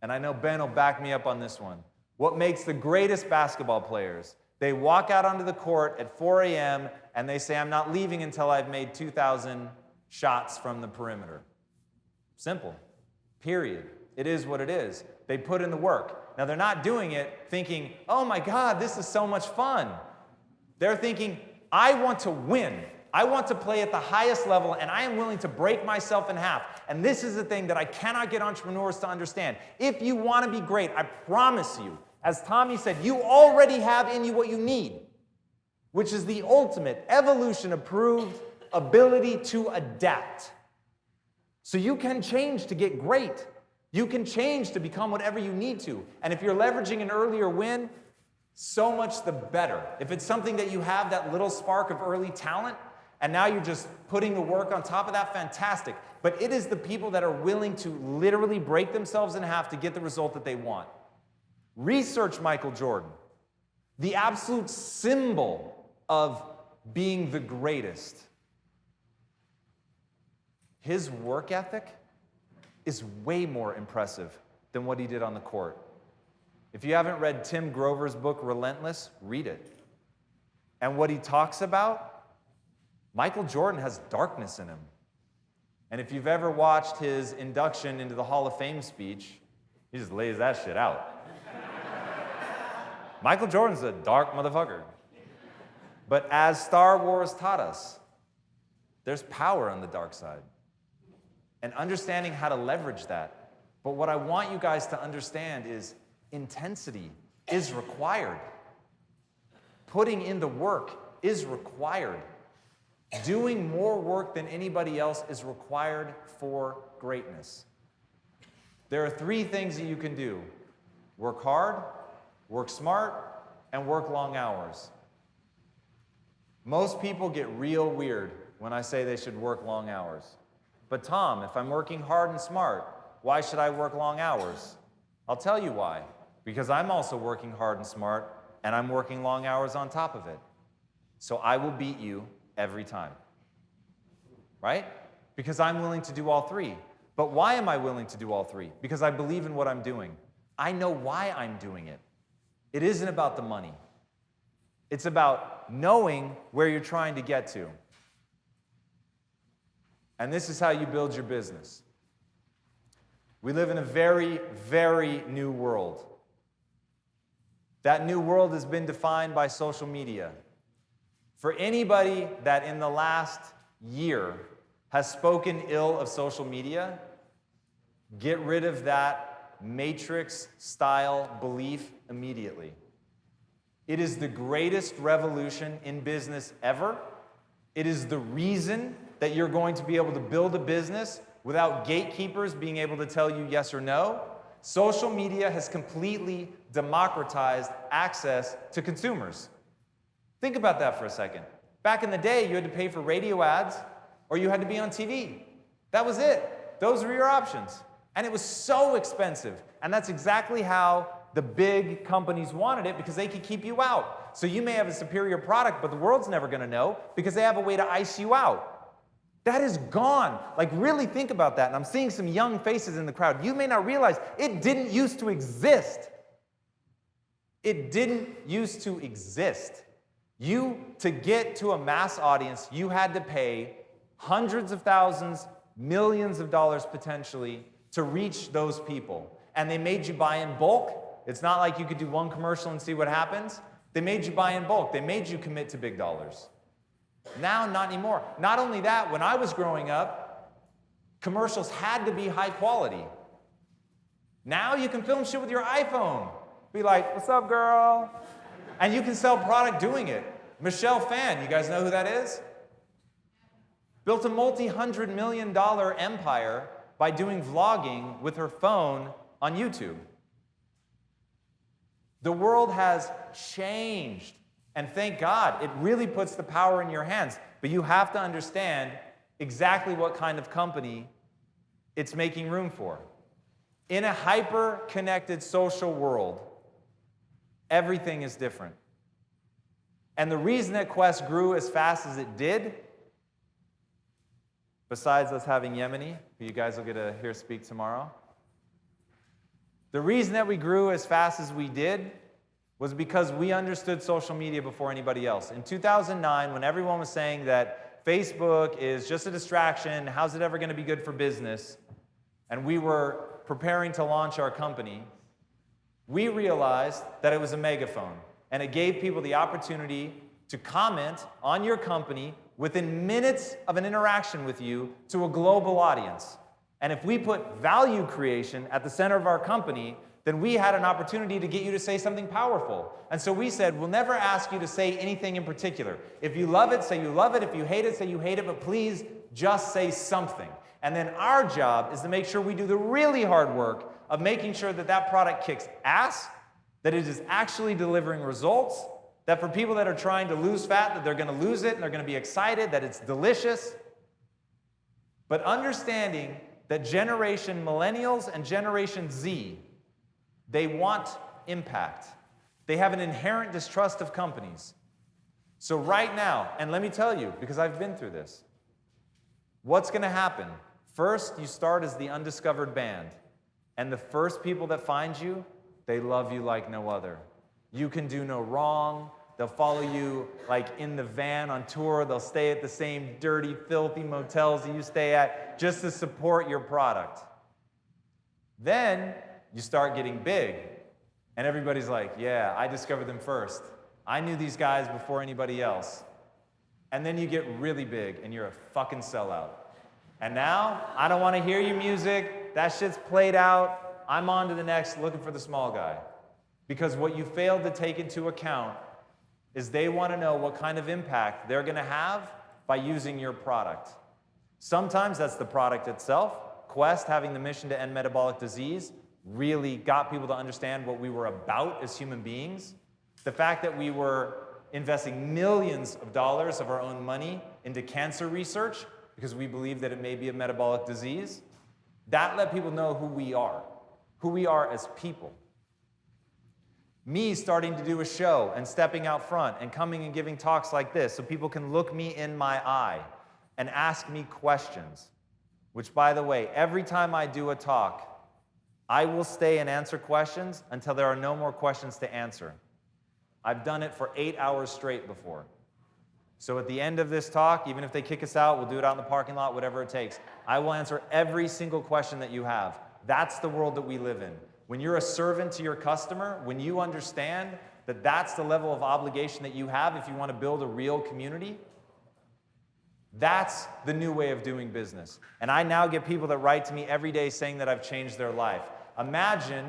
and I know Ben will back me up on this one, what makes the greatest basketball players, they walk out onto the court at 4 a.m. and they say, I'm not leaving until I've made 2,000 shots from the perimeter. Simple. Period. It is what it is. They put in the work. Now, they're not doing it thinking, oh my God, this is so much fun. They're thinking, I want to win. I want to play at the highest level, and I am willing to break myself in half. And this is the thing that I cannot get entrepreneurs to understand. If you want to be great, I promise you, as Tommy said, you already have in you what you need, which is the ultimate evolution-approved ability to adapt. So you can change to get great. You can change to become whatever you need to. And if you're leveraging an earlier win, so much the better. If it's something that you have that little spark of early talent, and now you're just putting the work on top of that, fantastic. But it is the people that are willing to literally break themselves in half to get the result that they want. Research Michael Jordan, the absolute symbol of being the greatest. His work ethic is way more impressive than what he did on the court. If you haven't read Tim Grover's book, Relentless, read it. And what he talks about, Michael Jordan has darkness in him. And if you've ever watched his induction into the Hall of Fame speech, he just lays that shit out. Michael Jordan's a dark motherfucker. But as Star Wars taught us, there's power on the dark side. And understanding how to leverage that. But what I want you guys to understand is intensity is required. Putting in the work is required. Doing more work than anybody else is required for greatness. There are 3 things that you can do. Work hard, work smart, and work long hours. Most people get real weird when I say they should work long hours. But Tom, if I'm working hard and smart, why should I work long hours? I'll tell you why. Because I'm also working hard and smart, and I'm working long hours on top of it. So I will beat you every time. Right? Because I'm willing to do all 3. But why am I willing to do all 3? Because I believe in what I'm doing. I know why I'm doing it. It isn't about the money. It's about knowing where you're trying to get to. And this is how you build your business. We live in a very, very new world. That new world has been defined by social media. For anybody that in the last year has spoken ill of social media, get rid of that matrix-style belief immediately. It is the greatest revolution in business ever. It is the reason that you're going to be able to build a business without gatekeepers being able to tell you yes or no. Social media has completely democratized access to consumers. Think about that for a second. Back in the day, you had to pay for radio ads or you had to be on TV. That was it. Those were your options. And it was so expensive. And that's exactly how the big companies wanted it, because they could keep you out. So you may have a superior product, but the world's never going to know because they have a way to ice you out. That is gone. Like, really think about that. And I'm seeing some young faces in the crowd. You may not realize it didn't used to exist. It didn't used to exist. To get to a mass audience, you had to pay hundreds of thousands, millions of dollars potentially to reach those people. And they made you buy in bulk. It's not like you could do one commercial and see what happens. They made you buy in bulk. They made you commit to big dollars. Now, not anymore. Not only that, when I was growing up, commercials had to be high quality. Now you can film shit with your iPhone. Be like, what's up, girl? And you can sell product doing it. Michelle Phan, you guys know who that is? Built a multi-$100 million empire by doing vlogging with her phone on YouTube. The world has changed. And thank God, it really puts the power in your hands. But you have to understand exactly what kind of company it's making room for. In a hyper-connected social world, everything is different. And the reason that Quest grew as fast as it did, besides us having Yemeni, who you guys will get to hear speak tomorrow, the reason that we grew as fast as we did was because we understood social media before anybody else. In 2009, when everyone was saying that Facebook is just a distraction, how's it ever going to be good for business, and we were preparing to launch our company, we realized that it was a megaphone, and it gave people the opportunity to comment on your company within minutes of an interaction with you to a global audience. And if we put value creation at the center of our company, then we had an opportunity to get you to say something powerful. And so we said, we'll never ask you to say anything in particular. If you love it, say you love it. If you hate it, say you hate it. But please just say something. And then our job is to make sure we do the really hard work of making sure that that product kicks ass that it is actually delivering results, that for people that are trying to lose fat, that they're going to lose it and they're going to be excited, that it's delicious. But understanding that Generation Millennials and Generation Z, they want impact. They have an inherent distrust of companies. So right now, and let me tell you, because I've been through this, what's going to happen? First, you start as the undiscovered band. And the first people that find you, they love you like no other. You can do no wrong. They'll follow you like in the van on tour. They'll stay at the same dirty, filthy motels that you stay at just to support your product. Then you start getting big. And everybody's like, yeah, I discovered them first. I knew these guys before anybody else. And then you get really big and you're a fucking sellout. And now, I don't want to hear your music. That shit's played out. I'm on to the next, looking for the small guy. Because what you failed to take into account is they want to know what kind of impact they're going to have by using your product. Sometimes that's the product itself. Quest, having the mission to end metabolic disease, really got people to understand what we were about as human beings. The fact that we were investing millions of dollars of our own money into cancer research because we believe that it may be a metabolic disease, that let people know who we are as people. Me starting to do a show and stepping out front and coming and giving talks like this so people can look me in my eye and ask me questions, which, by the way, every time I do a talk, I will stay and answer questions until there are no more questions to answer. I've done it for 8 hours straight before. So at the end of this talk, even if they kick us out, we'll do it out in the parking lot, whatever it takes. I will answer every single question that you have. That's the world that we live in. When you're a servant to your customer, when you understand that that's the level of obligation that you have if you want to build a real community, that's the new way of doing business. And I now get people that write to me every day saying that I've changed their life. Imagine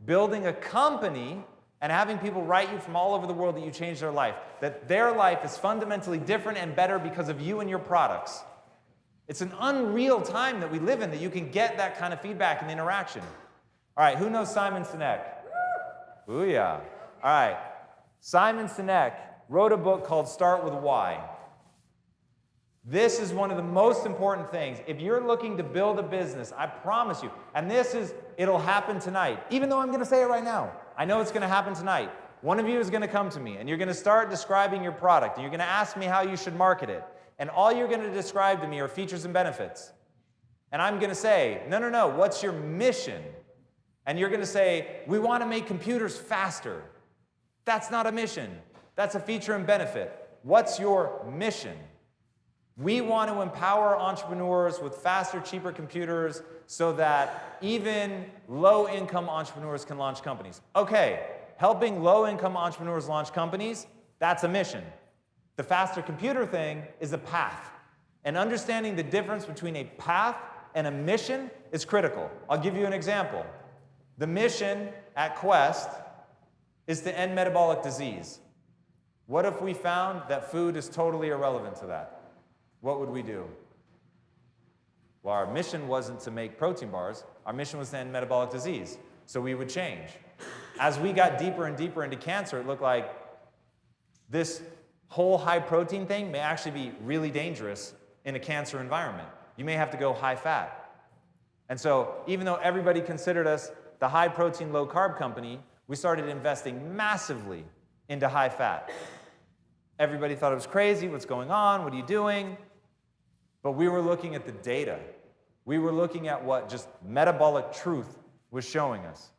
building a company and having people write you from all over the world that you changed their life, that their life is fundamentally different and better because of you and your products. It's an unreal time that we live in that you can get that kind of feedback and interaction. All right, who knows Simon Sinek? Booyah. All right, Simon Sinek wrote a book called Start With Why. This is one of the most important things. If you're looking to build a business, I promise you, and it'll happen tonight, even though I'm going to say it right now. I know it's going to happen tonight. One of you is going to come to me, and you're going to start describing your product, and you're going to ask me how you should market it. And all you're going to describe to me are features and benefits. And I'm going to say, no, what's your mission? And you're going to say, we want to make computers faster. That's not a mission. That's a feature and benefit. What's your mission? We want to empower entrepreneurs with faster, cheaper computers so that even low-income entrepreneurs can launch companies. Okay, helping low-income entrepreneurs launch companies, that's a mission. The faster computer thing is a path. And understanding the difference between a path and a mission is critical. I'll give you an example. The mission at Quest is to end metabolic disease. What if we found that food is totally irrelevant to that? What would we do? Well, our mission wasn't to make protein bars. Our mission was to end metabolic disease. So we would change. As we got deeper and deeper into cancer, it looked like this whole high protein thing may actually be really dangerous in a cancer environment. You may have to go high fat. And so even though everybody considered us the high protein, low carb company, we started investing massively into high fat. Everybody thought it was crazy. What's going on? What are you doing? But we were looking at the data. We were looking at what just metabolic truth was showing us.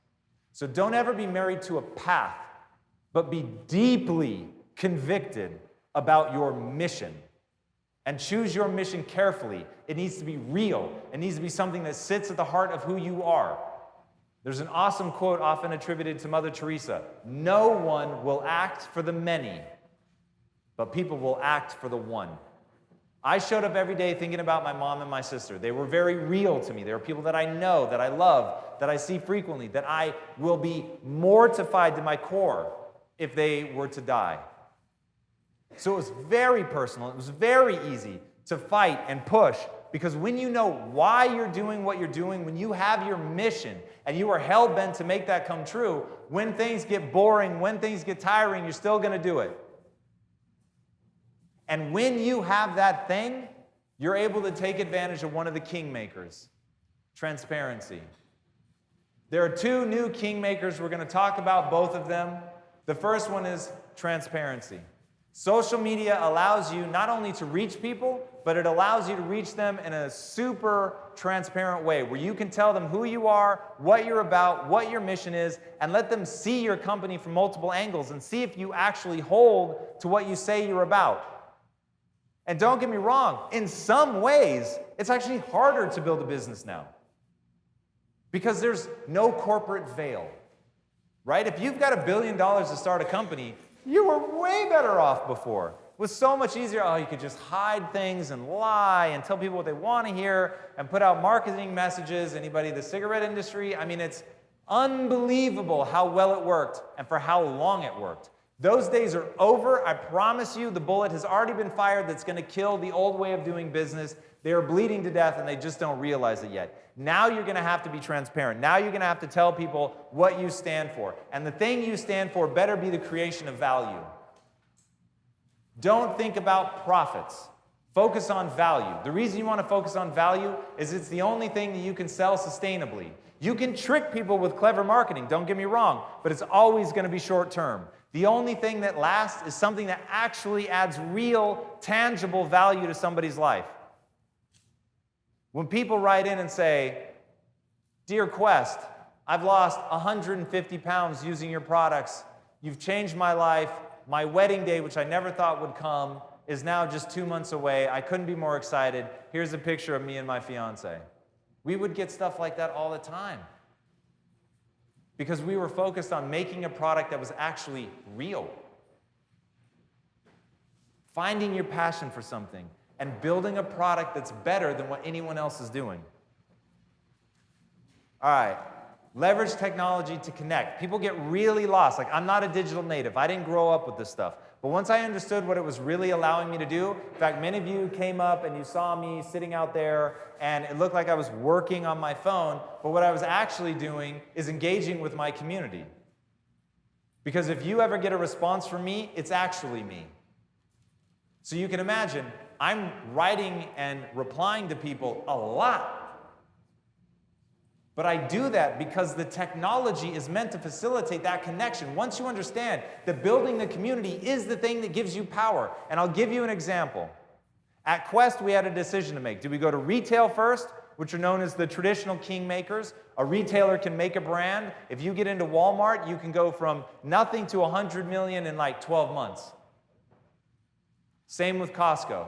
So don't ever be married to a path, but be deeply convicted about your mission. And choose your mission carefully. It needs to be real. It needs to be something that sits at the heart of who you are. There's an awesome quote often attributed to Mother Teresa. No one will act for the many, but people will act for the one. I showed up every day thinking about my mom and my sister. They were very real to me. They were people that I know, that I love, that I see frequently, that I will be mortified to my core if they were to die. So it was very personal. It was very easy to fight and push Because when you know why you're doing what you're doing, when you have your mission and you are hell-bent to make that come true, when things get boring, when things get tiring, you're still going to do it. And when you have that thing, you're able to take advantage of one of the kingmakers, transparency. There are two new kingmakers. We're going to talk about both of them. The first one is transparency. Social media allows you not only to reach people, but it allows you to reach them in a super transparent way where you can tell them who you are, what you're about, what your mission is, and let them see your company from multiple angles and see if you actually hold to what you say you're about. And don't get me wrong, in some ways, it's actually harder to build a business now because there's no corporate veil, right? If you've got $1 billion to start a company, you were way better off before. It was so much easier. Oh, you could just hide things and lie and tell people what they want to hear and put out marketing messages. Anybody in the cigarette industry? I mean, it's unbelievable how well it worked and for how long it worked. Those days are over. I promise you, the bullet has already been fired that's going to kill the old way of doing business. They are bleeding to death and they just don't realize it yet. Now you're going to have to be transparent. Now you're going to have to tell people what you stand for. And the thing you stand for better be the creation of value. Don't think about profits. Focus on value. The reason you want to focus on value is it's the only thing that you can sell sustainably. You can trick people with clever marketing, don't get me wrong, but it's always going to be short term. The only thing that lasts is something that actually adds real, tangible value to somebody's life. When people write in and say, "Dear Quest, I've lost 150 pounds using your products. You've changed my life. My wedding day, which I never thought would come, is now just 2 months away. I couldn't be more excited. Here's a picture of me and my fiance." We would get stuff like that all the time because we were focused on making a product that was actually real. Finding your passion for something and building a product that's better than what anyone else is doing. All right. Leverage technology to connect. People get really lost. Like, I'm not a digital native. I didn't grow up with this stuff. But once I understood what it was really allowing me to do, in fact, many of you came up and you saw me sitting out there, and it looked like I was working on my phone, but what I was actually doing is engaging with my community. Because if you ever get a response from me, it's actually me. So you can imagine, I'm writing and replying to people a lot. But I do that because the technology is meant to facilitate that connection. Once you understand that building the community is the thing that gives you power. And I'll give you an example. At Quest, we had a decision to make. Do we go to retail first, which are known as the traditional kingmakers? A retailer can make a brand. If you get into Walmart, you can go from nothing to 100 million in like 12 months. Same with Costco.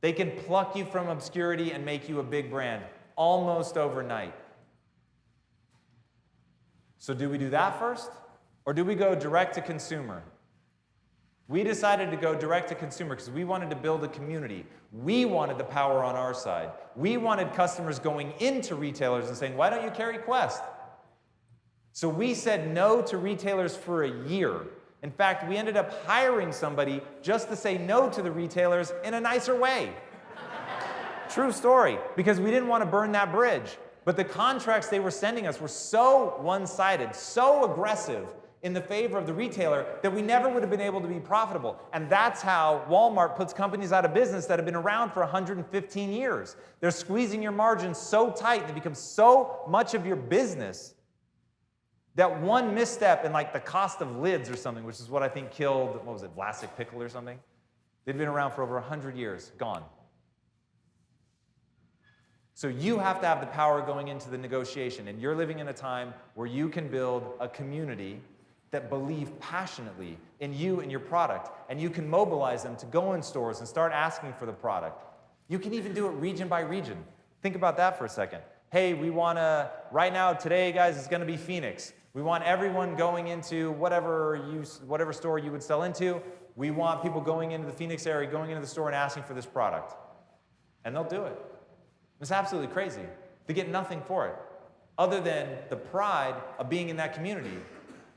They can pluck you from obscurity and make you a big brand almost overnight. So do we do that first, or do we go direct to consumer? We decided to go direct to consumer because we wanted to build a community. We wanted the power on our side. We wanted customers going into retailers and saying, "Why don't you carry Quest?" So we said no to retailers for a year. In fact, we ended up hiring somebody just to say no to the retailers in a nicer way. True story, because we didn't want to burn that bridge. But the contracts they were sending us were so one-sided, so aggressive in the favor of the retailer that we never would have been able to be profitable. And that's how Walmart puts companies out of business that have been around for 115 years. They're squeezing your margins so tight, they become so much of your business that one misstep in like the cost of lids or something, which is what I think killed, what was it, Vlasic Pickle or something? They'd been around for over 100 years, gone. So you have to have the power going into the negotiation, and you're living in a time where you can build a community that believe passionately in you and your product, and you can mobilize them to go in stores and start asking for the product. You can even do it region by region. Think about that for a second. Hey, we want to, right now, today, guys, it's going to be Phoenix. We want everyone going into whatever store you would sell into. We want people going into the Phoenix area, going into the store and asking for this product. And they'll do it. It's absolutely crazy. They get nothing for it other than the pride of being in that community.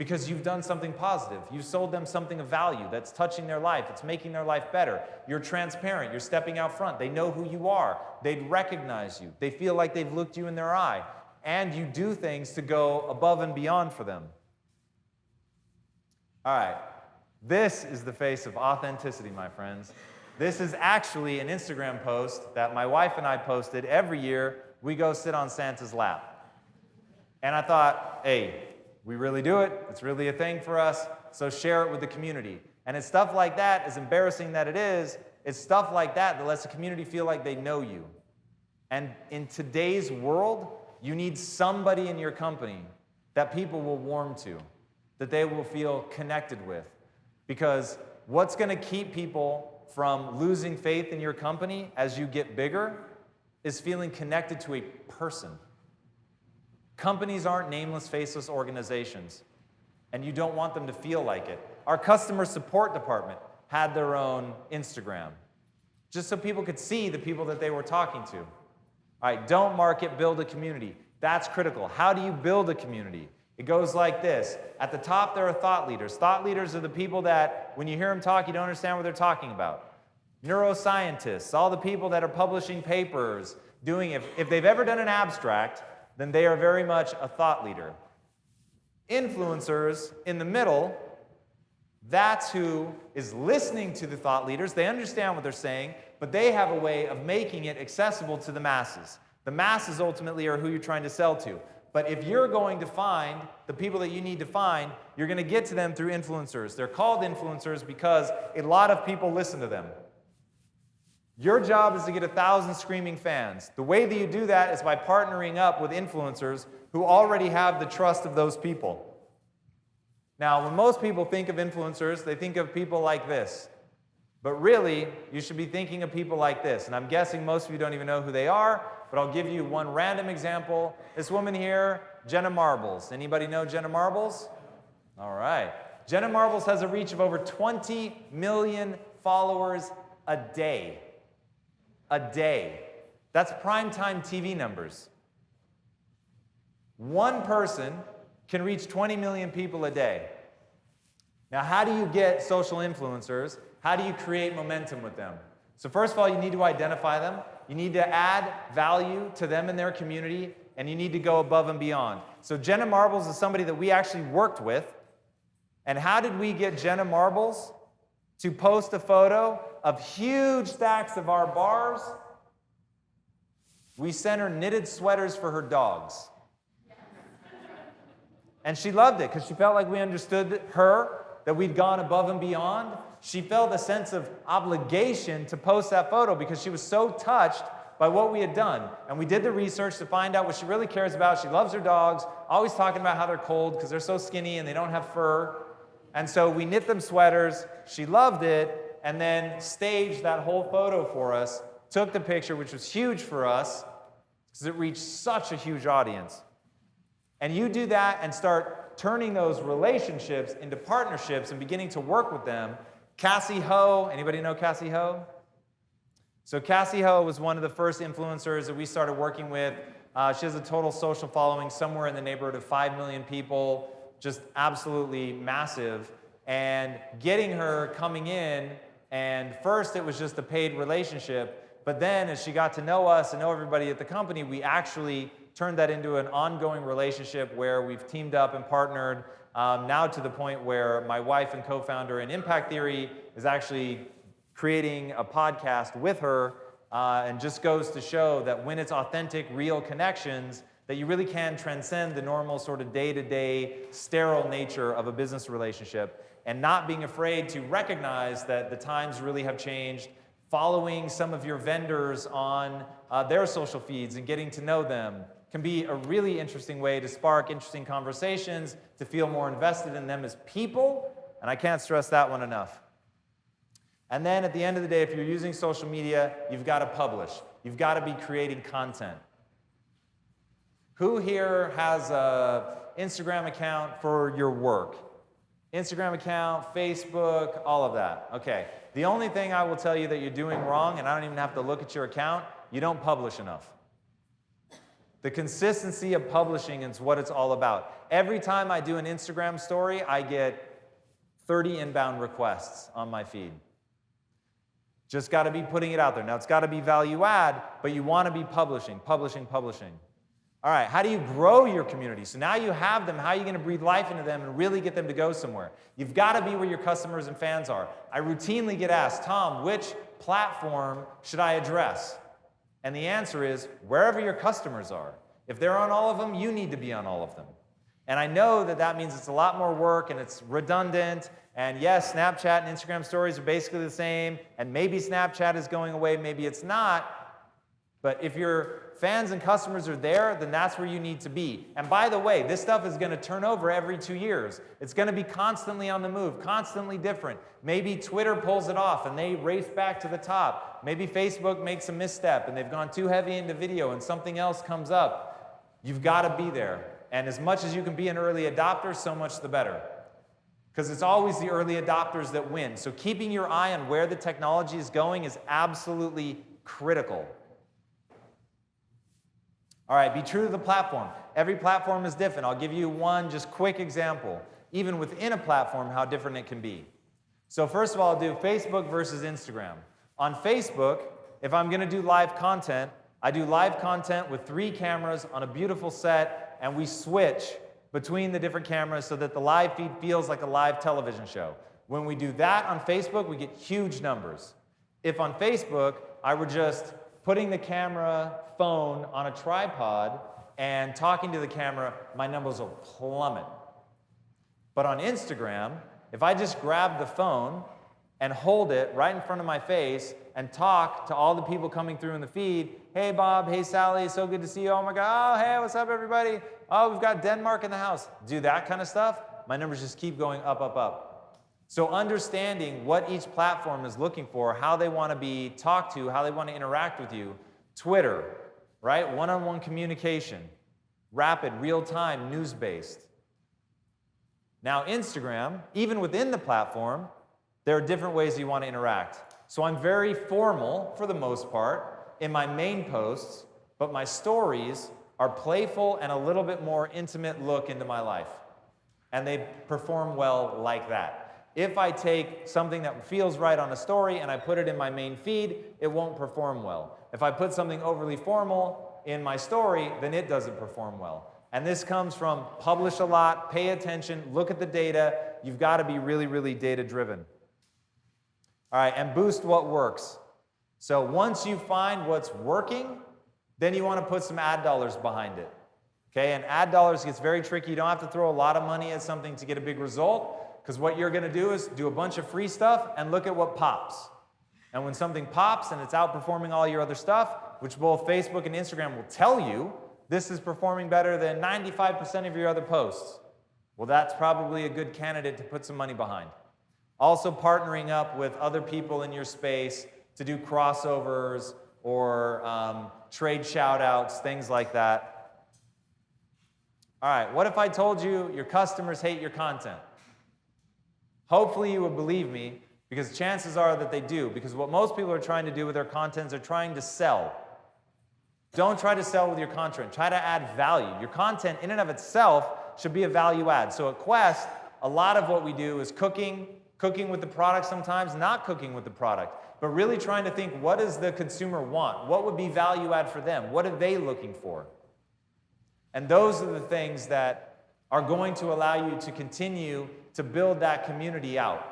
because you've done something positive. You've sold them something of value that's touching their life. It's making their life better. You're transparent. You're stepping out front. They know who you are. They'd recognize you. They feel like they've looked you in their eye. And you do things to go above and beyond for them. All right. This is the face of authenticity, my friends. This is actually an Instagram post that my wife and I posted every year. We go sit on Santa's lap. And I thought, hey, we really do it. It's really a thing for us. So share it with the community. And it's stuff like that, as embarrassing that it is, it's stuff like that that lets the community feel like they know you. And in today's world, you need somebody in your company that people will warm to, that they will feel connected with. Because what's going to keep people from losing faith in your company as you get bigger is feeling connected to a person. Companies aren't nameless, faceless organizations, and you don't want them to feel like it. Our customer support department had their own Instagram, just so people could see the people that they were talking to. All right, don't market, build a community. That's critical. How do you build a community? It goes like this. At the top, there are thought leaders. Thought leaders are the people that, when you hear them talk, you don't understand what they're talking about. Neuroscientists, all the people that are publishing papers, if they've ever done an abstract, then they are very much a thought leader. Influencers in the middle, that's who is listening to the thought leaders. They understand what they're saying, but they have a way of making it accessible to the masses. The masses ultimately are who you're trying to sell to. But if you're going to find the people that you need to find, you're going to get to them through influencers. They're called influencers because a lot of people listen to them. Your job is to get 1,000 screaming fans. The way that you do that is by partnering up with influencers who already have the trust of those people. Now, when most people think of influencers, they think of people like this. But really, you should be thinking of people like this. And I'm guessing most of you don't even know who they are, but I'll give you one random example. This woman here, Jenna Marbles. Anybody know Jenna Marbles? All right. Jenna Marbles has a reach of over 20 million followers a day. A day. That's primetime TV numbers. One person can reach 20 million people a day. Now, how do you get social influencers? How do you create momentum with them? So first of all, you need to identify them. You need to add value to them and their community, and you need to go above and beyond. So Jenna Marbles is somebody that we actually worked with. And how did we get Jenna Marbles to post a photo of huge stacks of our bars? We sent her knitted sweaters for her dogs. And she loved it because she felt like we understood her, that we'd gone above and beyond. She felt a sense of obligation to post that photo because she was so touched by what we had done. And we did the research to find out what she really cares about. She loves her dogs, always talking about how they're cold because they're so skinny and they don't have fur. And so we knit them sweaters. She loved it and then staged that whole photo for us, took the picture, which was huge for us because it reached such a huge audience. And you do that and start turning those relationships into partnerships and beginning to work with them. Cassie Ho, anybody know Cassie Ho? So Cassie Ho was one of the first influencers that we started working with. She has a total social following somewhere in the neighborhood of 5 million people, just absolutely massive. And getting her coming in, and first it was just a paid relationship, but then as she got to know us and know everybody at the company, we actually turned that into an ongoing relationship where we've teamed up and partnered, now to the point where my wife and co-founder in Impact Theory is actually creating a podcast with her, and just goes to show that when it's authentic, real connections, that you really can transcend the normal sort of day-to-day sterile nature of a business relationship, and not being afraid to recognize that the times really have changed, following some of your vendors on their social feeds and getting to know them can be a really interesting way to spark interesting conversations, to feel more invested in them as people, and I can't stress that one enough. And then at the end of the day, if you're using social media, you've got to publish. You've got to be creating content. Who here has an Instagram account for your work? Instagram account, Facebook, all of that. Okay. The only thing I will tell you that you're doing wrong, and I don't even have to look at your account, you don't publish enough. The consistency of publishing is what it's all about. Every time I do an Instagram story, I get 30 inbound requests on my feed. Just got to be putting it out there. Now, it's got to be value add, but you want to be publishing. All right, how do you grow your community? So now you have them, how are you going to breathe life into them and really get them to go somewhere? You've got to be where your customers and fans are. I routinely get asked, Tom, which platform should I address? And the answer is, wherever your customers are. If they're on all of them, you need to be on all of them. And I know that that means it's a lot more work and it's redundant. And yes, Snapchat and Instagram stories are basically the same. And maybe Snapchat is going away, maybe it's not. But if your fans and customers are there, then that's where you need to be. And by the way, this stuff is going to turn over every 2 years. It's going to be constantly on the move, constantly different. Maybe Twitter pulls it off and they race back to the top. Maybe Facebook makes a misstep and they've gone too heavy into video and something else comes up. You've got to be there. And as much as you can be an early adopter, so much the better. Because it's always the early adopters that win. So keeping your eye on where the technology is going is absolutely critical. All right, be true to the platform. Every platform is different. I'll give you one just quick example. Even within a platform, how different it can be. So first of all, I'll do Facebook versus Instagram. On Facebook, if I'm going to do live content, I do live content with 3 cameras on a beautiful set, and we switch between the different cameras so that the live feed feels like a live television show. When we do that on Facebook, we get huge numbers. If on Facebook, I were just putting the camera phone on a tripod and talking to the camera, my numbers will plummet. But on Instagram, if I just grab the phone and hold it right in front of my face and talk to all the people coming through in the feed, hey Bob, hey Sally, so good to see you, oh my God, oh hey, what's up everybody? Oh, we've got Denmark in the house. Do that kind of stuff, my numbers just keep going up, up, up. So understanding what each platform is looking for, how they want to be talked to, how they want to interact with you. Twitter, right? One-on-one communication. Rapid, real-time, news-based. Now Instagram, even within the platform, there are different ways you want to interact. So I'm very formal, for the most part, in my main posts, but my stories are playful and a little bit more intimate look into my life. And they perform well like that. If I take something that feels right on a story and I put it in my main feed, it won't perform well. If I put something overly formal in my story, then it doesn't perform well. And this comes from publish a lot, pay attention, look at the data. You've got to be really, really data-driven. All right, and boost what works. So once you find what's working, then you want to put some ad dollars behind it. Okay, and ad dollars gets very tricky. You don't have to throw a lot of money at something to get a big result. Because what you're going to do is do a bunch of free stuff and look at what pops. And when something pops and it's outperforming all your other stuff, which both Facebook and Instagram will tell you, this is performing better than 95% of your other posts. Well, that's probably a good candidate to put some money behind. Also partnering up with other people in your space to do crossovers or trade shout-outs, things like that. All right, what if I told you your customers hate your content? Hopefully you would believe me, because chances are that they do, because what most people are trying to do with their content is they're trying to sell. Don't try to sell with your content. Try to add value. Your content in and of itself should be a value add. So at Quest, a lot of what we do is cooking with the product sometimes, not cooking with the product, but really trying to think, what does the consumer want? What would be value add for them? What are they looking for? And those are the things that are going to allow you to continue to build that community out.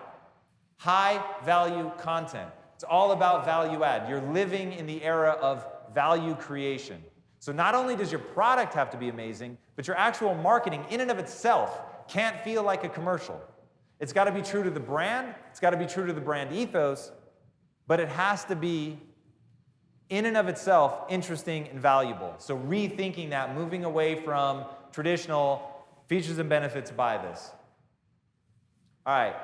High value content. It's all about value add. You're living in the era of value creation. So not only does your product have to be amazing, but your actual marketing in and of itself can't feel like a commercial. It's got to be true to the brand, it's got to be true to the brand ethos, but it has to be in and of itself interesting and valuable. So rethinking that, moving away from traditional features and benefits by this. All right,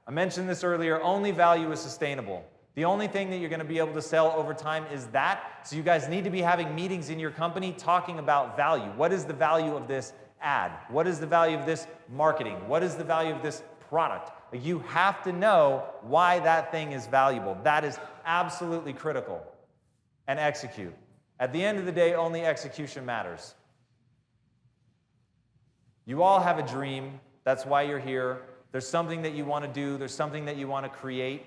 I mentioned this earlier, only value is sustainable. The only thing that you're going to be able to sell over time is that. So you guys need to be having meetings in your company talking about value. What is the value of this ad? What is the value of this marketing? What is the value of this product? Like, you have to know why that thing is valuable. That is absolutely critical. And execute. At the end of the day, only execution matters. You all have a dream. That's why you're here. There's something that you want to do. There's something that you want to create.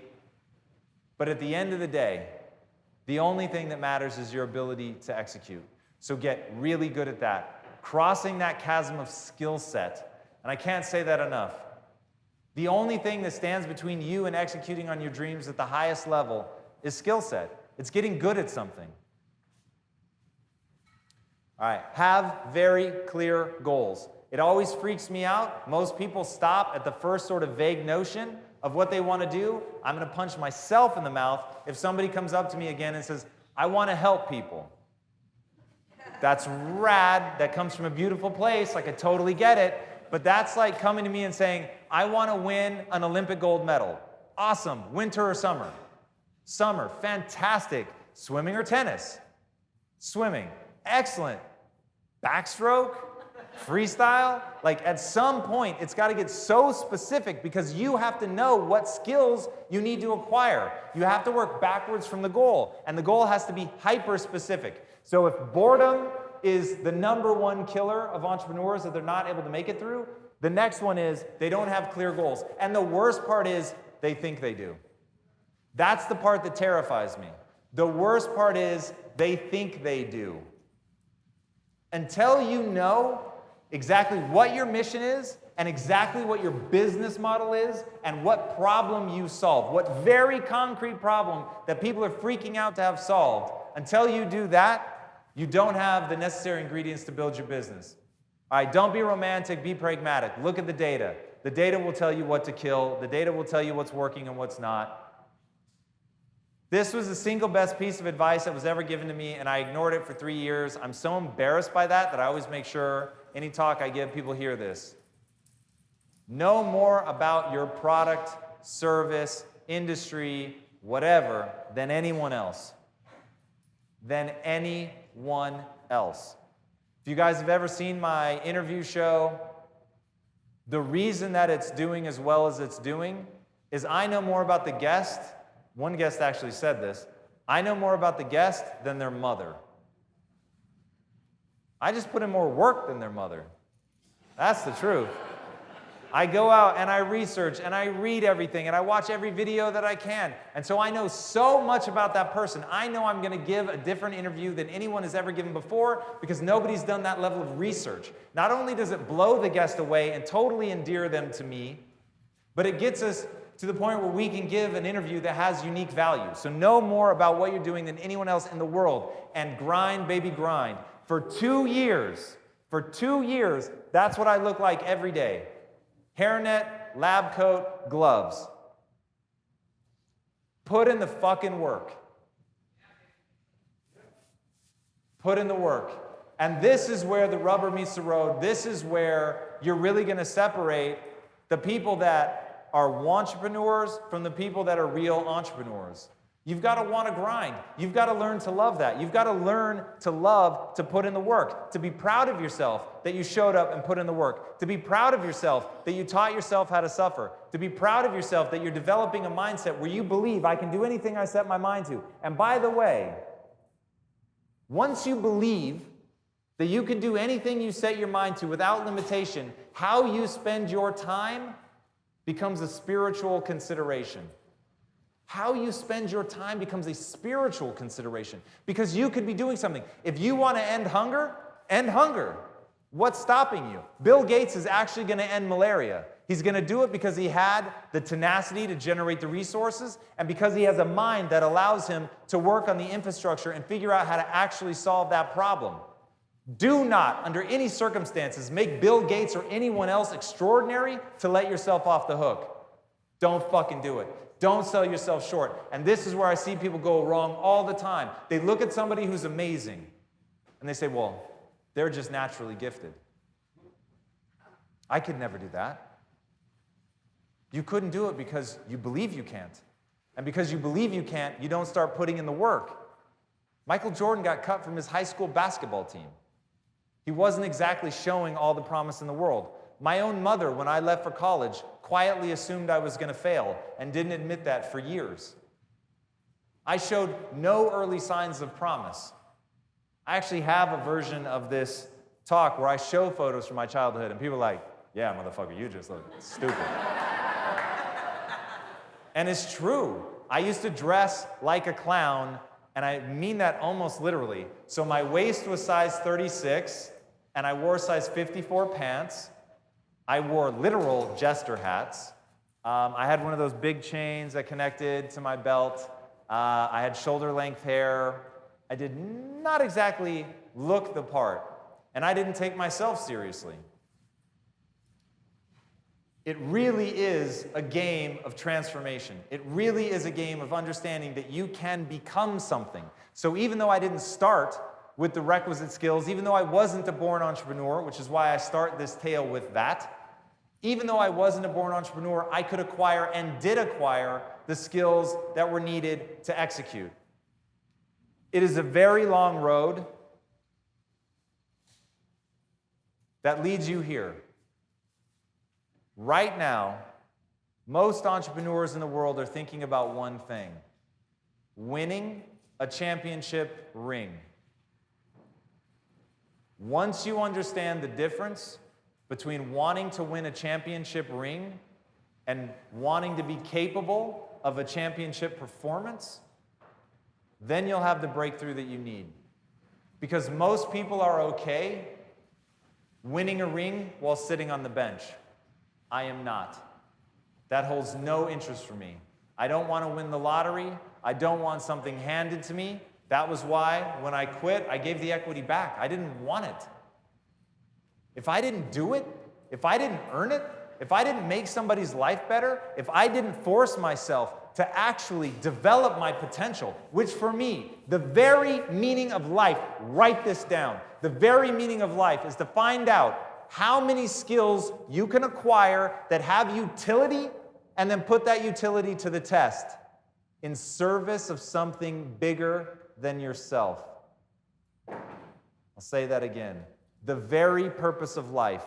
But at the end of the day, the only thing that matters is your ability to execute. So get really good at that. Crossing that chasm of skill set. And I can't say that enough. The only thing that stands between you and executing on your dreams at the highest level is skill set. It's getting good at something. All right, have very clear goals. It always freaks me out. Most people stop at the first sort of vague notion of what they want to do. I'm going to punch myself in the mouth if somebody comes up to me again and says, I want to help people. That's rad. That comes from a beautiful place. I could totally get it. But that's like coming to me and saying, I want to win an Olympic gold medal. Awesome. Winter or summer? Summer. Fantastic. Swimming or tennis? Swimming. Excellent. Backstroke? Freestyle? Like at some point, it's got to get so specific because you have to know what skills you need to acquire. You have to work backwards from the goal, and the goal has to be hyper-specific. So if boredom is the #1 killer of entrepreneurs that they're not able to make it through, the next one is they don't have clear goals. And the worst part is they think they do. That's the part that terrifies me. The worst part is they think they do. Until you know exactly what your mission is and exactly what your business model is and what problem you solve, what very concrete problem that people are freaking out to have solved, until you do that, you don't have the necessary ingredients to build your business. All right, don't be romantic, be pragmatic. Look at the data. The data will tell you what to kill. The data will tell you what's working and what's not. This was the single best piece of advice that was ever given to me, and I ignored it for 3 years. I'm so embarrassed by that I always make sure any talk I give, people hear this. Know more about your product, service, industry, whatever, than anyone else. Than anyone else. If you guys have ever seen my interview show, the reason that it's doing as well as it's doing is I know more about the guest. One guest actually said this. I know more about the guest than their mother. I just put in more work than their mother. That's the truth. I go out and I research and I read everything and I watch every video that I can. And so I know so much about that person. I know I'm going to give a different interview than anyone has ever given before because nobody's done that level of research. Not only does it blow the guest away and totally endear them to me, but it gets us to the point where we can give an interview that has unique value. So know more about what you're doing than anyone else in the world and grind, baby, grind. For 2 years, that's what I look like every day. Hairnet, lab coat, gloves. Put in the fucking work. Put in the work. And this is where the rubber meets the road. This is where you're really going to separate the people that are wantrepreneurs from the people that are real entrepreneurs. You've got to want to grind. You've got to learn to love that. You've got to learn to love to put in the work, to be proud of yourself that you showed up and put in the work, to be proud of yourself that you taught yourself how to suffer, to be proud of yourself that you're developing a mindset where you believe I can do anything I set my mind to. And by the way, once you believe that you can do anything you set your mind to without limitation, how you spend your time becomes a spiritual consideration. How you spend your time becomes a spiritual consideration because you could be doing something. If you want to end hunger, end hunger. What's stopping you? Bill Gates is actually going to end malaria. He's going to do it because he had the tenacity to generate the resources and because he has a mind that allows him to work on the infrastructure and figure out how to actually solve that problem. Do not, under any circumstances, make Bill Gates or anyone else extraordinary to let yourself off the hook. Don't fucking do it. Don't sell yourself short. And this is where I see people go wrong all the time. They look at somebody who's amazing, and they say, well, they're just naturally gifted. I could never do that. You couldn't do it because you believe you can't. And because you believe you can't, you don't start putting in the work. Michael Jordan got cut from his high school basketball team. He wasn't exactly showing all the promise in the world. My own mother, when I left for college, quietly assumed I was going to fail and didn't admit that for years. I showed no early signs of promise. I actually have a version of this talk where I show photos from my childhood, and people are like, yeah, motherfucker, you just look stupid. And it's true. I used to dress like a clown, and I mean that almost literally. So my waist was size 36, and I wore size 54 pants. I wore literal jester hats. I had one of those big chains that connected to my belt. I had shoulder-length hair. I did not exactly look the part, and I didn't take myself seriously. It really is a game of transformation. It really is a game of understanding that you can become something. So even though I didn't start with the requisite skills, even though I wasn't a born entrepreneur, which is why I start this tale with that, even though I wasn't a born entrepreneur, I could acquire and did acquire the skills that were needed to execute. It is a very long road that leads you here. Right now, most entrepreneurs in the world are thinking about one thing: winning a championship ring. Once you understand the difference between wanting to win a championship ring and wanting to be capable of a championship performance, then you'll have the breakthrough that you need. Because most people are okay winning a ring while sitting on the bench. I am not. That holds no interest for me. I don't want to win the lottery. I don't want something handed to me. That was why, when I quit, I gave the equity back. I didn't want it. If I didn't do it, if I didn't earn it, if I didn't make somebody's life better, if I didn't force myself to actually develop my potential, which for me, the very meaning of life, write this down, the very meaning of life is to find out how many skills you can acquire that have utility, and then put that utility to the test in service of something bigger than yourself. I'll say that again. The very purpose of life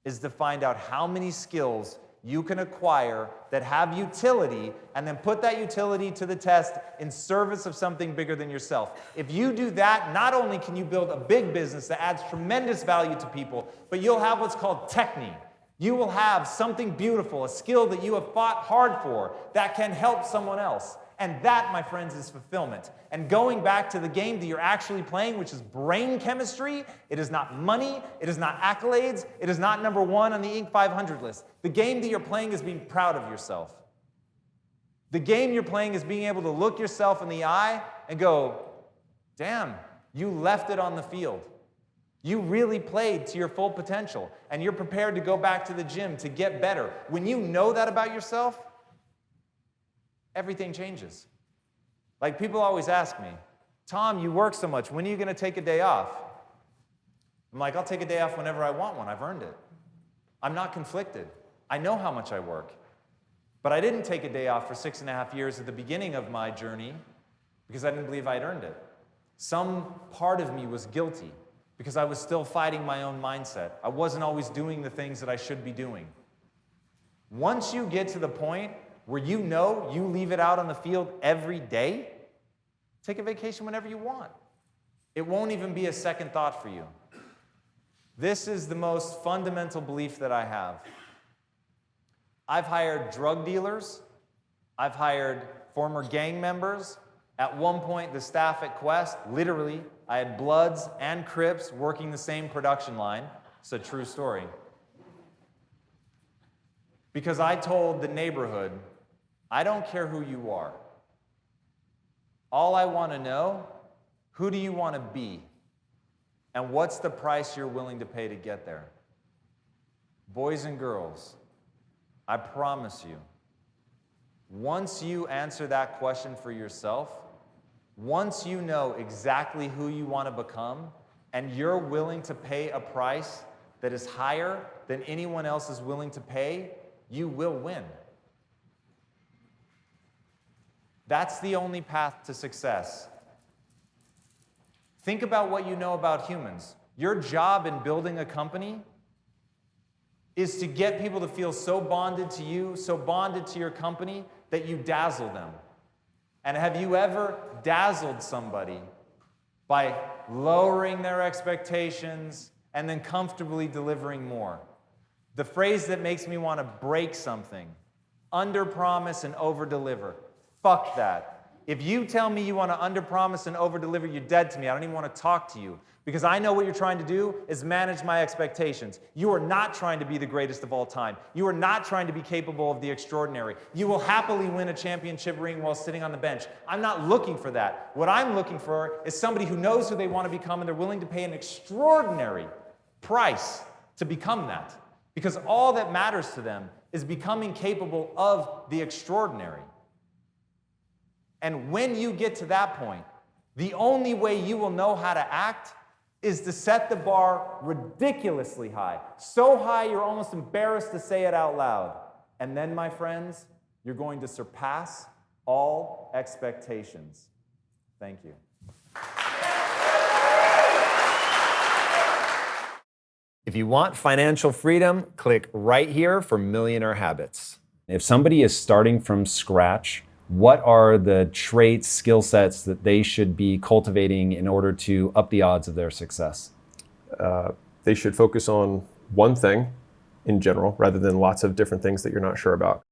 is to find out how many skills you can acquire that have utility, and then put that utility to the test in service of something bigger than yourself. If you do that, not only can you build a big business that adds tremendous value to people, but you'll have what's called technique. You will have something beautiful, a skill that you have fought hard for that can help someone else. And that, my friends, is fulfillment. And going back to the game that you're actually playing, which is brain chemistry, it is not money, it is not accolades, it is not number one on the Inc. 500 list. The game that you're playing is being proud of yourself. The game you're playing is being able to look yourself in the eye and go, damn, you left it on the field. You really played to your full potential, and you're prepared to go back to the gym to get better. When you know that about yourself, everything changes. Like, people always ask me, Tom, you work so much, when are you going to take a day off? I'm like, I'll take a day off whenever I want one. I've earned it. I'm not conflicted. I know how much I work. But I didn't take a day off for 6.5 years at the beginning of my journey because I didn't believe I'd earned it. Some part of me was guilty because I was still fighting my own mindset. I wasn't always doing the things that I should be doing. Once you get to the point where you know you leave it out on the field every day, take a vacation whenever you want. It won't even be a second thought for you. This is the most fundamental belief that I have. I've hired drug dealers. I've hired former gang members. At one point, the staff at Quest, literally, I had Bloods and Crips working the same production line. It's a true story. Because I told the neighborhood, I don't care who you are. All I want to know, who do you want to be? And what's the price you're willing to pay to get there? Boys and girls, I promise you, once you answer that question for yourself, once you know exactly who you want to become, and you're willing to pay a price that is higher than anyone else is willing to pay, you will win. That's the only path to success. Think about what you know about humans. Your job in building a company is to get people to feel so bonded to you, so bonded to your company, that you dazzle them. And have you ever dazzled somebody by lowering their expectations and then comfortably delivering more. The phrase that makes me want to break something, under-promise and over-deliver. Fuck that. If you tell me you want to under-promise and over-deliver, you're dead to me. I don't even want to talk to you. Because I know what you're trying to do is manage my expectations. You are not trying to be the greatest of all time. You are not trying to be capable of the extraordinary. You will happily win a championship ring while sitting on the bench. I'm not looking for that. What I'm looking for is somebody who knows who they want to become and they're willing to pay an extraordinary price to become that. Because all that matters to them is becoming capable of the extraordinary. And when you get to that point, the only way you will know how to act is to set the bar ridiculously high. So high you're almost embarrassed to say it out loud. And then, my friends, you're going to surpass all expectations. Thank you. If you want financial freedom, click right here for Millionaire Habits. If somebody is starting from scratch, what are the traits, skill sets that they should be cultivating in order to up the odds of their success? They should focus on one thing in general rather than lots of different things that you're not sure about.